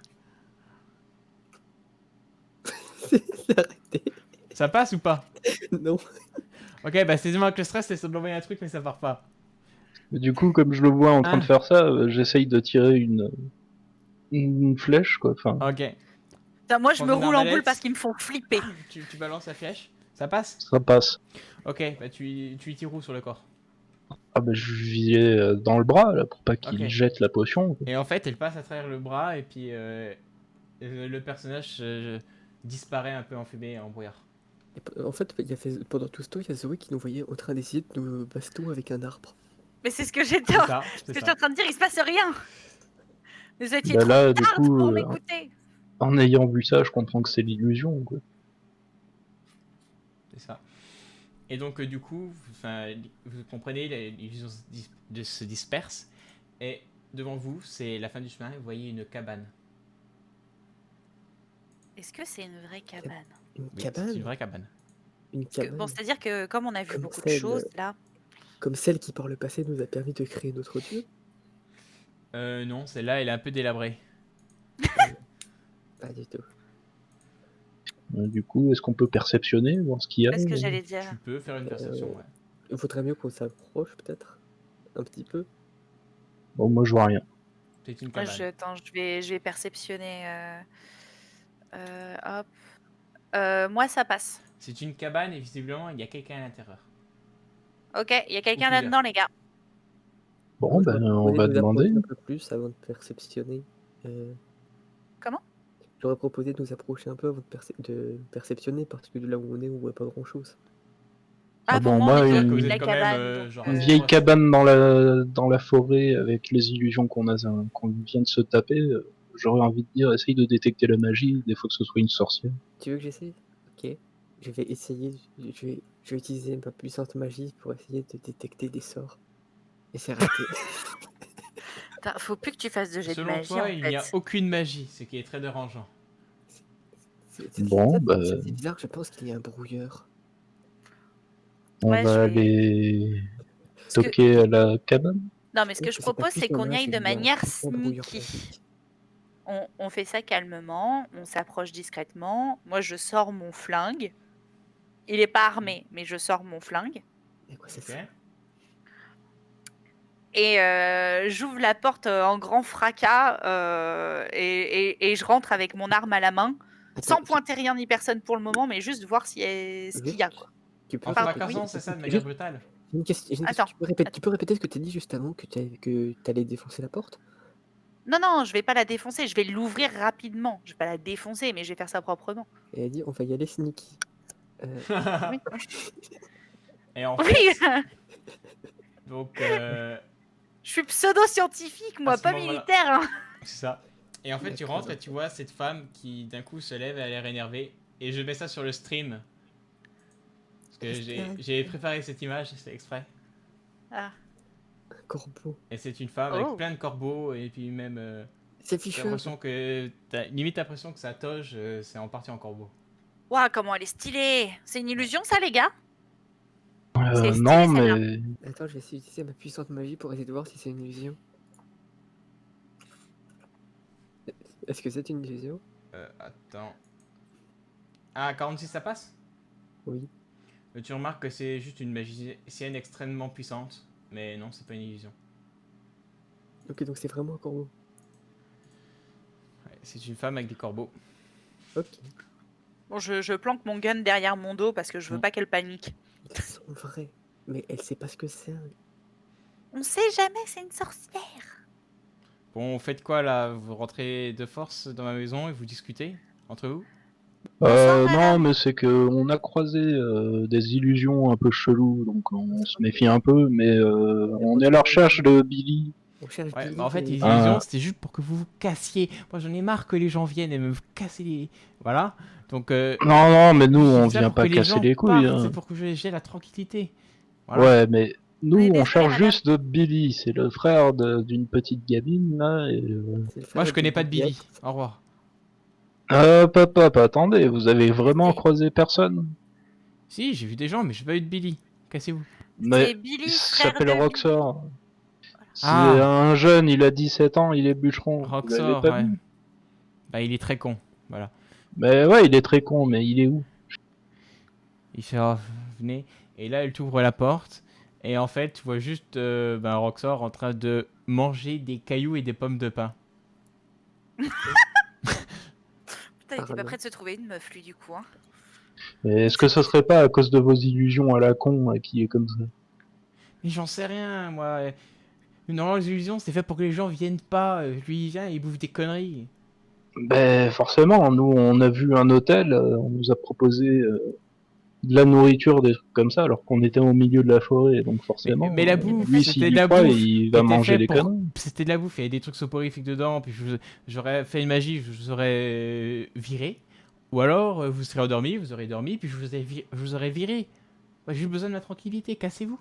C'est arrêté. Ça passe ou pas? Non. Ok, bah c'est avec le stress, c'est de l'envoyer un truc, mais ça part pas. Du coup, comme je le vois en train de faire ça, j'essaye de tirer une flèche quoi. Enfin, Ok. Putain, moi je Prends me une roule en arbalète. boule parce qu'ils me font flipper. Tu balances la flèche. Ça passe? Ça passe. Ok, bah tu y tires où sur le corps? Ah bah je visais dans le bras là pour pas qu'il Ok. jette la potion. Quoi. Et en fait, elle passe à travers le bras et puis le personnage disparaît un peu en fumée et en brouillard. En fait, pendant tout ce temps, il y a Zoé qui nous voyait en train d'essayer de nous baston avec un arbre. Mais c'est ce que j'étais C'est en... ça, ce c'est que j'étais ça. en train de dire, il se passe rien. Vous étiez Bah trop là du tard coup, pour m'écouter. en ayant vu ça, je comprends que c'est l'illusion. Quoi. C'est ça. Et donc du coup, vous comprenez, l'illusion se disperse. Et devant vous, c'est la fin du chemin, vous voyez une cabane. Est-ce que c'est une vraie cabane? Une Oui, cabane? c'est une vraie cabane. Une Parce que, cabane bon, c'est-à-dire que comme on a vu Comme beaucoup de celle, choses là, comme celle qui par le passé nous a permis de créer notre dieu? Non, celle-là, elle est un peu délabrée. Pas du tout. Du coup, est-ce qu'on peut perceptionner, voir ce qu'il y a c'est ce que j'allais dire. Tu peux faire une perception, ouais. Il faudrait mieux qu'on s'approche peut-être un petit peu. Bon, moi je vois rien. C'est une Moi, cabane. attends, je vais perceptionner. Hop. Moi, ça passe. C'est une cabane et visiblement, il y a quelqu'un à l'intérieur. Ok, il y a quelqu'un Ou plusieurs. là-dedans, les gars. Bon, Moi, ben j'aurais on proposé va de nous approcher demander. un peu plus avant de perceptionner. Comment? J'aurais proposé de nous approcher un peu avant de perceptionner parce que de là où on voit pas grand-chose. Ah pour bon, moi, on moi, était au C'est-à-dire que milieu vous de la êtes quand même cabane. donc, genre Une assez vieille proche. cabane dans la forêt avec les illusions qu'on vient de se taper, j'aurais envie de dire, essaye de détecter la magie, des fois que ce soit une sorcière. Tu veux que j'essaye? Ok. Je vais essayer. Je vais utiliser ma puissante magie pour essayer de détecter des sorts. Et c'est raté. Putain, faut plus que tu fasses de jet de Selon magie toi, en il fait. n'y a aucune magie, ce qui est très dérangeant. Bon, bah, C'est bizarre, je pense qu'il y a un brouilleur. on Ouais, va je vais- aller Parce que- toquer à la cabane. Non, mais ce que je pense c'est pas propose, plus c'est qu'on y normal, aille c'est de qu'il y a un manière puissant brouilleur sneaky. magique. On fait ça calmement, on s'approche discrètement. Moi, je sors mon flingue. Il est pas armé, mais je sors mon flingue. Et quoi, c'est Ok. ça? Et j'ouvre la porte en grand fracas et je rentre avec mon arme à la main, Attends, sans pointer rien ni personne pour le moment, mais juste voir ce qu'il y a. Quoi. Tu peux En Pardon, fracassant, oui. c'est ça, de manière Juste brutale. j'ai une question. Attends, Tu peux répéter ce que tu as dit juste avant que tu allais défoncer la porte? Non, je vais pas la défoncer, je vais l'ouvrir rapidement. Je vais pas la défoncer, mais je vais faire ça proprement. Et elle a dit on va y aller sneaky. Oui, Et en oui. fait, donc, Je suis pseudo-scientifique, moi, À ce pas moment-là. militaire. Hein. c'est ça. Et en fait, tu rentres et tu vois cette femme qui d'un coup se lève, elle a l'air énervée. Et je mets ça sur le stream. Parce que j'ai préparé cette image, c'est exprès. Ah. Un corbeau. Et c'est une femme Oh. avec plein de corbeaux et puis même... C'est j'ai fichu. l'impression que... limite l'impression que sa toge, c'est en partie en corbeau. Waouh, comment elle est stylée. C'est une illusion, ça, les gars? C'est stylé, Non, celle-là. mais Attends, je vais essayer d'utiliser ma puissante magie pour essayer de voir si c'est une illusion. Est-ce que c'est une illusion? Attends. Ah, 46 ça passe? Oui. Tu remarques que c'est juste une magicienne extrêmement puissante. Mais non, c'est pas une illusion. Ok, donc c'est vraiment un corbeau. Ouais, c'est une femme avec des corbeaux. Ok. Bon, je planque mon gun derrière mon dos parce que je veux pas qu'elle panique. Ils sont vrais. Mais elle sait pas ce que c'est. On sait jamais, c'est une sorcière. Bon, faites quoi là? Vous rentrez de force dans ma maison et vous discutez entre vous? Bonsoir, non, madame. mais c'est que on a croisé des illusions un peu cheloues, donc on se méfie un peu, mais on est à la recherche de Billy. On cherche Ouais, Billy, bah en fait, mais- les Ah. illusions, c'était juste pour que vous vous cassiez. Moi, j'en ai marre que les gens viennent et me casser les... Voilà. Donc, Non, mais nous, je on dis ça vient pour pas que les casser gens les couilles. partent, hein. C'est pour que j'ai la tranquillité. Voilà. Ouais, mais nous, On est on désolé, cherche madame. juste de Billy. C'est le frère d'une petite gamine, là. Et, c'est le frère Moi, je connais de pas de Billy. Billette. Au revoir. Papa, attendez, vous avez vraiment C'est- croisé personne? Si, j'ai vu des gens, mais j'ai pas eu de Billy. Cassez-vous. Mais C'est Billy, il frère s'appelle de Billy. Roxor. C'est Ah. un jeune, il a 17 ans, il est bûcheron. Vous l'avez Roxor, pas ouais. vu? Bah, il est très con. Voilà. Mais ouais, il est très con, mais il est où? Il fait oh, venez. Et là, elle t'ouvre la porte. Et en fait, tu vois juste Roxor en train de manger des cailloux et des pommes de pin. Putain, il était pas Pardon. prêt de se trouver une meuf, lui, du coup. Hein. Et est-ce que ce serait pas à cause de vos illusions à la con qui est comme ça? Mais j'en sais rien, moi. Normalement, les illusions, c'est fait pour que les gens viennent pas. Lui, il vient, il bouffe des conneries. Ben forcément, nous on a vu un hôtel, on nous a proposé de la nourriture, des trucs comme ça, alors qu'on était au milieu de la forêt, donc forcément, Mais la bouffe, lui c'était s'il de y la croit, bouffe il qui va était manger fait des pour. conneries. C'était de la bouffe, il y avait des trucs soporifiques dedans, puis j'aurais fait une magie, je vous aurais viré. Ou alors, vous serez endormi, vous aurez dormi, puis je vous aurais viré. Moi, j'ai juste besoin de ma tranquillité, cassez-vous.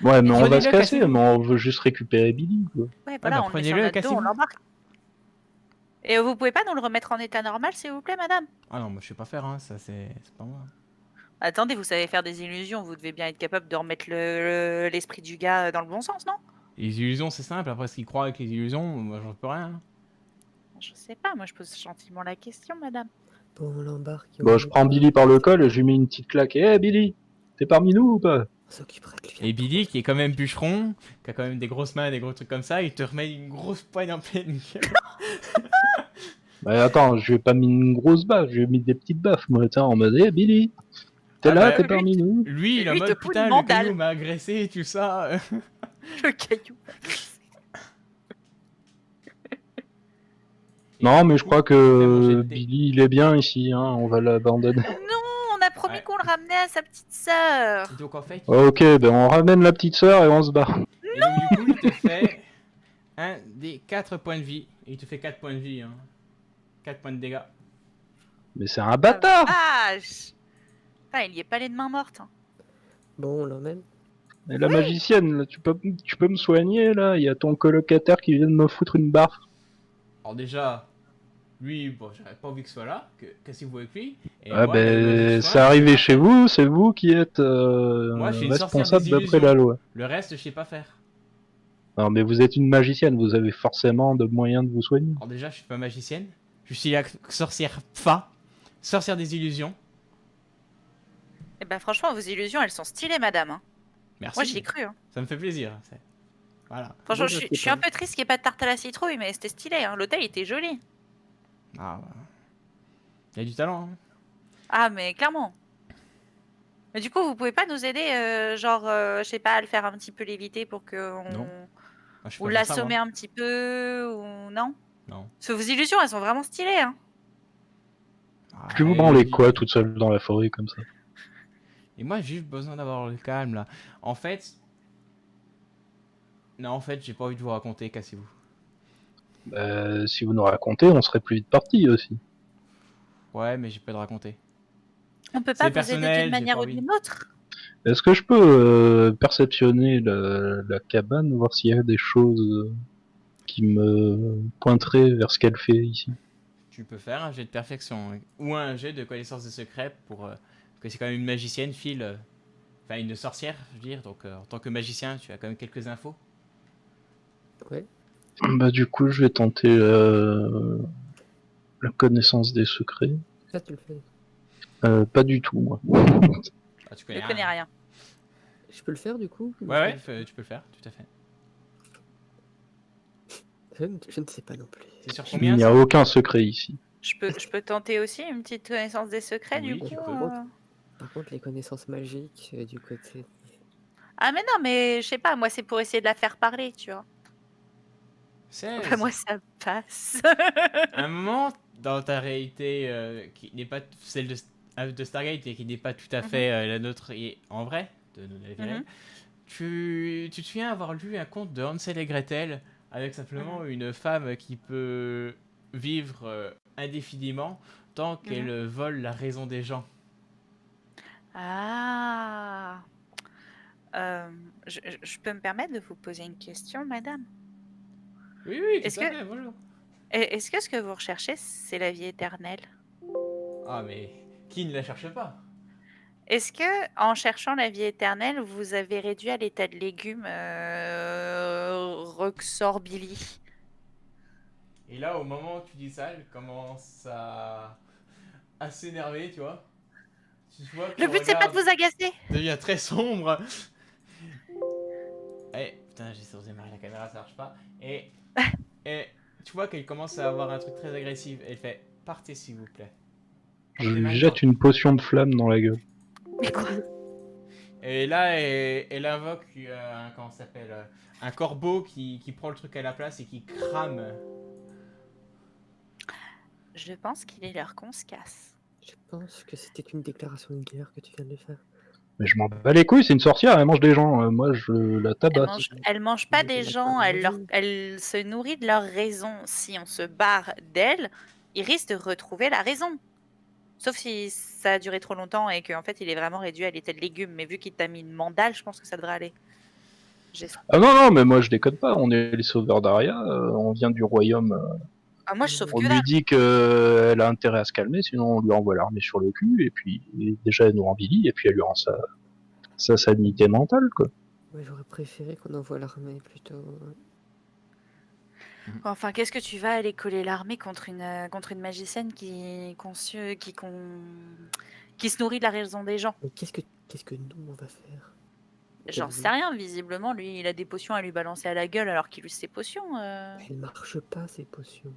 Ouais, mais on va se Prenez-le, casser, cassez-vous. mais on veut juste récupérer Billy, quoi. Ouais, Ouais, voilà, bah on le met sur prenez-le, notre dos, on cassez-vous. l'embarque. Et vous pouvez pas nous le remettre en état normal, s'il vous plaît, madame? Ah non, moi je sais pas faire, hein, ça c'est pas moi. Attendez, vous savez faire des illusions, vous devez bien être capable de remettre l'esprit du gars dans le bon sens, non? Les illusions, c'est simple, après ce qu'il croit avec les illusions, moi j'en peux rien. Je sais pas, moi je pose gentiment la question, madame. Bon, on l'embarque. et Bon, on je y prends va. Billy par le col et je lui mets une petite claque. Eh Billy, t'es parmi nous ou pas? On s'occupera de lui. Et Billy, qui est quand même bûcheron, qui a quand même des grosses mains, des gros trucs comme ça, il te remet une grosse poigne en pleine gueule. Bah attends, je lui ai pas mis une grosse baffe, je lui ai mis des petites baffes, moi, tiens, en mode, eh Billy, t'es Ah là, bah, t'es parmi nous? Lui, il est en Lui, il te mode fout putain, une le mandale. caillou m'a agressé, tout ça. Le caillou. Non, mais Du je coup, crois on fait manger que le thé. Billy, il est bien ici, hein, on va l'abandonner. Non, on a promis Ouais. qu'on le ramenait à sa petite sœur. Et donc en fait, Ok, ben on ramène la petite sœur et on se barre. et donc du coup, il te fait un des 4 points de vie. Et il te fait 4 points de vie, hein. 4 points de dégâts. Mais c'est un bâtard! Ah, vache. Putain, il y est pas les mains mortes. Hein. Bon, on l'emmène. Et la magicienne, là, tu peux me soigner, là? Il y a ton colocataire qui vient de me foutre une barre. Alors déjà, lui, bon, j'aurais pas envie que ce soit là, que cassez-vous avec lui. Et Ah moi, la magie de ben, soin, c'est je arrivé sais chez pas faire. vous, c'est vous qui êtes Moi, je suis une sorcière responsable des d'après illusions. la loi. Le reste, je sais pas faire. Non, mais vous êtes une magicienne, vous avez forcément de moyens de vous soigner. Alors déjà, je suis pas magicienne. Je suis la sorcière Fa, sorcière des illusions. Eh ben franchement, vos illusions, elles sont stylées, madame. Hein. Merci. Moi, j'y ai cru. Hein. Ça me fait plaisir. Voilà. Franchement, Bon, je je suis, sais je suis pas. un peu triste qu'il n'y ait pas de tarte à la citrouille, mais c'était stylé. Hein. L'hôtel était joli. Ah, bah. Il y a du talent. Hein. Ah, mais clairement. Mais du coup, vous pouvez pas nous aider, je sais pas, à le faire un petit peu léviter pour que Non. Ah, je suis ou pas pour ça, l'assommer moi. un petit peu, ou non? Non. Parce que vos illusions, elles sont vraiment stylées. Hein. Tu vous Ah, branlez et- quoi toute seule dans la forêt comme ça? Et moi, j'ai juste besoin d'avoir le calme là. En fait. Non, en fait, j'ai pas envie de vous raconter, cassez-vous. Si vous nous racontez, on serait plus vite parti aussi. Ouais, mais j'ai pas de raconter. On peut C'est pas vous aider personnel, d'une j'ai manière pas ou envie. d'une autre? Est-ce que je peux perceptionner la cabane, voir s'il y a des choses qui me pointeraient vers ce qu'elle fait ici? Tu peux faire un jet de perfection ou un jet de connaissance des secrets pour que c'est quand même une magicienne, file. Enfin, une sorcière, je veux dire. Donc, en tant que magicien, tu as quand même quelques infos. Ouais. Bah du coup, je vais tenter la connaissance des secrets. Ça, tu le fais. Pas du tout, moi. Ah, tu Je connais ne connais rien. Je peux le faire du coup? Ouais, ouais, tu peux le faire, tout à fait. Je ne sais pas non plus. C'est sur Il combien n'y a ça aucun secret ici. Je peux tenter aussi une petite connaissance des secrets, Oui, du coup. tu peux. Par contre, les connaisses magiques du côté. Ah, mais non, mais je sais pas, moi, c'est pour essayer de la faire parler, tu vois. 16. Enfin, moi, ça passe. Un moment dans ta réalité qui n'est pas celle de Stargate et qui n'est pas tout à fait la nôtre et en vrai, de la vie réelle, tu te souviens avoir lu un conte de Hansel et Gretel avec simplement une femme qui peut vivre indéfiniment tant qu'elle vole la raison des gens. Ah. Je peux me permettre de vous poser une question, madame? Oui, oui, tout Est-ce à que- fait, bonjour. Est-ce que ce que vous recherchez, c'est la vie éternelle? Ah, mais qui ne la cherche pas? Est-ce que, en cherchant la vie éternelle, vous avez réduit à l'état de légumes Roxor Billy? Et là, au moment où tu dis ça, elle commence à s'énerver, tu vois. Tu vois que Le ton but, c'est pas de regard vous agacer. devient très sombre. Eh, putain, j'ai sur démarrer la caméra, ça marche pas. Et tu vois qu'elle commence à avoir un truc très agressif. Elle fait partez s'il vous plaît. Je Et lui maintenant. jette une potion de flamme dans la gueule. Mais quoi? Et là, elle invoque comment ça s'appelle un corbeau qui prend le truc à la place et qui crame. Je pense qu'il est l'heure qu'on se casse. Je pense que c'était une déclaration de guerre que tu viens de faire. Mais je m'en bats les couilles, c'est une sorcière, elle mange des gens. Moi, je la tabasse. Elle mange pas des Elle a gens, pas elle mangé. se nourrit de leur raison. Si on se barre d'elle, il risque de retrouver la raison. Sauf si ça a duré trop longtemps et qu'en fait il est vraiment réduit à l'état de légumes. Mais vu qu'il t'a mis une mandale, je pense que ça devrait aller. J'espère. Ah non, non, mais moi je déconne pas, on est les sauveurs d'Aria, on vient du royaume. Ah, moi je sauve On que lui dalle. dit qu'elle a intérêt à se calmer, sinon on lui envoie l'armée sur le cul, et puis déjà elle nous rend Billy, et puis elle lui rend sa sanité mentale, quoi. Ouais, j'aurais préféré qu'on envoie l'armée plutôt. Enfin, qu'est-ce que tu vas aller coller l'armée contre une magicienne qui se nourrit de la raison des gens? Mais qu'est-ce que nous on va faire? J'en sais rien, visiblement, lui, il a des potions à lui balancer à la gueule alors qu'il use ses potions. Elle marche pas ces potions.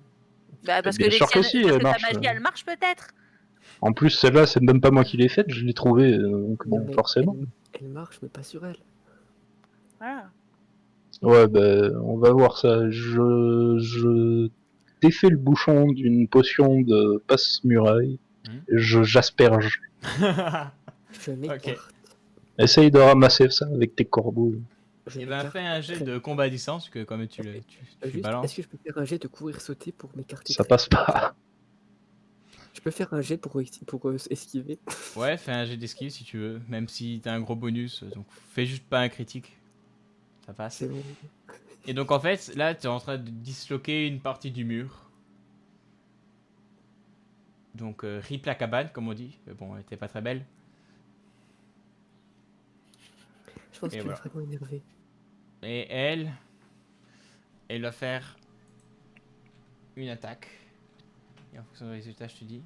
Bah, parce Bien que, sûr que si, parce elle que ta marche. magie, elle marche peut-être. En plus, celle-là, c'est même pas moi qui l'ai faite, je l'ai trouvée, donc Non, bon, mais forcément. elle marche, mais pas sur elle. Voilà. Ouais, bah, on va voir ça. Je défais le bouchon d'une potion de passe-muraille, j'asperge. Je m'écarte. Essaye de ramasser ça avec tes corbeaux. Je Et ben m'écarte fais un jet très- de combat à distance, que comme tu Juste, balances. est-ce que je peux faire un jet de courir sauter pour m'écarter Ça très passe vite? pas. Je peux faire un jet pour esquiver. Ouais, fais un jet d'esquive si tu veux, même si t'as un gros bonus, donc fais juste pas un critique. Ça passe. C'est bon. Et donc en fait, là, tu es en train de disloquer une partie du mur. Donc rip la cabane, comme on dit. Mais bon, elle était pas très belle. Je pense Et qu'elle voilà. est vraiment énervée. Et elle va faire une attaque. Et en fonction du résultat, je te dis.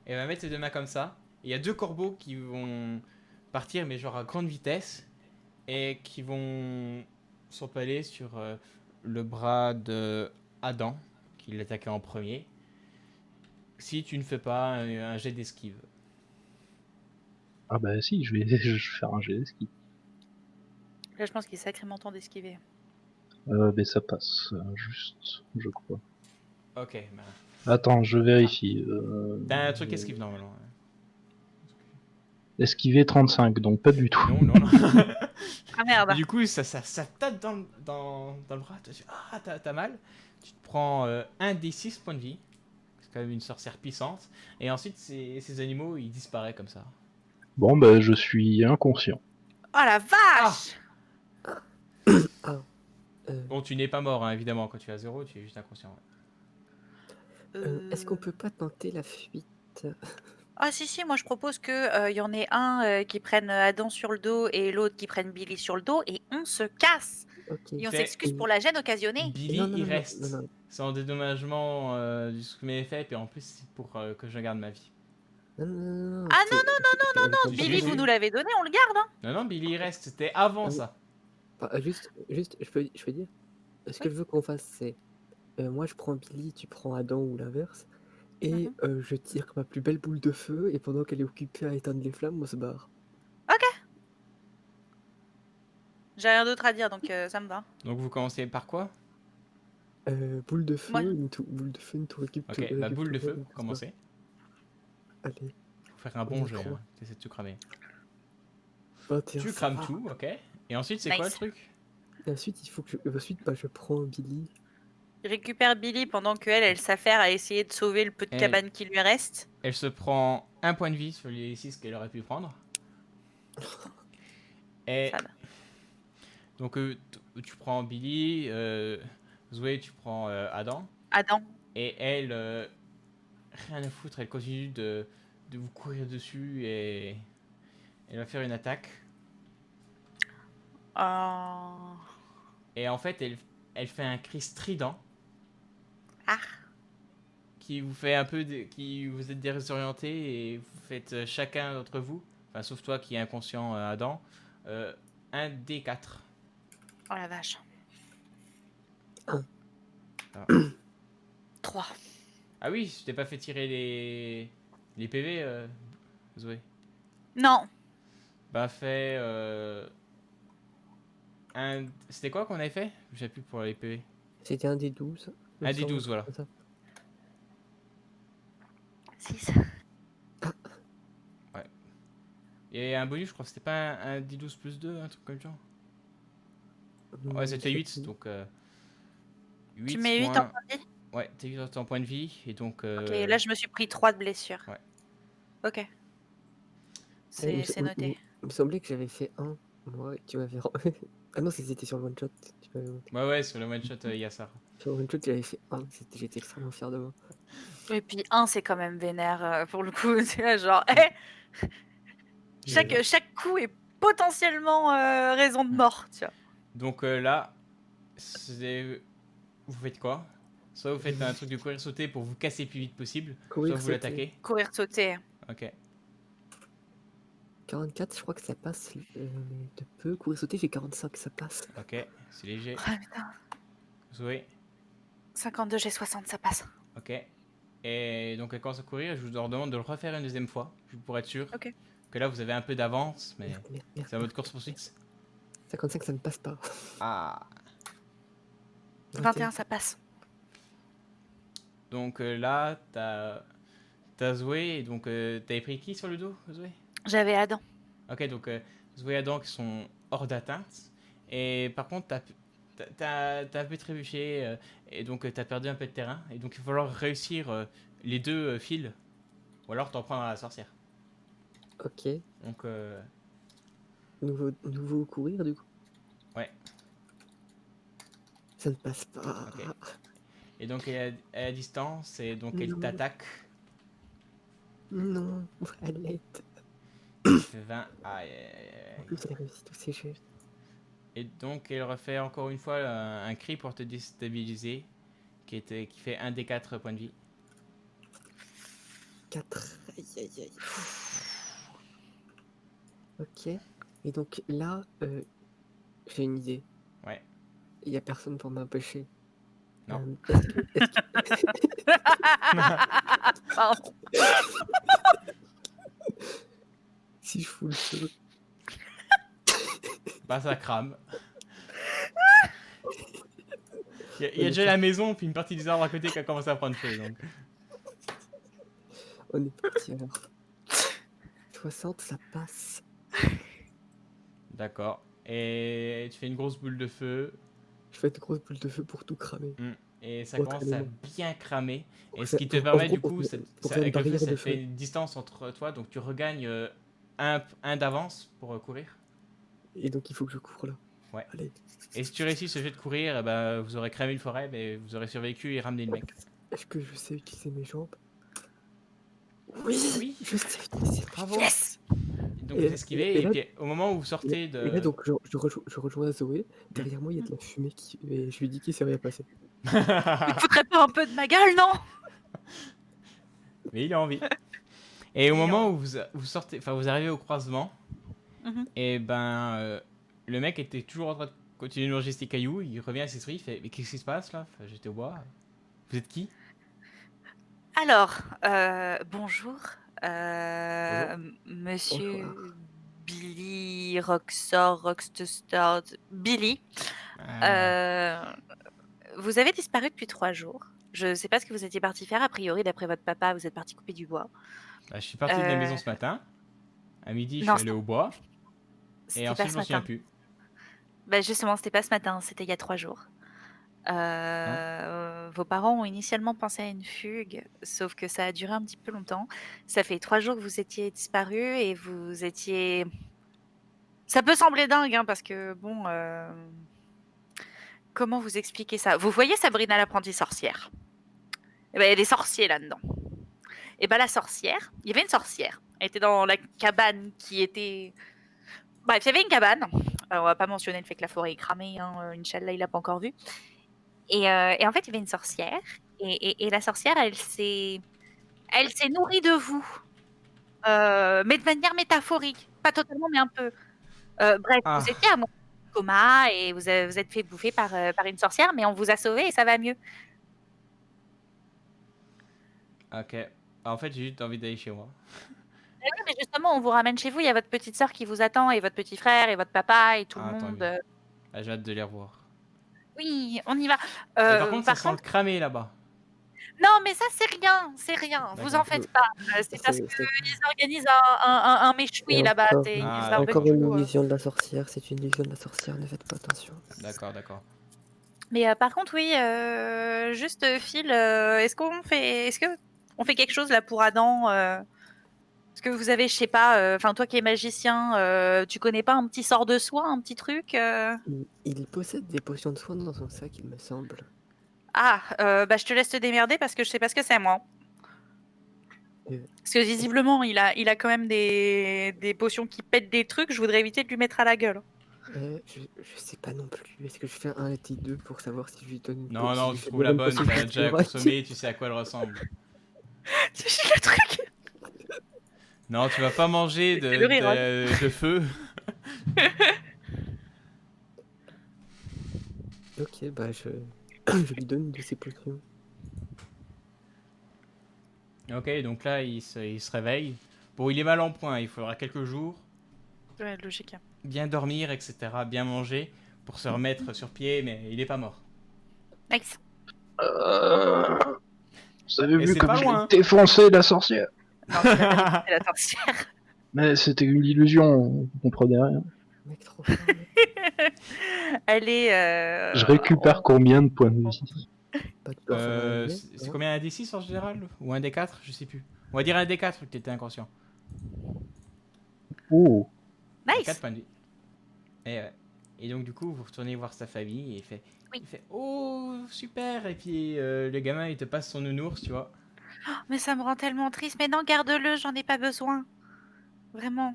Elle va mettre ses deux mains comme ça. Il y a deux corbeaux qui vont partir, mais genre à grande vitesse. Et qui vont s'empaler sur le bras de Adam, qui l'attaquait en premier. Si tu ne fais pas un jet d'esquive. Ah bah si, je vais faire un jet d'esquive. Là, je pense qu'il est sacrément temps d'esquiver. Mais ça passe, juste, je crois. Ok, bah. Attends, je vérifie. T'as un truc esquive normalement. Esquiver 35, donc pas du tout. Non, non, non. Ah merde. Et du coup, ça tape dans le bras. Tu dis, ah, t'as mal. Tu te prends un des 6 points de vie. C'est quand même une sorcière puissante. Et ensuite, ces animaux, ils disparaissent comme ça. Bon bah je suis inconscient. Oh la vache! Bon, tu n'es pas mort, hein, évidemment. Quand tu es à 0, tu es juste inconscient. Ouais. Est-ce qu'on peut pas tenter la fuite? Ah si, moi je propose que y en ait un qui prenne Adam sur le dos et l'autre qui prenne Billy sur le dos et on se casse. Ok. Et on Fait- s'excuse pour la gêne occasionnée. Billy, Non, non, il non, reste. non, non. C'est en dédommagement de ce que m'avait fait. Et en plus, c'est pour que je garde ma vie. Non, non, non, non. Ah c'est- non, Si, Billy, si. vous nous l'avez donné, on le garde. Hein. Non, non, Billy, il reste. C'était avant Ah oui. ça. Juste, je peux dire. Ce que je veux qu'on fasse, c'est. Moi, je prends Billy, tu prends Adam ou l'inverse. Et je tire ma plus belle boule de feu. Et pendant qu'elle est occupée à éteindre les flammes, on se barre. J'ai rien d'autre à dire, donc ça me va. Donc, vous commencez par quoi? Boule de feu, Ouais. boule de feu, une tour équipe. Ok, bah boule de feu pour commencer. Allez. Faut faire un On bon est jet. trois. Hein. T'essaies de tout cramer. 21, Tu ça crames va. tout, ok. Et ensuite, c'est quoi le Nice. truc? Et ensuite, il faut que ensuite, je prends Billy. Il récupère Billy pendant qu'elle s'affaire à essayer de sauver le peu de Elle- cabane qui lui reste. Elle se prend un point de vie sur les 6 qu'elle aurait pu prendre. Et Sad. donc, tu prends Billy, Zoé, tu prends Adam. Adam. Et elle, rien à foutre, elle continue de vous courir dessus et elle va faire une attaque. Oh. Et en fait, elle fait un cri strident Ah. qui vous fait un peu qui vous êtes désorienté et vous faites chacun d'entre vous, enfin sauf toi qui est inconscient, Adam, un D4. Oh la vache. Un. Ah. 3. Ah oui, je t'ai pas fait tirer les PV, Zoé. Non. Bah, fais. C'était quoi qu'on avait fait? Je sais plus pour les PV. C'était un des 12. Un des 12, voilà. 6. Et un bonus, je crois que c'était pas un D12 plus 2, un truc comme ça. Ouais, c'était 8, donc 8 Tu mets 8 en moins... point de vie? Ouais, t'es 8 en point de vie, et donc... Ok, là je me suis pris 3 de blessures. Ouais. Ok. Il C'est noté. me semblait que j'avais fait un. Moi, tu m'avais. Ah non, c'était sur le one shot. Tu m'avais monté. Ouais, sur le one-shot, il y a ça. Sur le one shot, j'avais fait un. J'étais extrêmement fier de moi. Et puis 1 c'est quand même vénère pour le coup. C'est là, genre, hé chaque coup est potentiellement raison de mort, tu vois. Donc là, vous faites quoi? Soit vous faites un truc de courir sauter pour vous casser le plus vite possible, Courir, soit vous sauter. l'attaquez. Courir, sauter. Ok. 44, je crois que ça passe de peu. Courir, sauter, j'ai 45, ça passe. Ok, c'est léger. Ah putain. Zoé. 52, j'ai 60, ça passe. Ok. Et donc elle commence à courir, je vous leur demande de le refaire une deuxième fois, pour être sûr. Ok. Que là vous avez un peu d'avance, mais Merde. c'est un mode course poursuite. 55, ça ne passe pas. Ah. 21, ça passe. Donc là, t'as Zoé, et donc t'avais pris qui sur le dos, Zoé? J'avais Adam. Ok, donc Zoé et Adam qui sont hors d'atteinte. Et par contre, t'as un peu trébuché, et donc t'as perdu un peu de terrain. Et donc il va falloir réussir les deux fils, ou alors t'en prends à la sorcière. Ok. Donc Nouveau courir, du coup. ouais. Ça ne passe pas. Ok. Et donc elle est à distance, et donc elle Non. t'attaque. Non, à l'aide. Elle fait 20. Aïe, aïe, En aïe. plus, elle réussit tous ses jets. Et donc elle refait encore une fois un cri pour te déstabiliser, qui fait 1 des 4 points de vie. 4. Aïe, aïe, aïe. Ok. Et donc là, j'ai une idée. Ouais. Il n'y a personne pour m'empêcher. Non. Pardon. Si je fous le feu. Bah ça crame. Il y a déjà la maison, puis une partie des arbres à côté qui a commencé à prendre feu. Donc. On est parti alors. 60, ça passe. D'accord. Et tu fais une grosse boule de feu. Je fais une grosse boule de feu pour tout cramer. Et ça Autre commence à élément. bien cramer. Et Pour ce faire- qui te pour- permet en du gros, coup, pour faire une avec le feu, barrière ça de te fait feu. une distance entre toi. Donc tu regagnes un d'avance pour courir. Et donc il faut que je cours là. Ouais. Allez. Et si tu réussis ce jet de courir, eh ben, vous aurez cramé une forêt, mais vous aurez survécu et ramené le mec. Est-ce que je sais utiliser mes jambes? Oui, Oui. je sais utiliser mes Bravo. Yes. Donc Et- vous esquivez, et et là- puis au moment où vous sortez Et de... là, donc, je rejoins Zoé. Derrière moi, il y a de la fumée et je lui dis qu'il s'est rien passé. Tu te foutrais pas un peu de ma gueule, non? Mais il a envie. Et au Il a moment où vous sortez, enfin vous arrivez au croisement, Mhm. et ben le mec était toujours en train de continuer de manger ses cailloux. Il revient à ses esprits, il fait mais qu'est-ce qui se passe là? Enfin, j'étais au bois. Vous êtes qui? Alors, bonjour, Bonjour. monsieur Billy Rockstar, Billy. Vous avez disparu depuis 3 jours. Je ne sais pas ce que vous étiez parti faire. A priori, d'après votre papa, vous êtes parti couper du bois. Bah, je suis parti de la maison ce matin. À midi, je Non, suis allé au bois. Et C'était ensuite, pas je ce m'en souviens matin. plus. Bah, justement, c'était pas ce matin, c'était il y a 3 jours. Vos parents ont initialement pensé à une fugue, sauf que ça a duré un petit peu longtemps. Ça fait 3 jours que vous étiez disparu et vous étiez... Ça peut sembler dingue, hein, parce que, bon... Comment vous expliquer ça? Vous voyez Sabrina l'apprentie sorcière? Eh ben, il y a des sorciers là-dedans. Et ben la sorcière, il y avait une sorcière. Elle était dans la cabane qui était... Bref, il y avait une cabane. On va pas mentionner le fait que la forêt est cramée, hein. Inch'Allah, il l'a pas encore vue. Et en fait, il y avait une sorcière. Et la sorcière, elle s'est nourrie de vous. Mais de manière métaphorique. Pas totalement, mais un peu. Bref, Ah. vous étiez à mon coma et vous êtes fait bouffer par une sorcière, mais on vous a sauvé et ça va mieux. Ok. En fait, j'ai juste envie d'aller chez moi. Mais oui, mais justement, on vous ramène chez vous. Il y a votre petite sœur qui vous attend, et votre petit frère, et votre papa, et tout le Ah, tant monde. mieux. Ah, j'ai hâte de les revoir. Oui, on y va. Mais par contre, ça Par sent le contre, cramé là-bas. non, mais ça, c'est rien. C'est rien. Vous en D'accord. faites pas. C'est parce C'est qu'ils organisent un et méchoui là-bas. encore, Ils Ah, c'est encore d'accord. barbecuent. une illusion de la sorcière, c'est une illusion de la sorcière, ne faites pas attention. D'accord, d'accord. Mais par contre, oui, juste Phil, est-ce que on fait quelque chose là pour Adam Est-ce que vous avez, je sais pas, enfin toi qui es magicien, tu connais pas un petit sort de soin, un petit truc Il possède des potions de soin dans son sac, il me semble. Ah, bah je te laisse te démerder parce que je sais pas ce que c'est moi. Euh, Parce que visiblement, il a quand même des potions qui pètent des trucs. Je voudrais éviter de lui mettre à la gueule. je sais pas non plus. Est-ce que je fais un et 2 pour savoir si je lui donne Non, si non, je lui tu fais trouves les la bonnes bonne, potions tu l'as pour déjà qu'il consommée, tu sais à quoi elle ressemble. C'est juste le truc. Non, tu vas pas manger C'est le rire, de feu. Ok, bah je lui donne une de ses potions. Ok, donc là, il se réveille. Bon, il est mal en point, il faudra quelques jours. Ouais, logique. Bien dormir, etc. Bien manger pour se remettre sur pied, mais il est pas mort. Nice. Vous avez Et vu c'est comme pas je l'ai loin, hein. défoncé la sorcière. Non, tu n'as pas dit que c'était la sorcière. Mais c'était une illusion, vous comprenez rien. Mec, trop fort, mec. Elle est. Je récupère combien de points de vie? Bah, tu dois faire un jet, C'est non? combien un D6 en général? Ou un D4? Je sais plus. On va dire un D4 que t'étais inconscient. Oh, 4 Nice. points de vie. Et, ouais. Et donc du coup, vous retournez voir sa famille et Oui. il fait oh super, et puis le gamin il te passe son nounours, tu vois. Mais ça me rend tellement triste. Mais non, garde-le, j'en ai pas besoin. Vraiment.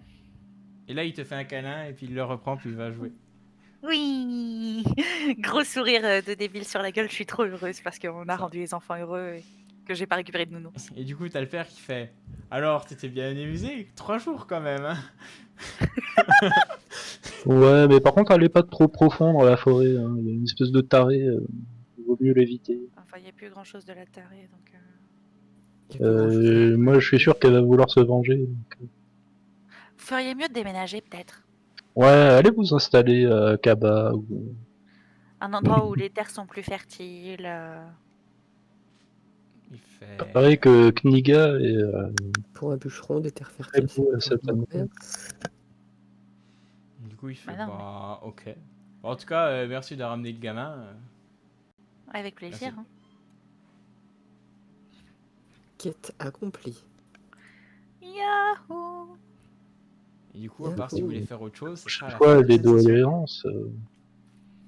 Et là il te fait un câlin et puis il le reprend puis il va jouer. Oui. Gros sourire de débile sur la gueule. Je suis trop heureuse parce qu'on a Ça. rendu les enfants heureux et que j'ai pas récupéré de nounours. Et du coup t'as le père qui fait alors t'étais bien amusé, 3 jours quand même, hein. ouais, mais par contre, allez pas trop profond dans la forêt, hein. Il y a une espèce de taré, il vaut mieux l'éviter. Enfin, il n'y a plus grand chose de la tarée donc. Il y a plus grand-chose à faire. Moi, je suis sûr qu'elle va vouloir se venger. Donc, Vous feriez mieux de déménager peut-être. ouais, allez vous installer à Kaba ou... Un endroit où les terres sont plus fertiles. Il fait Pareil que Kniga et Pour un bûcheron, des terres très fertiles, beau, c'est certainement. incroyable. du coup il fait Bah non, bah ok. En tout cas merci de ramener le gamin. Avec plaisir. Merci. Hein. Quête accomplie. Yahoo. Et du coup à part si vous voulez faire autre chose, ce sera à la fin Fois, de les cette session. doléances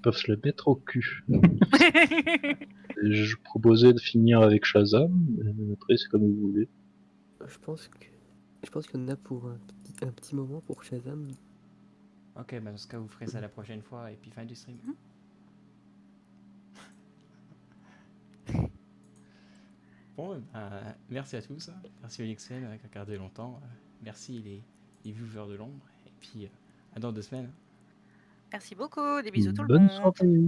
peuvent se le mettre au cul. Et je proposais de finir avec Shazam, mais après c'est comme vous voulez. Je pense qu'il y en a pour un petit moment pour Shazam. Ok, bah dans ce cas vous ferez ça la prochaine fois et puis fin du stream. Bon, merci à tous. Merci Olixen qui a regardé longtemps. Merci les viewers de l'ombre. Et puis à dans 2 semaines. Merci beaucoup. Des bisous tout le Bonne monde. soirée.